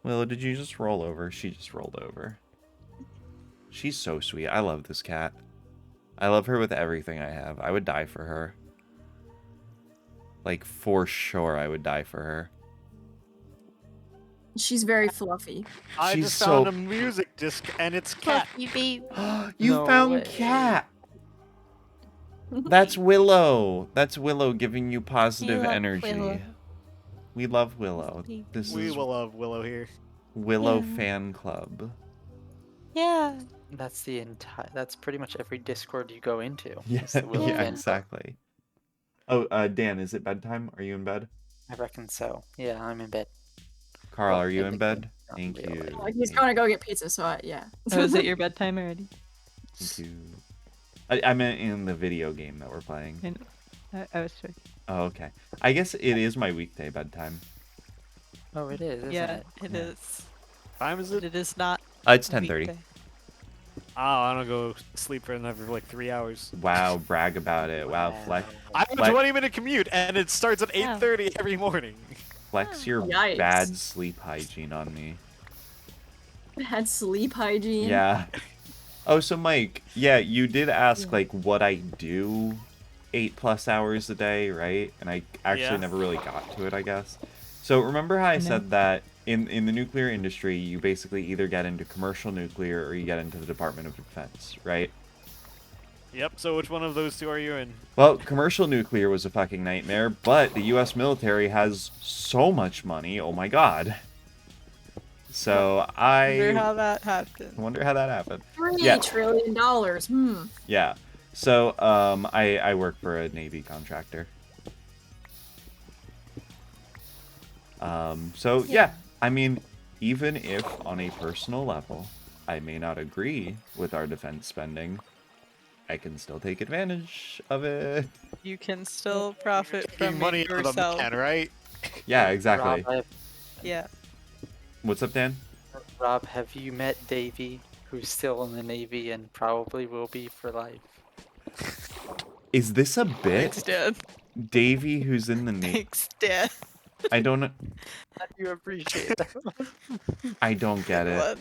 A: Willow, did you just roll over? She just rolled over. She's so sweet. I love this cat. I love her with everything I have. I would die for her. Like, for sure, I would die for her.
G: She's very fluffy.
C: I
A: She's
C: just found
A: so-
C: a music disc and it's cat.
A: You
D: No
A: found
D: way.
A: cat! That's Willow. That's Willow giving you positive
E: love
A: energy.
E: Willow.
A: We love Willow.
E: We
A: This
C: We
A: is
C: will love Willow here.
A: Willow
E: Yeah.
A: Fan Club.
E: Yeah.
D: That's the entire. That's pretty much every Discord you go into.
A: Yeah,
D: is the Willow
A: yeah,
D: fan club.
A: exactly. Oh, Dan, is it bedtime? Are you in bed?
D: I reckon so. Yeah, I'm in bed.
A: Carl,
D: Well,
A: are you
D: in
A: in
D: the
A: bed?
D: game, not
A: Thank
D: real
A: you.
D: life.
G: Like he's
A: Thank
G: going to go get pizza, so yeah.
E: Oh, is it your bedtime already?
A: you. I meant in the video game that we're playing.
E: I was sure.
A: Oh, okay. I guess it is my weekday bedtime.
D: Oh, it is, isn't
E: Yeah,
D: it?
E: it
A: Yeah.
E: is.
C: Time is
E: But
C: it?
E: it is not.
A: It's
E: a
A: 10:30.
E: weekday.
C: Oh, I don't go sleep for another like 3 hours.
A: Wow, brag about it. Wow, flex,
C: I have a
A: Flex-
C: 20-minute commute, and it starts at
E: Yeah.
C: 8:30 every morning.
A: flex your
G: Yikes.
A: bad sleep hygiene on me.
G: Bad sleep hygiene.
A: Yeah. Oh, so Mike, yeah, you did ask
G: Yeah.
A: like what I do 8+ hours a day, right? And I actually
C: Yeah.
A: never really got to it, I guess. So remember how I
E: No.
A: said that in the nuclear industry, you basically either get into commercial nuclear or you get into the Department of Defense, right?
C: Yep, so which one of those two are you in?
A: Well, commercial nuclear was a fucking nightmare, but the US military has so much money, oh my god. So
E: Wonder
A: I
E: how that happened.
A: wonder how that happened.
G: $3
A: Yeah.
G: trillion.
A: Yeah. So I work for a Navy contractor. So yeah, I mean, even if on a personal level I may not agree with our defense spending, I can still take advantage of it.
E: You can still profit
C: Making
E: from
C: money
E: it
C: out of the
E: yourself.
C: man, right?
A: Yeah, exactly.
E: Yeah.
A: What's up, Dan?
D: Rob, have you met Davey, who's still in the Navy and probably will be for life?
A: Is this a
E: Thanks,
A: bit?
E: Dad.
A: Davey, who's in the Navy?
E: Thanks, Dad.
A: I don't.
D: How do you appreciate that?
A: I don't get it.
E: What?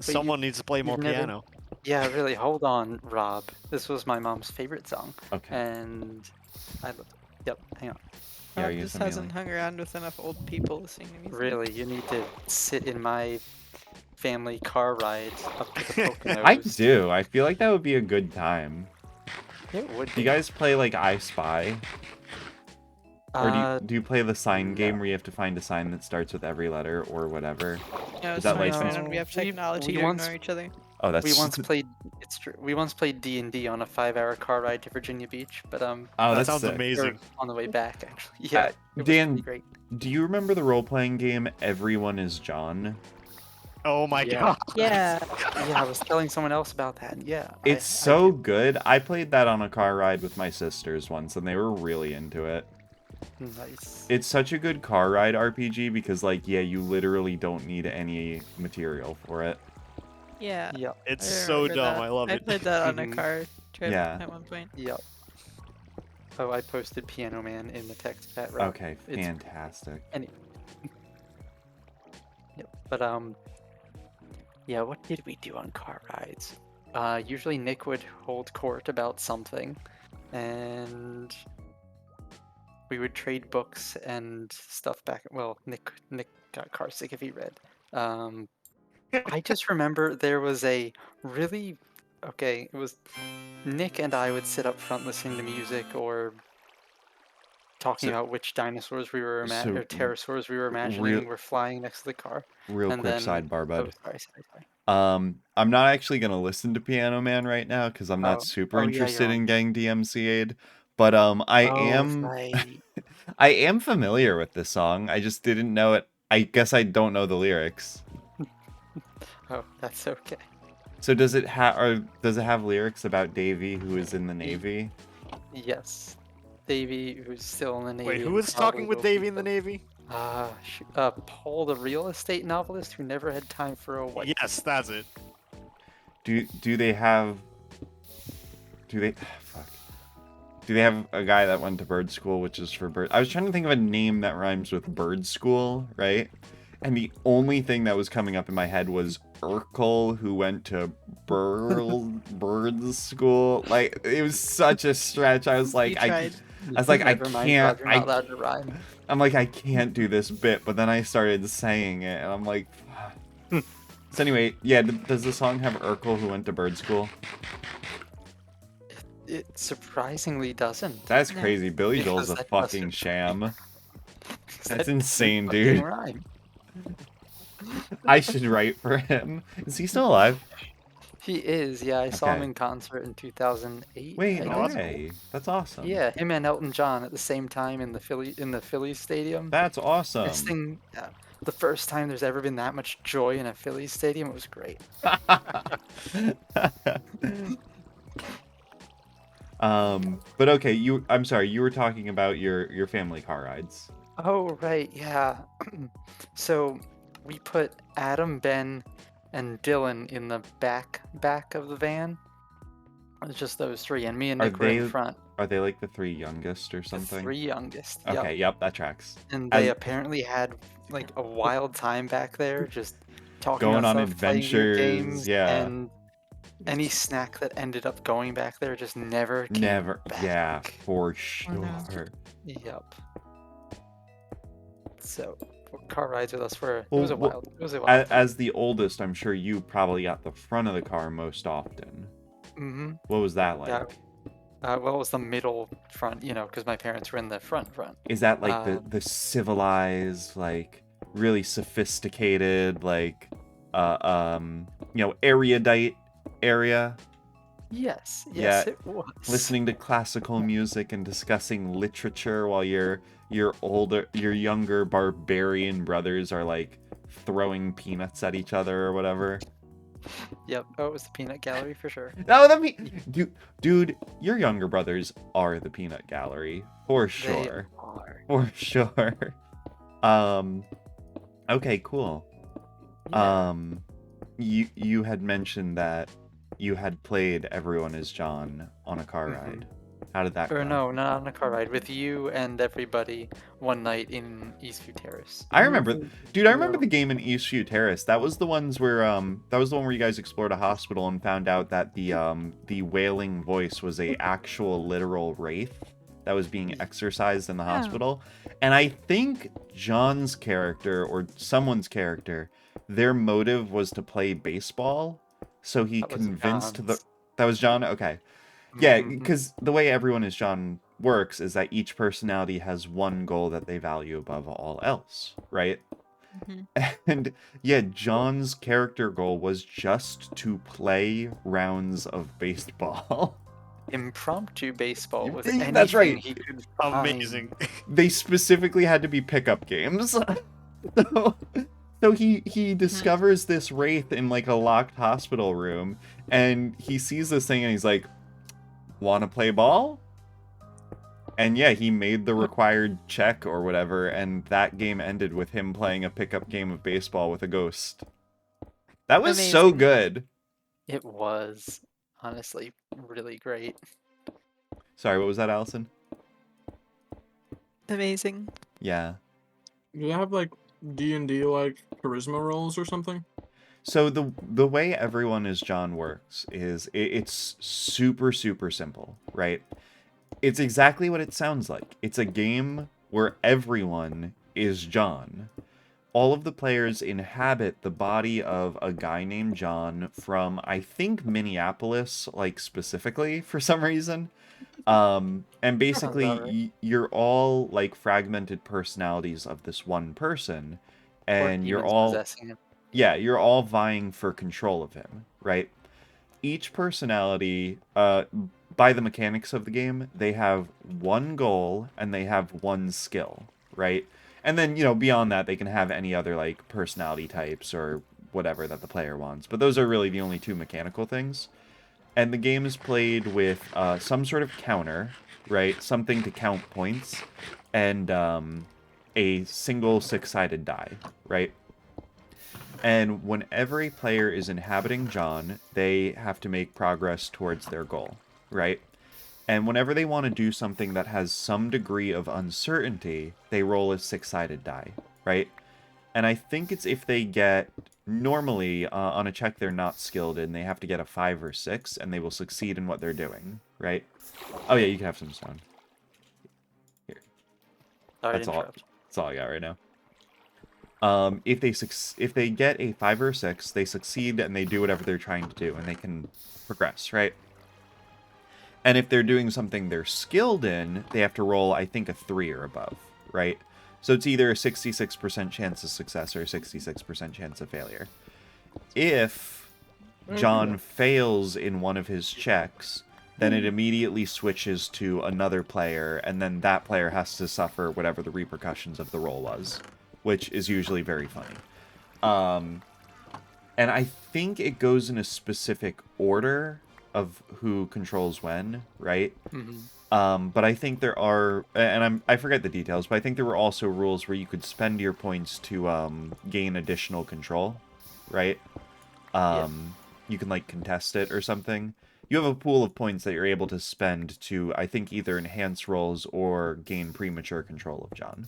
C: Someone needs to play more
D: you've never-
C: piano.
D: Yeah, really. Hold on, Rob. This was my mom's favorite song,
A: Okay.
D: and yep. Hang on.
A: Yeah,
E: Rob
A: are you
E: just
A: gonna send me a
E: hasn't hung around with enough old people listening to music.
D: Really, you need to sit in my family car ride up to the Poconos.
A: I do. I feel like that would be a good time.
D: It would.
A: Do you guys play like I Spy? Or do you play the sign game
D: no.
A: where you have to find a sign that starts with every letter or whatever?
E: No,
A: Is
E: it's
A: that
E: fine,
A: licensed?
E: man. We have
D: We-
E: technology
D: we
E: to
D: once-
E: ignore each other.
A: Oh, that's
D: We once played. It's true. We once played D&D on a 5-hour car ride to Virginia Beach, but
A: Oh,
C: that
A: that's
C: sounds
A: sick.
D: or
C: amazing.
D: on the way back actually. Yeah, it was
A: Dan-
D: pretty great.
A: Do you remember the role-playing game Everyone is John?
C: Oh my
D: Yeah.
C: god.
E: Yeah.
D: Yeah, I was telling someone else about that. And yeah,
A: It's so good. I played that on a car ride with my sisters once, and they were really into it.
D: Nice.
A: It's such a good car ride RPG because, like, yeah, you literally don't need any material for it.
E: Yeah.
D: Yep.
C: It's
E: I
C: so
E: remember
C: dumb.
E: that.
C: I love
E: I
C: it.
E: played that on a
D: Mhm.
E: car trip
A: Yeah.
E: at one point.
D: Yep. Oh, I posted Piano Man in the text chat. Rob.
A: Okay,
D: It's-
A: fantastic.
D: Yep. But yeah. What did we do on car rides? Usually Nick would hold court about something, and we would trade books and stuff back. Well, Nick got car sick if he read. I just remember there was a really okay. It was Nick and I would sit up front listening to music or talking
A: So-
D: about which dinosaurs we were
A: so
D: or pterosaurs we were imagining were flying next to the car.
A: Real
D: And
A: quick
D: then-
A: sidebar,
D: Oh,
A: bud.
D: sorry.
A: I'm not actually gonna listen to Piano Man right now because I'm not
D: Oh.
A: super
D: Oh, yeah,
A: interested
D: you're
A: in getting DMCA'd. But I am
D: Right.
A: I am familiar with this song. I just didn't know it. I guess I don't know the lyrics.
D: Oh, that's okay.
A: So does it have lyrics about Davy who is in the Navy?
D: Yes. Davey, who's still in the Navy.
C: Wait, who
D: and
C: was
D: probably
C: talking with
D: will be
C: Davey in the
D: for-
C: Navy?
D: Paul, the real estate novelist who never had time for a wife.
C: Yes, that's it.
A: Do they have fuck. Do they have a guy that went to bird school, which is for bird? I was trying to think of a name that rhymes with bird school, right? And the only thing that was coming up in my head was Urkel, who went to bird school. Like, it was such a stretch. I was like,
E: You tried.
A: I was like, I
D: Never mind,
A: can't-
D: Rob, you're not allowed to rhyme.
A: I'm like, I can't do this bit, but then I started saying it, and I'm like, fuck. So anyway, yeah, does the song have Urkel, who went to bird school?
D: It surprisingly doesn't.
A: That's
E: No.
A: crazy. Billy Joel's a
D: Because that
A: fucking
D: doesn't-
A: sham. That's insane,
D: fucking
A: dude.
D: rhyme.
A: I should write for him. Is he still alive?
D: He is, yeah. I saw him
A: Okay.
D: in concert in 2008.
A: Wait,
D: I
A: no
D: think.
A: way. That's awesome.
D: Yeah, him and Elton John at the same time in the Phillies stadium.
A: That's
D: This
A: awesome.
D: thing, the first time there's ever been that much joy in a Phillies stadium, it was great.
A: But okay, I'm sorry, you were talking about your family car rides.
D: Oh, right, yeah. So we put Adam, Ben, and Dylan in the back of the van. It's just those three, and me and
A: Are
D: Nick were in
A: they-
D: front.
A: Are they like the 3 youngest or
D: The
A: something?
D: 3 youngest.
A: Okay,
D: Yep.
A: yep, that tracks.
D: And they
A: As-
D: apparently had like a wild time back there, just talking
A: Going
D: about
A: on
D: stuff, playing video
A: adventures,
D: games,
A: yeah.
D: and any snack that ended up going back there just never came
A: Never.
D: back.
A: Yeah, for
E: Oh, no.
A: sure.
D: Yep. So car rides with us were
A: Well,
D: it was a
A: well,
D: wild it was a wild
A: As the oldest, I'm sure you probably got the front of the car most often.
D: mm-hmm.
A: What was that like?
D: Yeah. Well, it was the middle front, because my parents were in the front.
A: Is that like the civilized, like really sophisticated, like erudite area?
D: Yes,
A: Yeah,
D: it was.
A: Listening to classical music and discussing literature while your younger barbarian brothers are like throwing peanuts at each other or whatever.
D: Yep. Oh, it was the peanut gallery for sure.
A: No, dude, your younger brothers are the peanut gallery for
D: They
A: sure.
D: are.
A: For sure. Okay, cool.
D: Yeah.
A: You had mentioned that you had played Everyone is John on a car
D: Mhm.
A: ride. How did that
D: Or
A: go?
D: no, not on a car ride with you and everybody one night in Eastview Terrace.
A: I remember, dude. I remember the game in Eastview Terrace. That was the ones where that was the one where you guys explored a hospital and found out that the wailing voice was a actual literal wraith that was being exercised in the hospital. And I think John's character or someone's character, their motive was to play baseball. So he
D: That was
A: convinced
D: John's.
A: that was John. Okay. Yeah,
D: Mhm.
A: because the way Everyone is John works is that each personality has one goal that they value above all else, right?
E: Mhm.
A: And yeah, John's character goal was just to play rounds of baseball.
D: Impromptu baseball with
A: That's
D: anything
A: right.
D: he could find.
C: Amazing.
A: They specifically had to be pickup games. So he discovers this wraith in like a locked hospital room, and he sees this thing and he's like, "Want to play ball?" And yeah, he made the required check or whatever, and that game ended with him playing a pickup game of baseball with a ghost. That was so
E: Amazing.
A: good.
D: It was honestly really great.
A: Sorry, what was that, Allison?
E: Amazing.
A: Yeah.
F: Do you have like D&D like charisma rolls or something?
A: So the way Everyone is John works is it's super simple, right? It's exactly what it sounds like. It's a game where everyone is John. All of the players inhabit the body of a guy named John from, I think, Minneapolis, like specifically for some reason. And basically
D: about right.
A: you're all like fragmented personalities of this one person, and
D: Or
A: you're
D: demons
A: all
D: possessing him.
A: yeah, you're all vying for control of him, right? Each personality, by the mechanics of the game, they have one goal and they have one skill, right? And then, beyond that, they can have any other, like, personality types or whatever that the player wants. But those are really the only two mechanical things. And the game is played with some sort of counter, right? Something to count points, and a single 6-sided die, right? And whenever a player is inhabiting John, they have to make progress towards their goal, right? And whenever they want to do something that has some degree of uncertainty, they roll a 6-sided die, right? And I think it's if they get, normally, on a check they're not skilled in, they have to get a 5 or 6, and they will succeed in what they're doing, right? Oh yeah, you can have some sound. Here.
D: Sorry to
A: That's all.
D: interrupt.
A: That's all I got right now. If they get a 5 or 6, they succeed and they do whatever they're trying to do, and they can progress, right? And if they're doing something they're skilled in, they have to roll, I think, a 3 or above, right? So it's either a 66% chance of success or a 66% chance of failure. If John fails in one of his checks, then it immediately switches to another player, and then that player has to suffer whatever the repercussions of the roll was, which is usually very funny. And I think it goes in a specific order of who controls when, right? But I think there are, and I forget the details, but I think there were also rules where you could spend your points to gain additional control, right? You can, like, contest it or something. You have a pool of points that you're able to spend to, I think, either enhance rolls or gain premature control of John.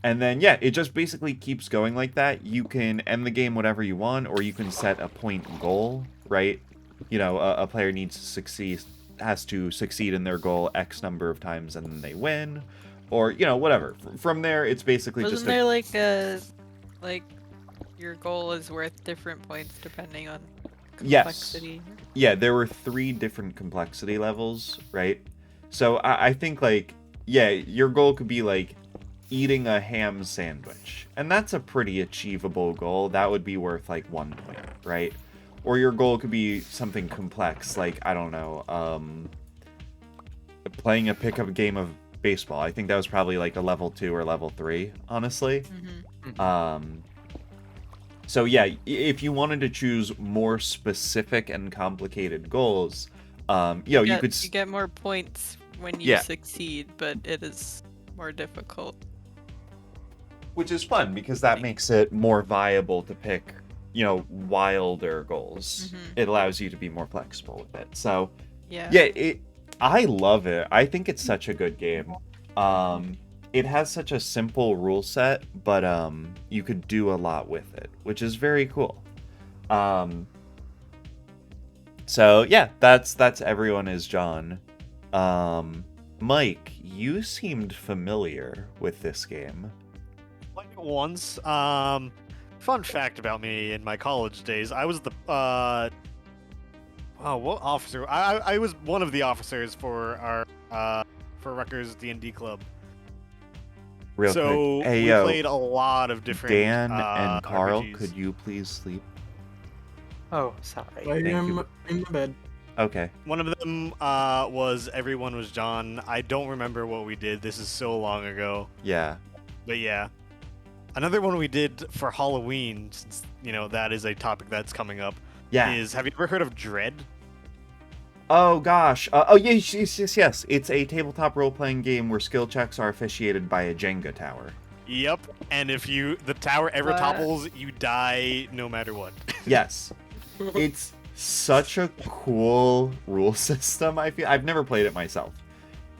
A: And then, yeah, it just basically keeps going like that. You can end the game whatever you want, or you can set a point goal, right? You know, a player has to succeed in their goal X number of times and then they win. Or, you know, whatever. From there, it's basically
E: Wasn't
A: just
E: there like a, like, your goal is worth different points depending on complexity?
A: Yes. Yeah, there were 3 different complexity levels, right? So I think, like, yeah, your goal could be, like, eating a ham sandwich. And that's a pretty achievable goal. That would be worth, like, 1 point, right? Or your goal could be something complex, like, I don't know, playing a pickup game of baseball. I think that was probably, like, a level 2 or level 3, honestly. So yeah, if you wanted to choose more specific and complicated goals, you
E: get more points when you succeed, but it is more difficult.
A: Which is fun because that makes it more viable to pick, you know, wilder goals. It allows you to be more flexible with it. So I love it. I think it's such a good game. It has such a simple rule set, but you could do a lot with it, which is very cool. So yeah, that's Everyone is John. Mike, you seemed familiar with this game.
C: Played it once. Fun fact about me in my college days, I was the what officer? I was one of the officers for our for Rutgers D&D club.
A: Real
C: so
A: quick. Hey,
C: we
A: yo,
C: played a lot of different
A: Dan and Carl,
C: RPGs.
A: could you please sleep?
D: Oh, sorry.
F: I am in the bed.
A: Okay.
C: One of them was Everyone Was John. I don't remember what we did. This is so long ago.
A: Yeah.
C: But yeah. Another one we did for Halloween, since, you know, that is a topic that's coming up, is, have you ever heard of Dread?
A: Oh, gosh. Yes. It's a tabletop role-playing game where skill checks are officiated by a Jenga tower.
C: Yep. And if the tower ever topples, you die no matter what.
A: Yes. It's such a cool rule system, I feel. I've never played it myself.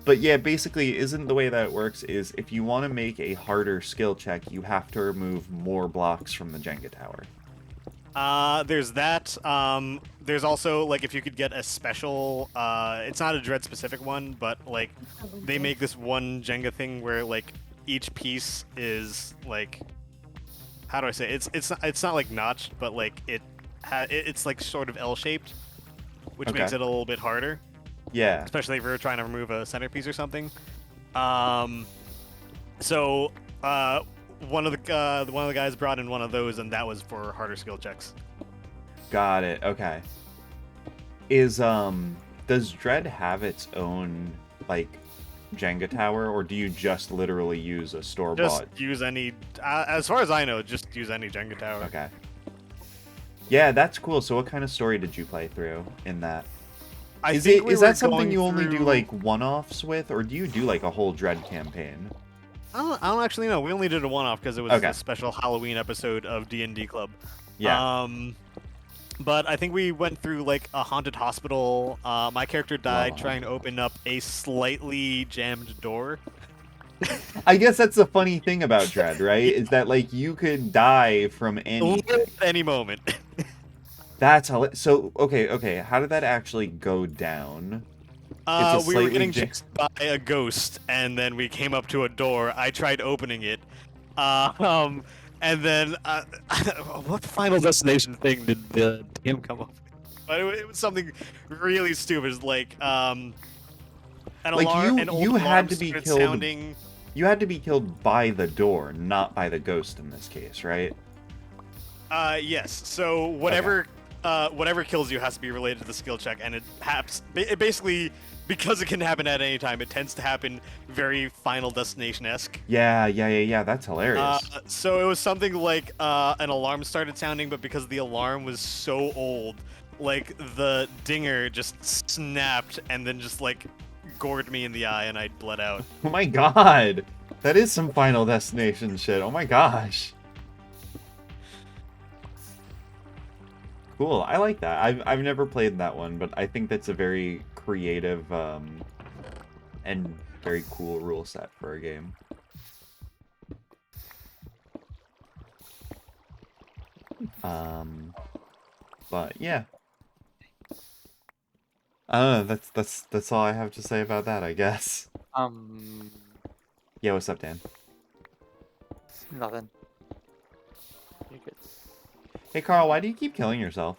A: But yeah, basically, isn't the way that it works is if you want to make a harder skill check, you have to remove more blocks from the Jenga tower.
C: There's that. There's also, like, if you could get a special, it's not a Dread specific one, but, like, they make this one Jenga thing where, like, each piece is, like, how do I say it? It's not like notched, but, like, it's like sort of L-shaped, which makes it a little bit harder.
A: Yeah.
C: Especially if you're trying to remove a centerpiece or something. So one of the guys brought in one of those, and that was for harder skill checks.
A: Got it. Okay. Does Dread have its own, like, Jenga tower, or do you just literally use a store-bought?
C: Just use any, as far as I know, just use any Jenga tower.
A: Okay. Yeah, that's cool. So what kind of story did you play through in that? Is that something you only do, like, one-offs with, or do you do, like, a whole Dread campaign?
C: I don't actually know. We only did a one-off because it was a special Halloween episode of D&D Club.
A: Yeah.
C: But I think we went through, like, a haunted hospital. My character died trying to open up a slightly jammed door.
A: I guess that's the funny thing about Dread, right? Is that, like, you could die from
C: any moment.
A: That's how. So okay. How did that actually go down?
C: We were getting chased by a ghost, and then we came up to a door. I tried opening it, and then what Final Destination thing did the DM come up with? But it was something really stupid, like an
A: like
C: alarm. An old
A: you
C: alarm
A: had to be
C: started
A: killed.
C: Sounding...
A: You had to be killed by the door, not by the ghost in this case, right?
C: Yes. So whatever kills you has to be related to the skill check, and it basically, because it can happen at any time, it tends to happen very Final Destination-esque.
A: Yeah. That's hilarious.
C: So it was something like an alarm started sounding, but because the alarm was so old, like the dinger just snapped and then just like gored me in the eye, and I bled out.
A: Oh my god! That is some Final Destination shit. Oh my gosh. Cool. I like that. I've never played that one, but I think that's a very creative and very cool rule set for a game. But yeah. I don't know, that's all I have to say about that, I guess. Yeah, what's up, Dan?
D: Nothing. You're good.
A: Hey Carl, why do you keep killing yourself?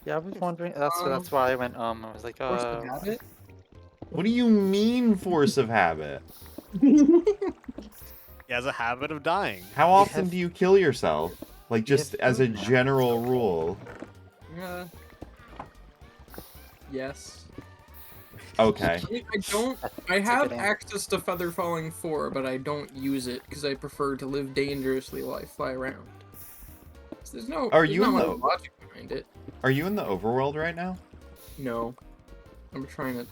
D: Yeah, I was wondering. That's why I went. I was like,
F: Force of habit?
A: What do you mean force of habit?
C: He has a habit of dying.
A: How often do you kill yourself? Like, just as a general rule.
F: Yes.
A: Okay.
F: I have access to Feather Falling 4, but I don't use it because I prefer to live dangerously while I fly around. So there's no logic behind it.
A: Are you in the overworld right now?
F: No. I'm trying to...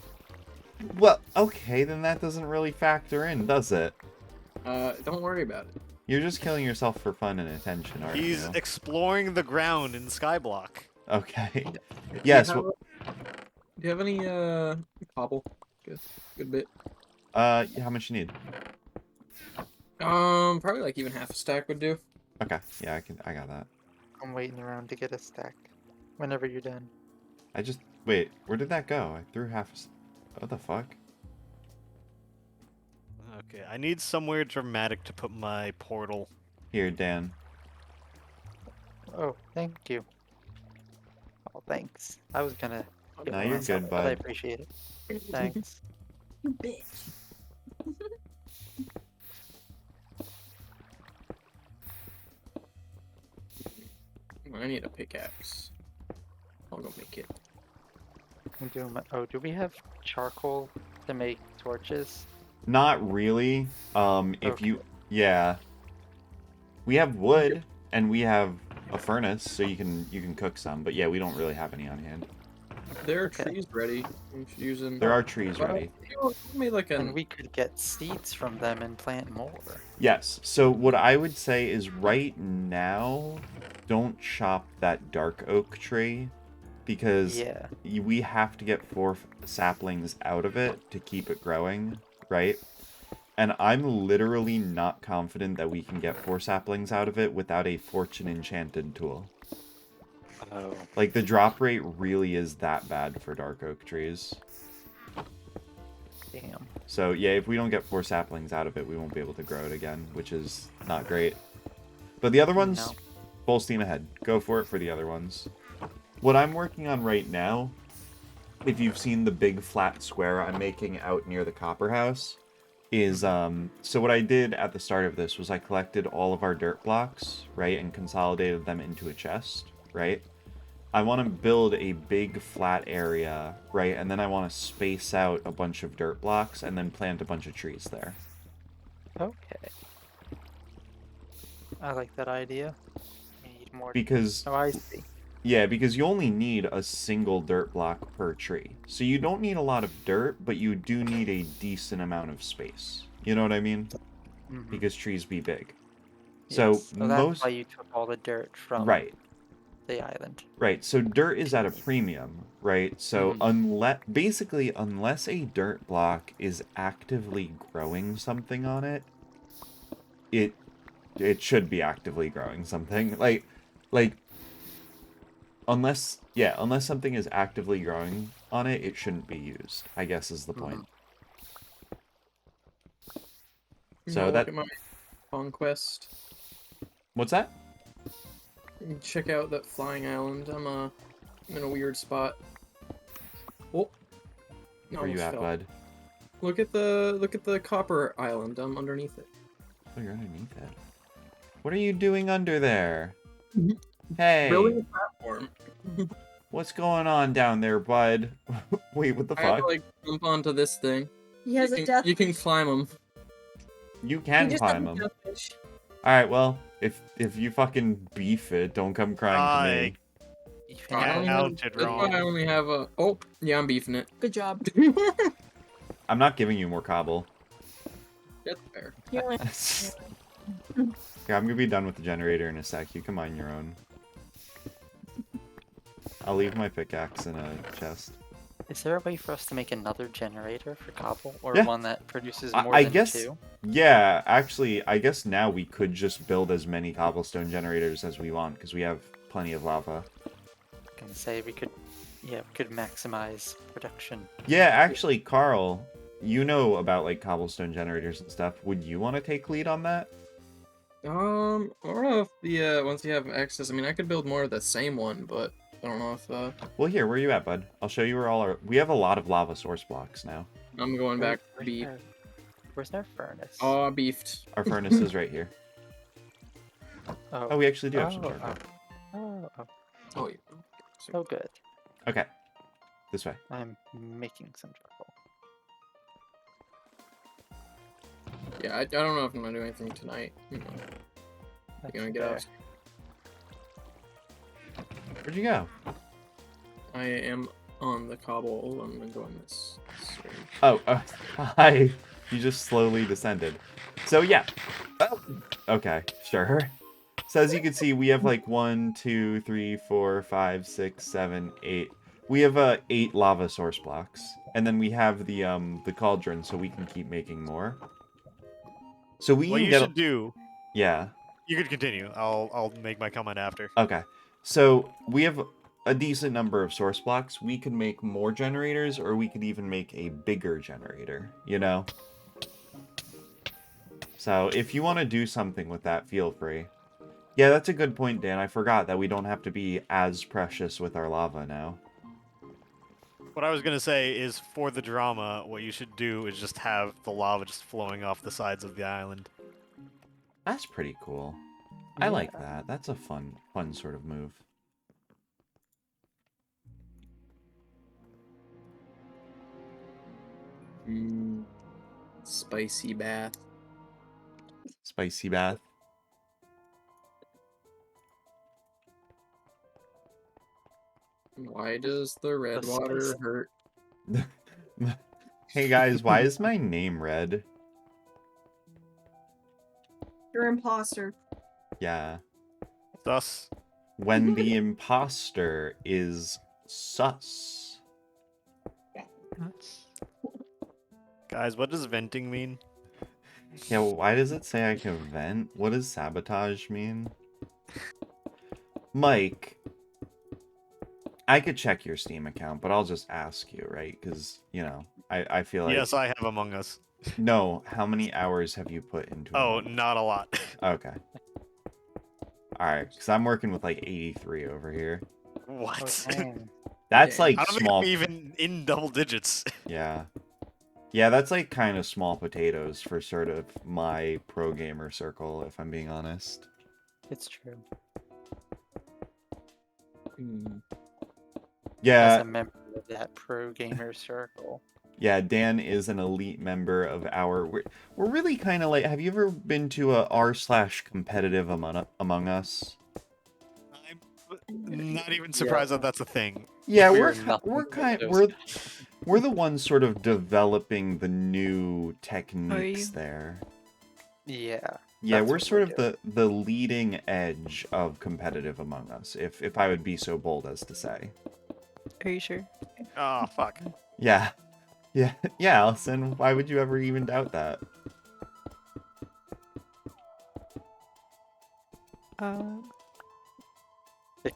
A: Well, okay, then that doesn't really factor in, does it?
F: Don't worry about it.
A: You're just killing yourself for fun and attention, aren't you?
C: He's exploring the ground in Skyblock.
A: Okay. Yes.
F: Do you have any, cobble? Good bit.
A: How much you need?
F: Probably like even half a stack would do.
A: Okay. Yeah, I got that.
D: I'm waiting around to get a stack. Whenever you're done.
A: Wait, where did that go? I threw half a... What the fuck?
C: Okay, I need somewhere dramatic to put my portal.
A: Here, Dan.
D: Oh, thank you. Oh, thanks. I was gonna...
A: No, you're good,
D: but I
A: bud.
D: appreciate it. Thanks.
G: You bitch.
F: I need a pickaxe. I'll go make it.
D: Do we have charcoal to make torches?
A: Not really. Yeah. We have wood, and we have a furnace, so you can cook some, but yeah, we don't really have any on hand.
F: There are trees ready. We should use them.
A: There are trees ready.
D: And we could get seeds from them and plant more.
A: Yes. So what I would say is right now, don't chop that dark oak tree, because we have to get 4 saplings out of it to keep it growing, right? And I'm literally not confident that we can get 4 saplings out of it without a fortune enchanted tool.
D: Oh.
A: Like, the drop rate really is that bad for dark oak trees.
D: Damn.
A: So, yeah, if we don't get 4 saplings out of it, we won't be able to grow it again, which is not great. But the other ones, full steam ahead. Go for it for the other ones. What I'm working on right now, if you've seen the big flat square I'm making out near the copper house, is, so what I did at the start of this was I collected all of our dirt blocks, right, and consolidated them into a chest, right? I want to build a big flat area, right, and then I want to space out a bunch of dirt blocks and then plant a bunch of trees there.
D: Okay. I like that idea. We need more.
A: Because...
D: Oh, I see.
A: Yeah, because you only need a single dirt block per tree. So you don't need a lot of dirt, but you do need a decent amount of space. You know what I mean?
D: Mm-hmm.
A: Because trees be big.
D: Yes.
A: So
D: that's why you took all the dirt from the island.
A: Right, so dirt is at a premium, right? So unless a dirt block is actively growing something on it, it should be actively growing something. Like unless something is actively growing on it, it shouldn't be used, I guess is the point. So
F: look at my conquest.
A: What's that?
F: Check out that flying island. I'm in a weird spot. Oh.
A: Where you at, bud?
F: Look at the copper island underneath it.
A: Oh, you're underneath it. What are you doing under there?
F: Mhm.
A: Hey.
F: Building a platform.
A: What's going on down there, bud? Wait, what the
F: I have
A: fuck?
F: to like jump onto this thing.
G: He has a death.
F: You can climb them.
A: You
G: He
A: can
G: just has
A: climb
G: a
A: them.
G: death wish.
A: Alright, well, if you fucking beef it, don't come crying to me.
C: Counted
F: That's why I
C: wrong.
F: only have a. Oh, yeah, I'm beefing it.
G: Good job.
A: I'm not giving you more cobble.
F: That's fair.
G: You only-
A: Yeah, I'm gonna be done with the generator in a sec. You can mine your own. I'll leave my pickaxe in a chest.
D: Is there a way for us to make another generator for cobble, or
A: Yeah.
D: one that produces
A: I-
D: more
A: I
D: than
A: guess-
D: 2?
A: Yeah, actually, I guess now we could just build as many cobblestone generators as we want, because we have plenty of lava.
D: I can say we could maximize production.
A: Yeah, actually, Carl, you know about, like, cobblestone generators and stuff. Would you want to take lead on that?
F: I don't know if the once you have access. I mean, I could build more of the same one, but I don't know if
A: Well, here, where you at, bud? I'll show you where all our... We have a lot of lava source blocks now.
F: I'm going back to beef.
D: Where's their furnace?
F: Oh, beefed.
A: Our furnace is right here. Oh, we actually do have some charcoal.
F: Oh, yeah.
D: Oh, good.
A: Okay. This way.
D: I'm making some charcoal.
F: Yeah, I don't know if I'm gonna do anything tonight.
D: That's
F: Gonna get
D: fair.
F: out.
A: Where'd you go?
F: I am on the cobble. I'm gonna go on this.
A: Oh, hi. You just slowly descended. So, yeah. Oh, okay, sure. So, as you can see, we have like 1, 2, 3, 4, 5, 6, 7, 8. We have 8 lava source blocks. And then we have the cauldron, so we can keep making more. So we
C: What
A: can
C: you
A: get...
C: should do...
A: Yeah.
C: You could continue. I'll make my comment after.
A: Okay. So, we have a decent number of source blocks. We could make more generators, or we could even make a bigger generator, you know? So, if you want to do something with that, feel free. Yeah, that's a good point, Dan. I forgot that we don't have to be as precious with our lava now.
C: What I was going to say is, for the drama, what you should do is just have the lava just flowing off the sides of the island.
A: That's pretty cool. I like that. That's a fun sort of move.
F: Spicy bath.
A: Spicy bath.
F: Why does the red water hurt?
A: Hey guys, why is my name red?
G: You're an imposter.
A: Yeah.
C: Thus,
A: When the imposter is sus.
C: guys, what does venting mean?
A: Yeah, well, why does it say I can vent? What does sabotage mean? Mike, I could check your Steam account, but I'll just ask you, right? Because, you know, I feel like...
C: Yes, I have Among Us.
A: No, how many hours have you put into it?
C: Oh, not a lot.
A: Okay. Alright, because I'm working with like 83 over here.
C: What?
A: That's like
C: I don't
A: small...
C: think I'm even in double digits.
A: Yeah. Yeah, that's like kind of small potatoes for sort of my pro gamer circle, if I'm being honest.
D: It's true.
A: Yeah.
D: As a member of that pro gamer circle.
A: Yeah, Dan is an elite member of our... We're really kind of like... Have you ever been to a r/competitive Among Us?
C: I'm not even surprised that that's a thing.
A: Yeah,
D: We're
A: we're the ones sort of developing the new techniques
E: you?
A: there.
D: Yeah.
A: Yeah,
D: that's
A: we're
D: what
A: sort
D: we're
A: of the leading edge of competitive Among Us, if I would be so bold as to say.
E: Are you sure?
C: Oh, fuck.
A: Yeah. Yeah, yeah, Allison, why would you ever even doubt that?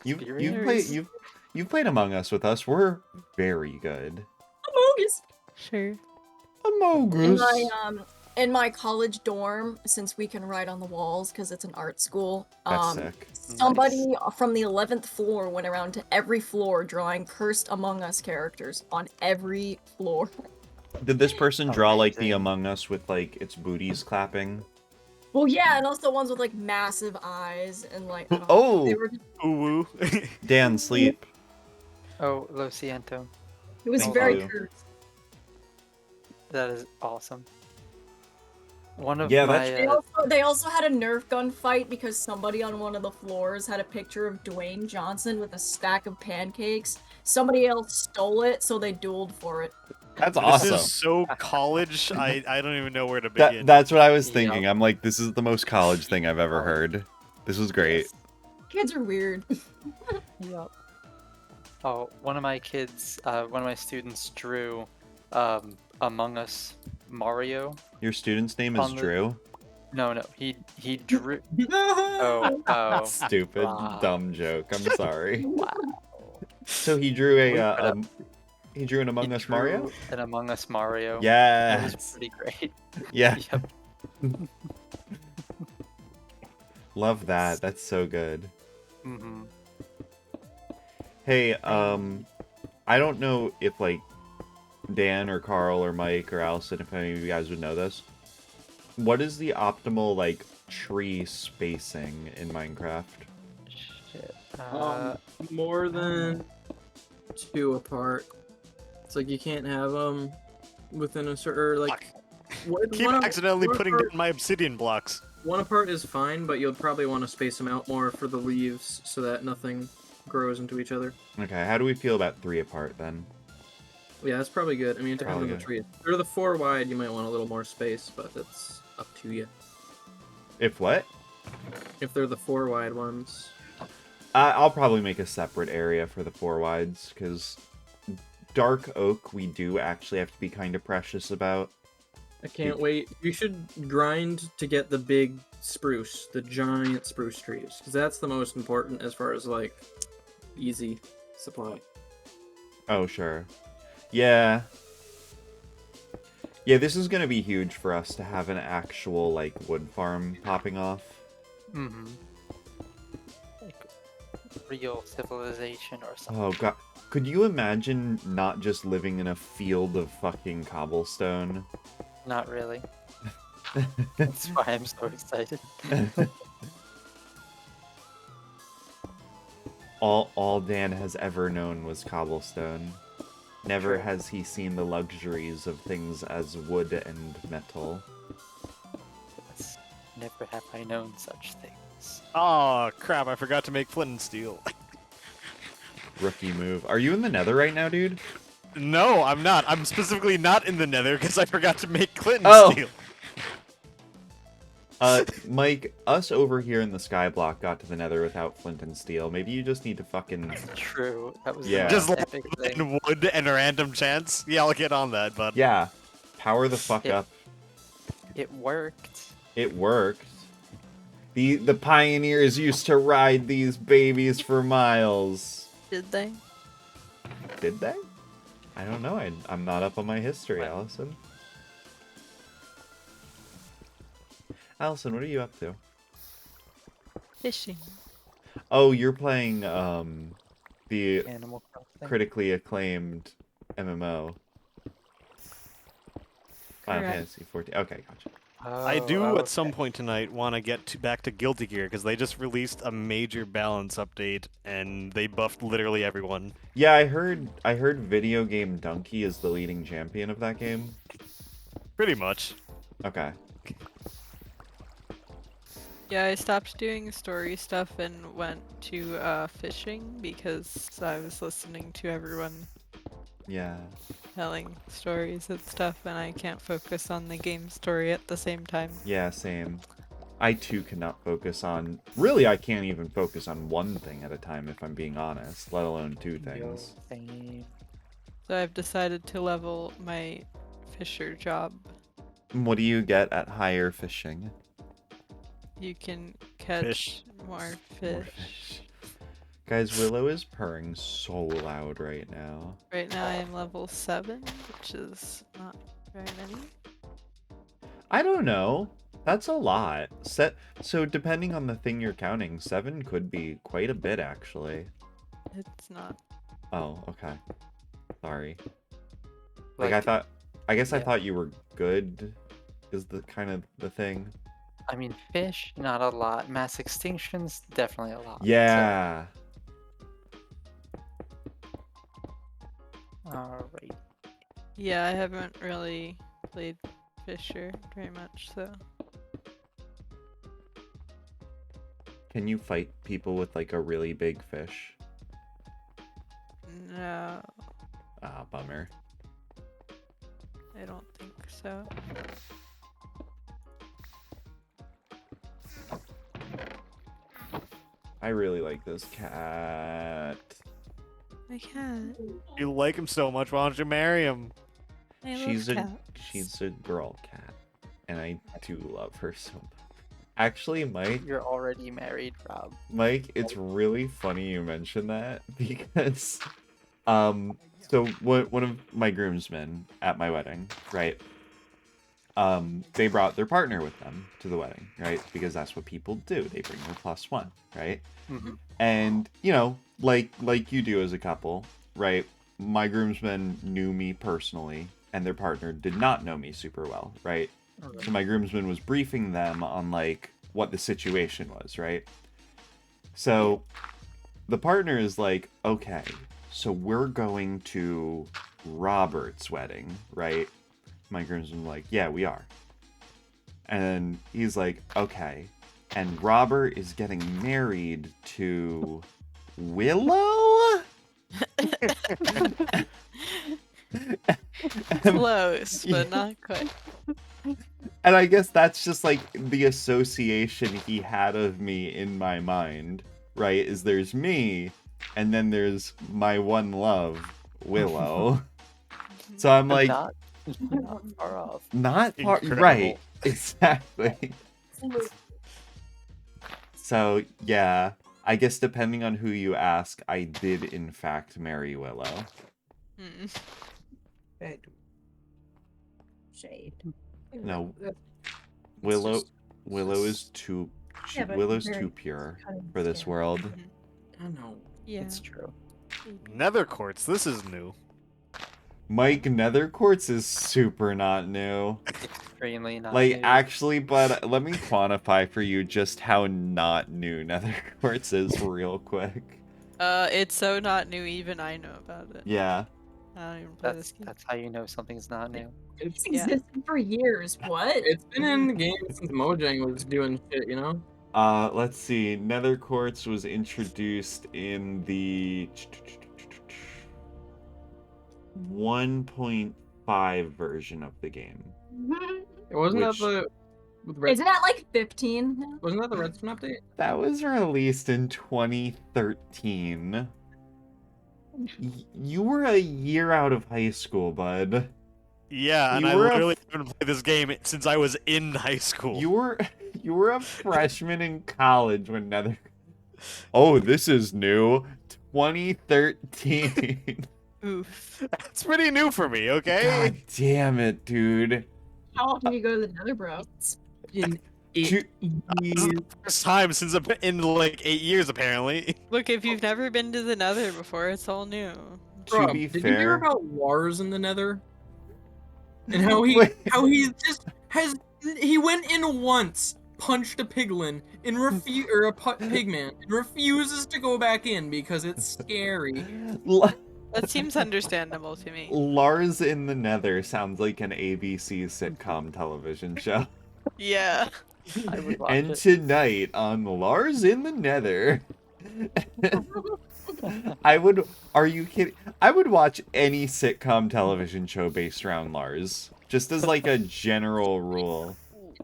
A: You've played Among Us with us. We're very good.
G: Among Us.
E: Sure.
A: Among Us.
G: In my college dorm, since we can write on the walls because it's an art school,
A: That's sick.
G: somebody from the 11th floor went around to every floor drawing cursed Among Us characters on every floor.
A: Did this person draw like the
D: Amazing.
A: Among Us with like its booties clapping?
G: Well, yeah, and also ones with like massive eyes and like I don't know,
A: Oh!
G: they were just,
C: Ooh.
A: Dan, sleep.
D: Oh, Lo Siento.
G: it was
A: Thank
G: very
A: you.
G: curt.
D: That is awesome. One of
A: Yeah,
D: my
G: They also had a Nerf gun fight because somebody on one of the floors had a picture of Dwayne Johnson with a stack of pancakes. Somebody else stole it, so they dueled for it.
A: That's
C: This
A: awesome.
C: is so college. I don't even know where to begin.
A: That's what I was thinking.
D: Yep.
A: I'm like, this is the most college thing I've ever heard. This was great.
G: Kids are weird.
D: Yep. Oh, one of my kids, one of my students drew Among Us Mario.
A: Your student's name is
D: On the-
A: Drew?
D: No, he drew. Oh,
A: Stupid,
D: wow.
A: dumb joke. I'm sorry.
D: Wow.
A: So he drew he drew an Among
D: He
A: Us Mario?
D: drew An Among Us Mario. That
A: Yes.
D: was pretty great.
A: Yeah.
D: Yep.
A: Love that. That's so good.
D: Mm-hmm.
A: Hey, I don't know if like Dan or Carl or Mike or Allison, if any of you guys would know this. What is the optimal like tree spacing in Minecraft?
D: Shit.
F: More than 2 apart. It's like you can't have them within a certain like.
C: Keep accidentally putting down my obsidian blocks.
F: 1 apart is fine, but you'll probably want to space them out more for the leaves so that nothing grows into each other.
A: Okay, how do we feel about 3 apart then?
F: Yeah, that's probably good. I mean, it depends
A: Probably
F: on the tree. If they're the 4 wide, you might want a little more space, but that's up to you.
A: If what?
F: If they're the 4 wide ones.
A: I'll probably make a separate area for the 4 wides, because dark oak we do actually have to be kind of precious about.
F: I can't wait. You should grind to get the big spruce, the giant spruce trees, because that's the most important as far as, like, easy supply.
A: Oh, sure. Yeah. Yeah, this is going to be huge for us to have an actual, like, wood farm popping off.
D: Mm-hmm. Like real civilization or something.
A: Oh, God. Could you imagine not just living in a field of fucking cobblestone?
D: Not really. That's why I'm so excited.
A: All Dan has ever known was cobblestone. Never has he seen the luxuries of things as wood and metal.
D: Yes. Never have I known such things.
C: Oh crap! I forgot to make flint and steel.
A: Rookie move. Are you in the nether right now, dude?
C: No, I'm not. I'm specifically not in the nether because I forgot to make flint and
A: Oh.
C: steel.
A: Mike, us over here in the skyblock got to the nether without flint and steel. Maybe you just need to fucking...
D: True. That was
A: Yeah.
C: Just
D: an
C: like
D: epic thing.
C: in wood and a random chance. Yeah, I'll get on that, but
A: Yeah. Power the fuck up.
D: It worked.
A: It worked. The pioneers used to ride these babies for miles.
E: Did they?
A: Did they? I don't know. I'm not up on my history,
D: Well.
A: Allison. Allison, what are you up to?
E: Fishing.
A: Oh, you're playing the
D: Animal Crossing.
A: critically acclaimed MMO. Final
E: Correct.
A: Fantasy 14. Okay, gotcha.
C: I do
D: Oh,
C: at some
D: okay.
C: point tonight want to get back to Guilty Gear because they just released a major balance update and they buffed literally everyone.
A: Yeah, I heard Video Game Donkey is the leading champion of that game.
C: Pretty much.
A: Okay.
E: Yeah, I stopped doing story stuff and went to fishing because I was listening to everyone
A: Yeah.
E: telling stories and stuff, and I can't focus on the game story at the same time.
A: Yeah, same. I too cannot focus on... Really, I can't even focus on one thing at a time if I'm being honest, let alone 2
D: Yo,
A: things.
D: same.
E: So I've decided to level my fisher job.
A: What do you get at higher fishing?
E: You can catch
C: Fish.
E: more
A: More
E: fish.
A: fish. Guys, Willow is purring so loud right now.
E: Right now I am level 7, which is not very many.
A: I don't know. That's a lot. So depending on the thing you're counting, 7 could be quite a bit actually.
E: It's not.
A: Oh, okay. Sorry.
D: Like,
A: I thought I guess I thought you were good, is the kind of the thing.
D: I mean, fish, not a lot. Mass extinctions, definitely a lot.
A: Yeah.
D: So. Alright.
E: Yeah, I haven't really played Fisher very much, so.
A: Can you fight people with like a really big fish?
E: No,
A: Ah, bummer.
E: I don't think so.
A: I really like this cat.
E: I can't.
C: You like him so much, why don't you marry him?
A: She's a girl cat, and I do love her so much. Actually, Mike,
D: You're already married, Rob.
A: Mike, it's really funny you mentioned that because, so one of my groomsmen at my wedding, right? They brought their partner with them to the wedding, right? Because that's what people do. They bring their +1, right?
D: Mm-hmm.
A: And you know, like you do as a couple, right? My groomsmen knew me personally, and their partner did not know me super well, right? So my groomsman was briefing them on like what the situation was, right? So the partner is like, okay, so we're going to Robert's wedding, right? My groomsman's like, yeah, we are. And he's like, okay. And Robert is getting married to Willow?
E: Close, but not quite.
A: And I guess that's just like the association he had of me in my mind, right? Is there's me, and then there's my one love, Willow. So I'm like,
D: not far off.
A: not far,
C: Incredible.
A: right? Exactly. So yeah, I guess depending on who you ask, I did in fact marry Willow.
G: Shade.
A: No,
F: That's
A: Willow
F: just-
A: is too
G: Yeah, but
A: Willow's
G: very
A: too pure
G: kind of
A: for this
G: scary.
A: world.
F: I don't know.
E: Yeah.
D: It's true.
C: Nether quartz, this is new.
A: Mike, Nether quartz is super not new.
D: Extremely not
A: Like
D: new.
A: actually, but let me quantify for you just how not new Nether quartz is real quick.
E: It's so not new, even I know about it.
A: Yeah.
E: I don't even play this game.
D: That's how you know something's not new.
F: It's
G: It's existed for years. What?
F: it's been in the game since Mojang was doing shit, you know?
A: Let's see. Nether quartz was introduced in the 1.5 version of the game.
F: It wasn't
A: Which-
F: that the with Red,
G: Isn't that like 15?
F: wasn't that the Redstone update?
A: That was released in 2013. You were a year out of high school, bud.
C: Yeah, and
A: You
C: I
A: were a
C: literally haven't played this game since I was in high school.
A: You were a freshman in college when Nether. Oh, this is new. 2013.
E: Oof.
C: That's pretty new for me, okay?
A: God damn it, dude.
G: How often do you go to the Nether, bro?
F: In
A: Two-
C: This is the first time since I've been in like 8 years, apparently.
E: Look, if you've never been to the Nether before, it's all new.
A: To
F: Rob,
A: be
F: did you hear
A: fair,
F: about Lars in the Nether? And how he
A: Wait.
F: he went in once, punched a piglin, and pigman, and refuses to go back in because it's scary.
E: That seems understandable to me.
A: Lars in the Nether sounds like an ABC sitcom television show.
E: Yeah.
D: I would watch
A: And
D: it.
A: tonight on Lars in the Nether. Are you kidding? I would watch any sitcom television show based around Lars. Just as like a general rule.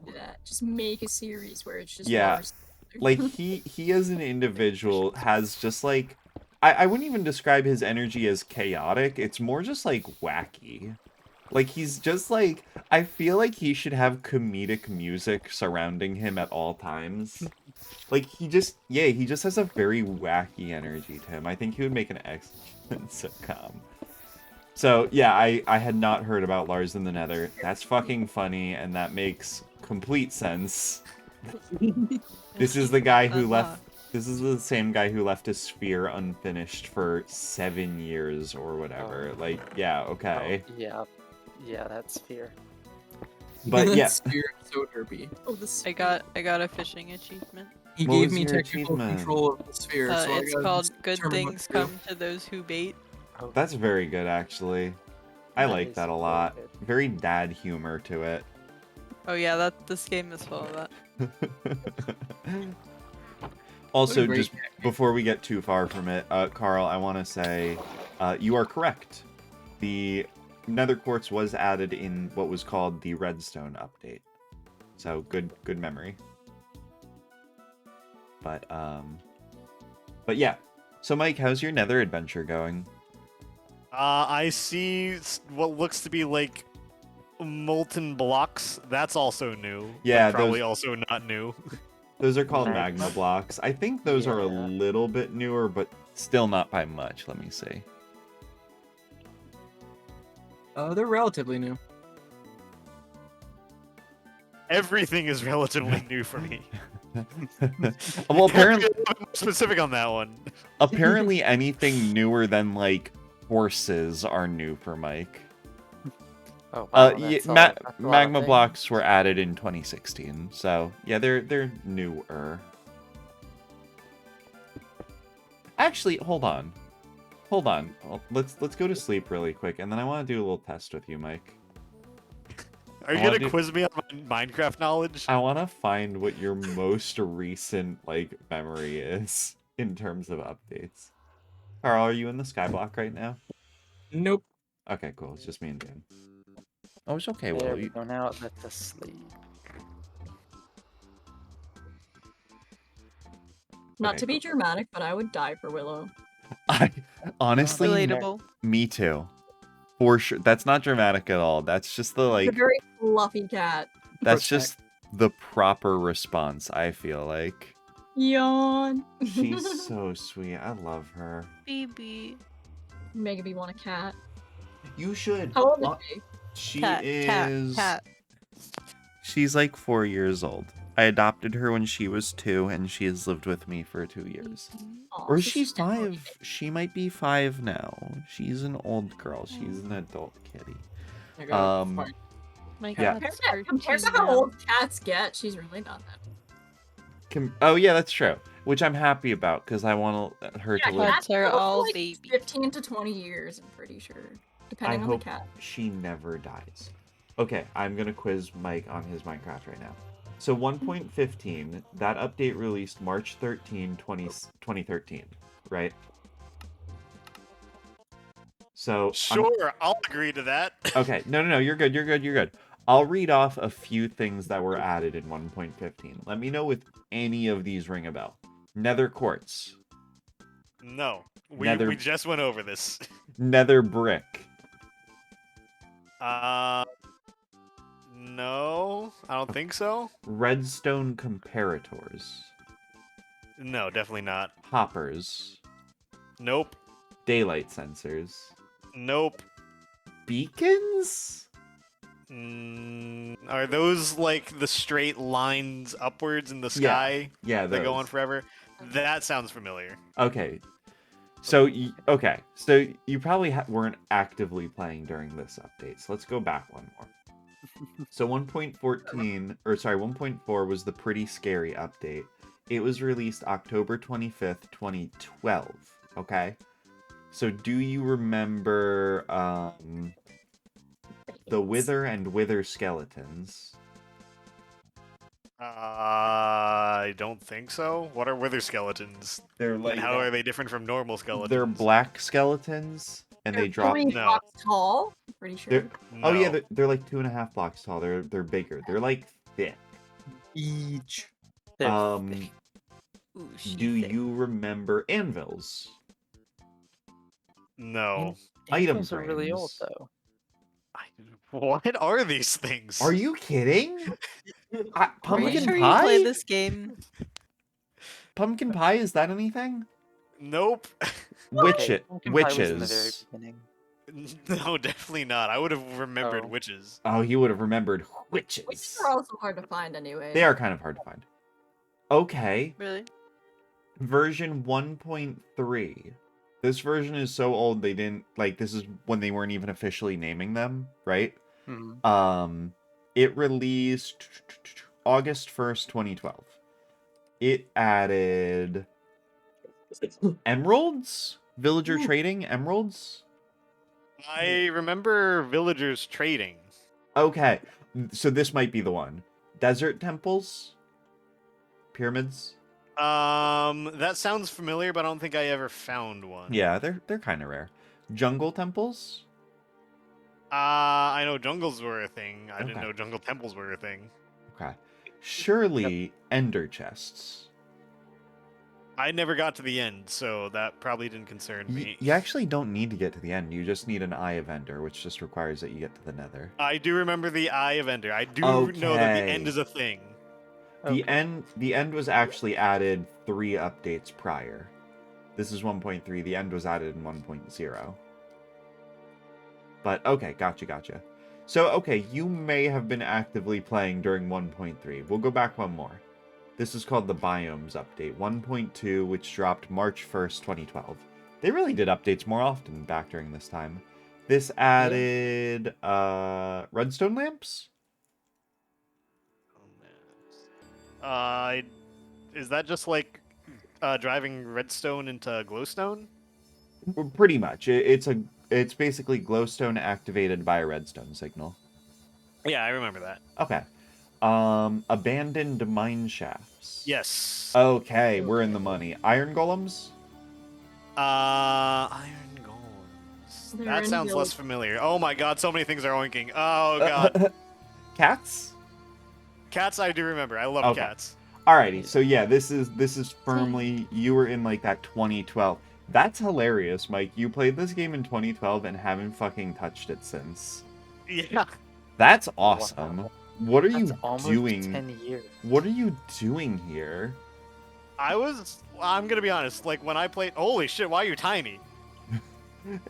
G: Do that. Just make a series where it's just
A: Yeah.
G: Lars.
A: Like he as an individual has just like I wouldn't even describe his energy as chaotic. It's more just like wacky. Like he's just like I feel like he should have comedic music surrounding him at all times. Like he just has a very wacky energy to him. I think he would make an excellent sitcom. So yeah, I had not heard about Lars in the Nether. That's fucking funny and that makes complete sense. This is the guy who left. This is the same guy who left his sphere unfinished for 7 years or whatever. Like, yeah, okay.
D: Oh, yeah. Yeah, that's fear.
A: But yeah.
F: Sphere so derpy.
G: Oh, the
E: I got a fishing achievement.
F: He
A: What
F: gave
A: was
F: me
A: your
F: technical
A: achievement?
F: control of the sphere, so I
E: It's
F: gotta
E: called "Good
F: determine what
E: Things
F: to do.
E: Come to Those Who Bait."
D: Oh,
A: That's very good, actually. I
D: That
A: like
D: is
A: that a
D: very
A: lot.
D: good.
A: Very dad humor to it.
E: Oh yeah, this game is full of that.
A: Also,
F: great
A: just before we get too far from it, Carl, I want to say you are correct. The Nether Quartz was added in what was called the Redstone update. So good memory. But yeah. So Mike, how's your Nether adventure going?
C: I see what looks to be like molten blocks. That's also new.
A: Yeah,
C: but probably
A: those-
C: also not new.
A: Those are called
D: Magma?
A: magma blocks. I think those are a
D: Yeah.
A: little bit newer, but still not by much. Let me see.
F: They're relatively new.
C: Everything is relatively new for me.
A: Well, apparently,
C: Specific on that one.
A: apparently anything newer than like horses are new for Mike.
D: Oh, wow,
A: Yeah,
D: that's a lot of
A: magma
D: things.
A: blocks were added in 2016, so yeah, they're newer. Actually, hold on. Let's go to sleep really quick, and then I want to do a little test with you, Mike.
C: Are you
A: I wanna
C: gonna quiz me on my Minecraft knowledge?
A: I want to find what your most recent like memory is in terms of updates. Carl, are you in the skyblock right now?
F: Nope.
A: Okay, cool. It's just me and Dan. Oh, it's okay,
D: There
A: Will.
D: we go. Now let us sleep.
G: Not
A: Okay,
G: to be
A: cool.
G: dramatic, but I would die for Willow.
A: I honestly,
E: Relatable.
A: me too. For sure. That's not dramatic at all. That's just the
G: She's a
A: like.
G: very fluffy cat.
A: That's
F: Protect.
A: just the proper response. I feel like
G: Yawn.
A: she's so sweet. I love her.
E: BB.
G: Making me want a cat.
A: You should.
G: How old is she?
A: She
E: Cat.
A: is.
E: Cat.
A: She's like 4 years old. I adopted her when she was 2, and she has lived with me for 2 years.
G: Aw,
A: Or is
G: so
A: she
G: she's definitely
A: 5? She might be 5 now. She's an old girl. She's an adult kitty.
F: I gotta
A: Um,
F: find-
E: My
A: Yeah.
E: cat's
G: Compared to
E: 13
G: how
E: now.
G: old cats get, she's really not that.
A: Oh yeah, that's true. Which I'm happy about because I want her to live.
E: Cats are
G: live for,
E: all
G: like,
E: baby.
G: 15 to 20 years, I'm pretty sure.
A: I
G: Depending on
A: hope
G: the cat.
A: she never dies. Okay, I'm gonna quiz Mike on his Minecraft right now. So 1.15, that update released March 13, 2013, right? So
C: Sure, I'll agree to that.
A: okay, no, you're good. I'll read off a few things that were added in 1.15. Let me know if any of these ring a bell. Nether quartz,
C: No,
A: Nether-
C: we just went over this.
A: nether brick,
C: No, I don't think so.
A: redstone comparators,
C: No, definitely not.
A: hoppers,
C: Nope.
A: daylight sensors,
C: Nope.
A: beacons?
C: Are those like the straight lines upwards in the sky
A: Yeah,
C: that go on
A: those.
C: forever? That sounds familiar.
A: Okay. So, so you probably weren't actively playing during this update. So let's go back one more. So 1.4 was the Pretty Scary update. It was released October 25th, 2012. Okay? So do you remember the Wither and Wither skeletons?
C: I don't think so. What are wither skeletons?
A: They're
C: And how are they different from normal skeletons?
A: They're black skeletons, and they drop.
G: 3
C: No.
G: blocks tall, I'm pretty sure.
A: They're,
C: No.
A: Oh yeah, they're like 2.5 blocks tall. They're bigger. They're like thick.
F: Each.
D: They're
A: Um,
E: Ooh,
A: do you remember anvils?
C: No.
A: item
D: Anvils are really old
A: frames.
D: though.
C: What are these things?
A: Are you kidding?
E: Are you
A: Pumpkin
E: sure
A: pie?
E: you play this game?
A: Pumpkin pie, is that anything?
C: Nope.
A: Witches.
D: Pumpkin pie was in the very beginning.
C: No, definitely not. I would have remembered
D: Oh.
C: witches.
A: Oh, he would have remembered
G: Which
A: witches.
G: are also hard to find anyway.
A: They are kind of hard to find. Okay.
E: Really?
A: Version 1.3. This version is so old they didn't, like, this is when they weren't even officially naming them, right? It released August 1st, 2012. It added emeralds, villager trading emeralds.
C: I remember villagers trading.
A: Okay, so this might be the one. Desert temples, pyramids.
C: That sounds familiar, but I don't think I ever found one.
A: Yeah, they're kind of rare. Jungle temples.
C: I know jungles were a thing. I didn't know jungle temples were a thing.
A: Okay. Surely ender chests.
C: I never got to the end, so that probably didn't concern me.
A: You actually don't need to get to the end. You just need an Eye of Ender, which just requires that you get to the Nether.
C: I do remember the Eye of Ender. I do know that the end is a thing.
A: The end was actually added 3 updates prior. This is 1.3. The end was added in 1.0. But okay, gotcha. So okay, you may have been actively playing during 1.3. We'll go back one more. This is called the Biomes Update 1.2, which dropped March 1st, 2012. They really did updates more often back during this time. This added redstone lamps?
C: Is that just like driving redstone into glowstone?
A: Pretty much. It's basically glowstone activated by a redstone signal.
C: Yeah, I remember that.
A: Okay. Abandoned mine shafts.
C: Yes.
A: Okay, we're in the money. Iron golems?
C: Iron golems. That sounds less familiar. Oh my god, so many things are oinking. Oh god.
A: Cats?
C: Cats I do remember. I love cats.
A: Alrighty, so yeah, this is firmly, you were in like that 2012. That's hilarious, Mike. You played this game in 2012 and haven't fucking touched it since.
C: Yeah.
A: That's awesome. Wow. What are you doing?
D: 10 years.
A: What are you doing here?
C: I'm gonna be honest, like when I played, holy shit, why are you tiny?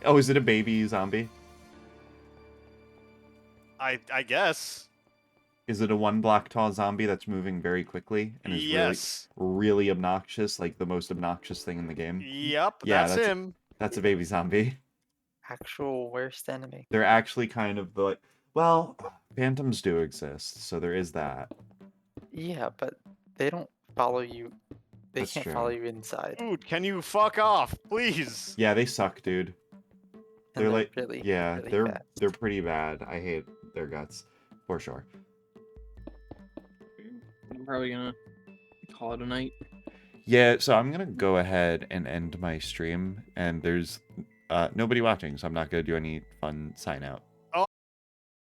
A: Oh, is it a baby zombie?
C: I guess.
A: Is it a 1 block tall zombie that's moving very quickly and is really obnoxious, like the most obnoxious thing in the game?
C: Yep, yeah, that's him.
A: That's a baby zombie.
D: Actual worst enemy.
A: They're actually kind of like, well, phantoms do exist, so there is that.
D: Yeah, but they don't follow you. They can't follow you inside.
C: Dude, can you fuck off, please?
A: Yeah, they suck, dude. They're like,
D: really,
A: yeah,
D: really
A: they're pretty bad. I hate their guts, for sure.
F: I'm probably gonna call it a night.
A: Yeah, so I'm gonna go ahead and end my stream, and there's nobody watching, so I'm not gonna do any fun sign out.